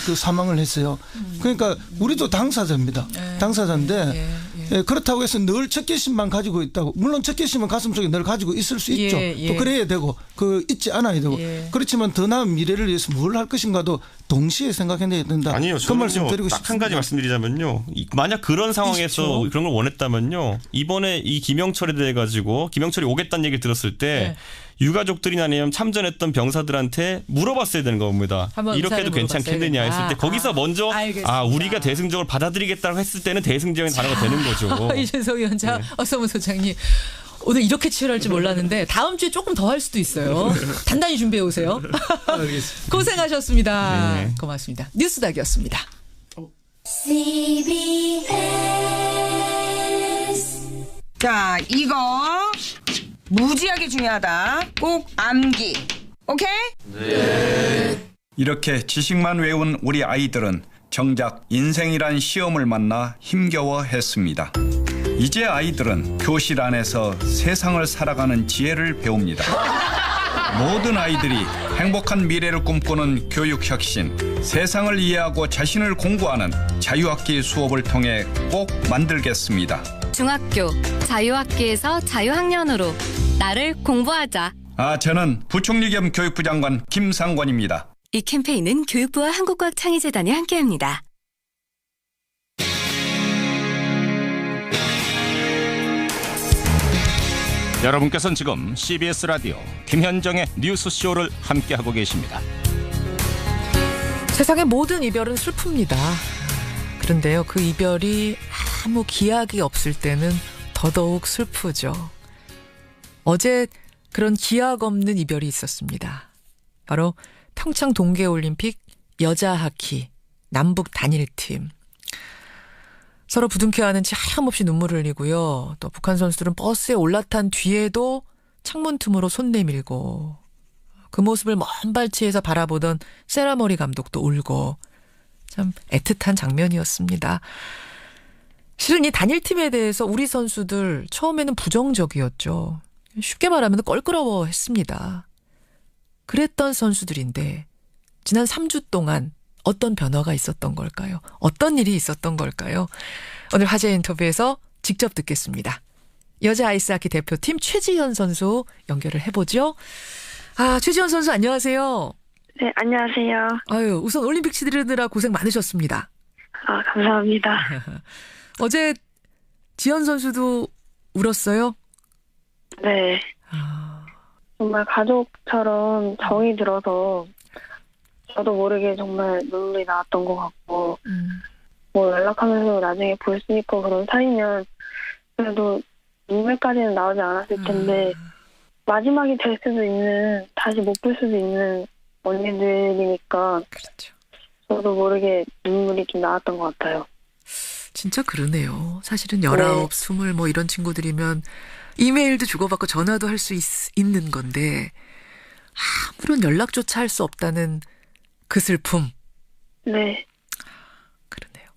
그 사망을 했어요. 그러니까 우리도 당사자입니다. 당사자인데 그렇다고 해서 늘 적개심만 가지고 있다고. 물론 적개심은 가슴속에 늘 가지고 있을 수 있죠. 또 그래야 되고 그 잊지 않아야 되고. 그렇지만 더 나은 미래를 위해서 뭘 할 것인가도 동시에 생각해내야 된다. 아니요. 그 말씀 드리고 싶습니다. 딱 한 가지 말씀드리자면요. 만약 그런 상황에서 그런 걸 원했다면요. 이번에 이 김영철에 대해 가지고 김영철이 오겠다는 얘기를 들었을 때 유가족들이나 아니면 참전했던 병사들한테 물어봤어야 되는 겁니다. 이렇게 해도 괜찮겠느냐 했을 때 거기서 먼저 우리가 대승적으로 받아들이겠다고 했을 때는 대승적인 단어가 되는 거죠. 이준석 위원장, 어서문 소장님. 오늘 이렇게 치열할 줄 몰랐는데 다음 주에 조금 더 할 수도 있어요. 단단히 준비해 오세요. 고생하셨습니다. 고맙습니다. 뉴스닥이었습니다. 자, 이거 무지하게 중요하다. 꼭 암기. 오케이? 네. 이렇게 지식만 외운 우리 아이들은 정작 인생이란 시험을 만나 힘겨워했습니다. 이제 아이들은 교실 안에서 세상을 살아가는 지혜를 배웁니다. 모든 아이들이 행복한 미래를 꿈꾸는 교육혁신, 세상을 이해하고 자신을 공부하는 자유학기 수업을 통해 꼭 만들겠습니다. 중학교 자유학기에서 자유학년으로 나를 공부하자. 저는 부총리 겸 교육부 장관 김상권입니다. 이 캠페인은 교육부와 한국과학창의재단이 함께합니다. 여러분께서는 지금 CBS 라디오 김현정의 뉴스쇼를 함께하고 계십니다. 세상의 모든 이별은 슬픕니다. 그런데요, 그 이별이 아무 기약이 없을 때는 더더욱 슬프죠. 어제 그런 기약 없는 이별이 있었습니다. 바로 평창 동계올림픽 여자 하키 남북 단일팀. 서로 부둥켜안은 채 하염없이 눈물을 흘리고요. 또 북한 선수들은 버스에 올라탄 뒤에도 창문 틈으로 손 내밀고, 그 모습을 먼 발치에서 바라보던 세라머리 감독도 울고, 참 애틋한 장면이었습니다. 실은 이 단일팀에 대해서 우리 선수들 처음에는 부정적이었죠. 쉽게 말하면 껄끄러워했습니다. 그랬던 선수들인데 지난 3주 동안 어떤 변화가 있었던 걸까요? 어떤 일이 있었던 걸까요? 오늘 화제 인터뷰에서 직접 듣겠습니다. 여자 아이스하키 대표팀 최지현 선수 연결을 해보죠. 최지현 선수 안녕하세요. 네, 안녕하세요. 아유, 우선 올림픽 치르느라 고생 많으셨습니다. 감사합니다. 어제 지현 선수도 울었어요? 네. 정말 가족처럼 정이 들어서 저도 모르게 정말 눈물이 나왔던 것 같고, 뭐 연락하면서 나중에 볼 수 있고 그런 사이면 그래도 눈물까지는 나오지 않았을 텐데, 마지막이 될 수도 있는, 다시 못 볼 수도 있는 언니들이니까, 그렇죠. 저도 모르게 눈물이 좀 나왔던 것 같아요. 진짜 그러네요. 사실은 19, 20 뭐 이런 친구들이면 이메일도 주고받고 전화도 할 수 있는 건데, 아무런 연락조차 할 수 없다는 그 슬픔. 네. 그러네요.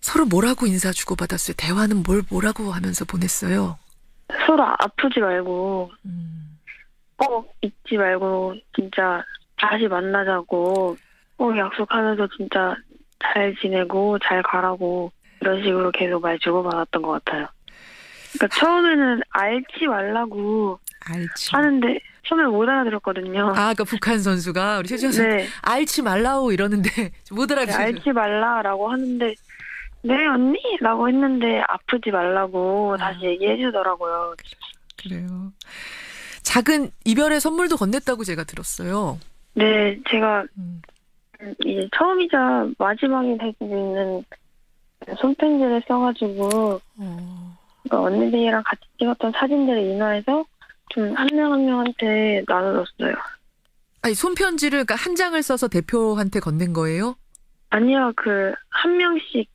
서로 뭐라고 인사 주고받았어요? 대화는 뭐라고 하면서 보냈어요? 서로 아프지 말고, 꼭 잊지 말고, 진짜 다시 만나자고, 꼭 약속하면서 진짜 잘 지내고, 잘 가라고, 이런 식으로 계속 말 주고받았던 것 같아요. 그러니까 처음에는 알지 말라고 하는데, 처음에 못 알아들었거든요. 그러니까 북한 선수가, 우리 최지현 선수, 네. 알지 말라고 이러는데, 못 알아들었어요. 알지 말라라고 하는데, 네, 언니? 라고 했는데, 아프지 말라고 다시 얘기해 주더라고요. 그래요. 작은 이별의 선물도 건넸다고 제가 들었어요. 네, 제가 이제 처음이자 마지막이 될 수도 있는 손편지를 써가지고, 그러니까 언니들이랑 같이 찍었던 사진들을 인화해서 좀 한 명 한 명한테 나눠줬어요. 아니, 손편지를 그러니까 한 장을 써서 대표한테 건넨 거예요? 아니요, 한 명씩.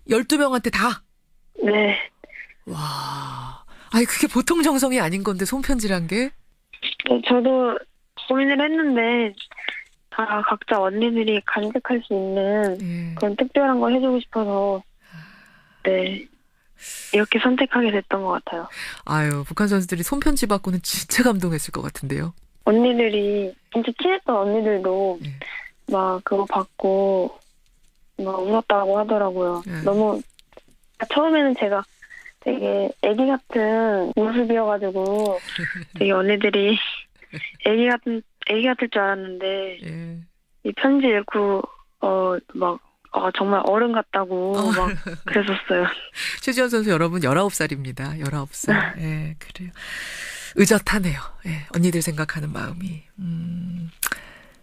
12명한테 다? 네. 와. 아니, 그게 보통 정성이 아닌 건데, 손편지란 게? 네, 저도 고민을 했는데, 다 각자 언니들이 간직할 수 있는 그런 특별한 걸 해주고 싶어서, 네. 이렇게 선택하게 됐던 것 같아요. 아유, 북한 선수들이 손편지 받고는 진짜 감동했을 것 같은데요. 언니들이, 진짜 친했던 언니들도 막 그거 받고 막 울었다고 하더라고요. 너무, 처음에는 제가 되게 애기 같은 모습이어가지고 되게 언니들이 애기 같을 줄 알았는데 이 편지 읽고 정말 어른 같다고 막 그랬었어요. 최지현 선수 여러분 19살입니다. 19살. 예, 그래요. 의젓하네요. 예, 언니들 생각하는 마음이.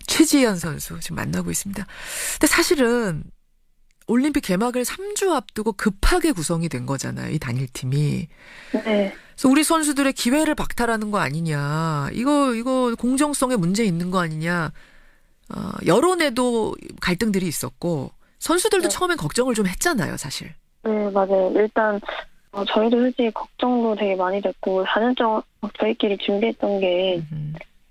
최지현 선수 지금 만나고 있습니다. 근데 사실은 올림픽 개막을 3주 앞두고 급하게 구성이 된 거잖아요. 이 단일팀이. 네. 그래서 우리 선수들의 기회를 박탈하는 거 아니냐. 이거 공정성에 문제 있는 거 아니냐. 여론에도 갈등들이 있었고 선수들도 처음엔 걱정을 좀 했잖아요, 사실. 네, 맞아요. 일단 저희도 솔직히 걱정도 되게 많이 됐고 4년 동안 저희끼리 준비했던 게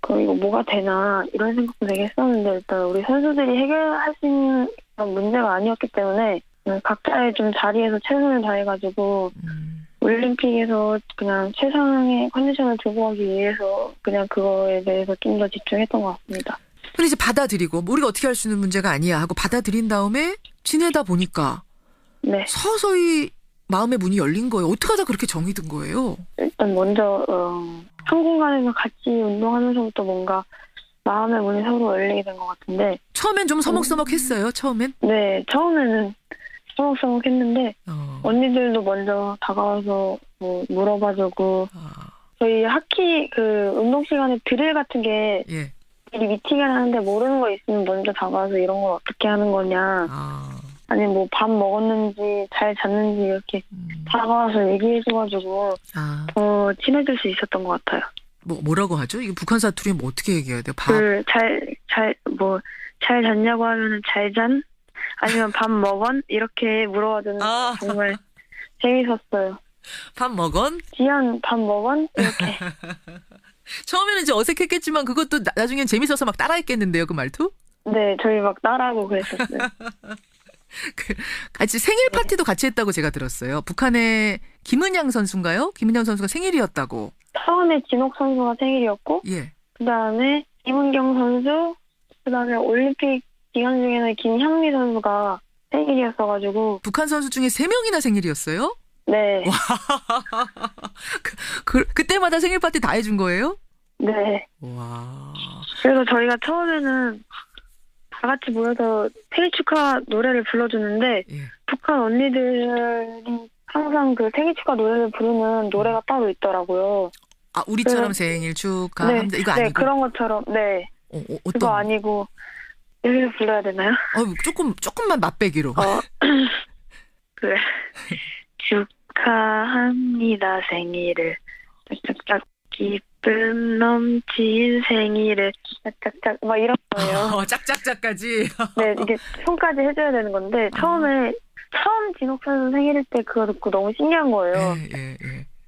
이거 뭐가 되나 이런 생각도 되게 했었는데 일단 우리 선수들이 해결할 수 있는 그런 문제가 아니었기 때문에 각자의 좀 자리에서 최선을 다해가지고 올림픽에서 그냥 최상의 컨디션을 두고 가기 위해서 그냥 그거에 대해서 좀 더 집중했던 것 같습니다. 근데 이제 받아들이고 우리가 어떻게 할 수 있는 문제가 아니야 하고 받아들인 다음에 지내다 보니까 서서히 마음의 문이 열린 거예요. 어떻게 하다 그렇게 정이 든 거예요? 일단 먼저 한 공간에서 같이 운동하면서부터 뭔가 마음의 문이 서로 열리게 된 것 같은데. 처음엔 좀 서먹서먹했어요. 처음엔? 네, 처음에는 서먹서먹했는데 언니들도 먼저 다가와서 뭐 물어봐주고 저희 학기 그 운동 시간에 드릴 같은 게 미리 미팅을 하는데 모르는 거 있으면 먼저 다가와서 이런 걸 어떻게 하는 거냐. 아니면 뭐 밥 먹었는지 잘 잤는지 이렇게 다가와서 얘기해줘가지고 더 친해질 수 있었던 것 같아요. 뭐라고 하죠? 이게 북한 사투리 뭐 어떻게 얘기해야 돼요? 밥? 잘 잤냐고 하면은 잘 잔? 아니면 밥 먹언? 이렇게 물어봐주는 정말 재밌었어요. 밥 먹언? 지연 밥 먹언? 이렇게. 처음에는 이제 어색했겠지만 그것도 나중엔 재밌어서 막 따라했겠는데요, 그 말투? 네, 저희 막 따라하고 그랬었어요. 같이 생일 파티도 같이 했다고 제가 들었어요. 북한의 김은양 선수인가요? 김은양 선수가 생일이었다고. 처음에 진옥 선수가 생일이었고, 그 다음에 김은경 선수, 그 다음에 올림픽 기간 중에는 김향미 선수가 생일이었어가지고. 북한 선수 중에 3명이나 생일이었어요? 네. 와. 그때마다 생일 파티 다 해준 거예요? 네. 와. 그래서 저희가 처음에는 다 같이 모여서 생일 축하 노래를 불러주는데 북한 언니들이 항상 그 생일 축하 노래를 부르는 노래가 따로 있더라고요. 아, 우리처럼 생일 축하합니다. 네, 이거 아니고? 네, 그런 것처럼. 네. 어떤? 그거 아니고 여기를 불러야 되나요? 조금만 맛배기로. 그래. 축하합니다 생일을 짝짝짝 기쁨 넘친 생일을 짝짝짝 막 이런 거예요. 짝짝짝까지. 네, 이게 손까지 해줘야 되는 건데 처음 진옥 선수 생일일 때 그거 듣고 너무 신기한 거예요.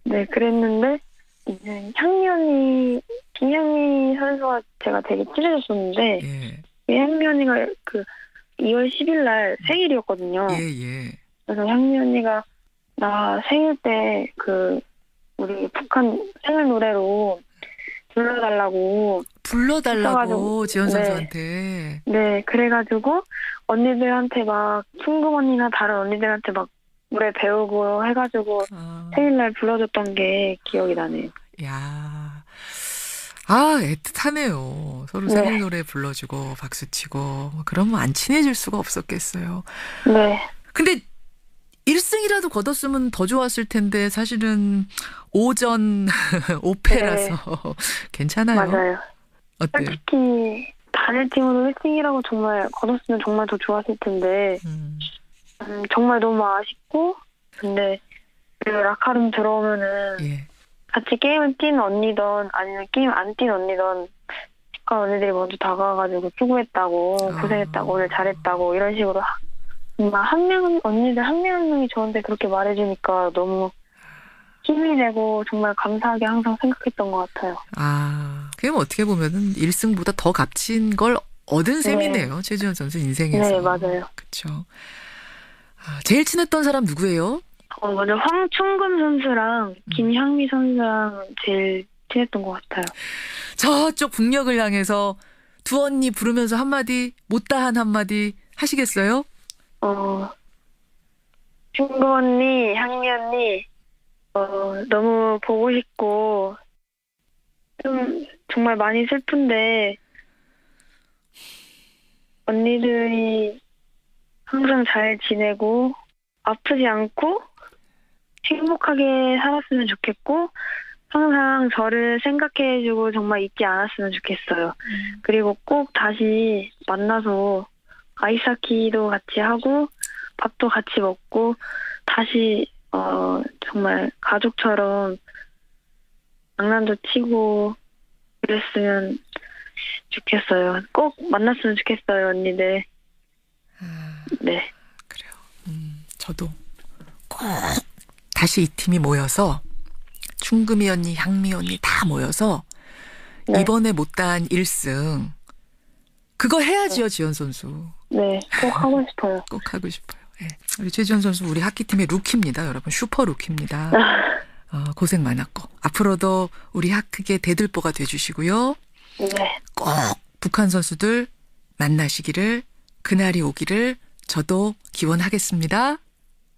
네, 그랬는데 이제 향미 언니, 김향미 선수와 제가 되게 친해졌었는데 향미 언니가 그 2월 10일 날 생일이었거든요. 그래서 향미 언니가 나 생일 때 그 우리 북한 생일 노래로 불러달라고 지연 선수한테. 네, 그래가지고 언니들한테 막 충금 언니나 다른 언니들한테 막 노래 배우고 해가지고 생일날 불러줬던 게 기억이 나네요. 야, 애틋하네요. 서로 생일 노래 불러주고 박수치고 그러면 안 친해질 수가 없었겠어요. 네. 근데 1승이라도 거뒀으면 더 좋았을 텐데 사실은 오전 5패라서 괜찮아요. 맞아요. 어때요? 솔직히 단일팀으로 1승이라고 정말 거뒀으면 정말 더 좋았을 텐데 정말 너무 아쉽고 근데 그 라카룸 들어오면은 같이 게임을 뛴 언니든 아니면 게임 안 뛴 언니든 북한 언니들이 먼저 다가와가지고 수고했다고 고생했다고 오늘 잘했다고 이런 식으로 정말 언니들 한 명 한 명이 저한테 그렇게 말해주니까 너무 힘이 되고 정말 감사하게 항상 생각했던 것 같아요. 그럼 어떻게 보면은 1승보다 더 값진 걸 얻은 셈이네요. 최지연 선수 인생에서. 네, 맞아요. 그렇죠. 제일 친했던 사람 누구예요? 먼저 황충금 선수랑 김향미 선수랑 제일 친했던 것 같아요. 저쪽 북녘을 향해서 두 언니 부르면서 한마디, 못다한 한마디 하시겠어요? 충금 언니, 향미 언니, 너무 보고 싶고, 좀, 정말 많이 슬픈데, 언니들이 항상 잘 지내고, 아프지 않고, 행복하게 살았으면 좋겠고, 항상 저를 생각해주고 정말 잊지 않았으면 좋겠어요. 그리고 꼭 다시 만나서 아이스하키도 같이 하고 밥도 같이 먹고 다시 정말 가족처럼 장난도 치고 그랬으면 좋겠어요. 꼭 만났으면 좋겠어요, 언니들. 네. 그래요. 저도 꼭 다시 이 팀이 모여서 충금이 언니, 향미 언니 다 모여서 이번에 못다한 1승 그거 해야지요, 지연 선수. 네, 꼭 하고 싶어요. 꼭 하고 싶어요. 네. 우리 최지연 선수 우리 학기팀의 루키입니다, 여러분. 슈퍼 루키입니다. 고생 많았고 앞으로도 우리 학크의 대들보가 돼주시고요. 네. 꼭 북한 선수들 만나시기를 그날이 오기를 저도 기원하겠습니다.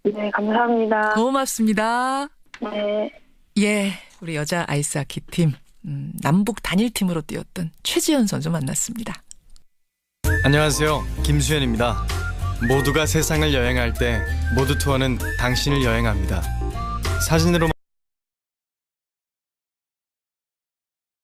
네, 감사합니다. 고맙습니다. 네. 예, 우리 여자 아이스하키 팀 남북 단일팀으로 뛰었던 최지현 선수 만났습니다. 안녕하세요. 김수현입니다. 모두가 세상을 여행할 때 모두 투어는 당신을 여행합니다. 사진으로만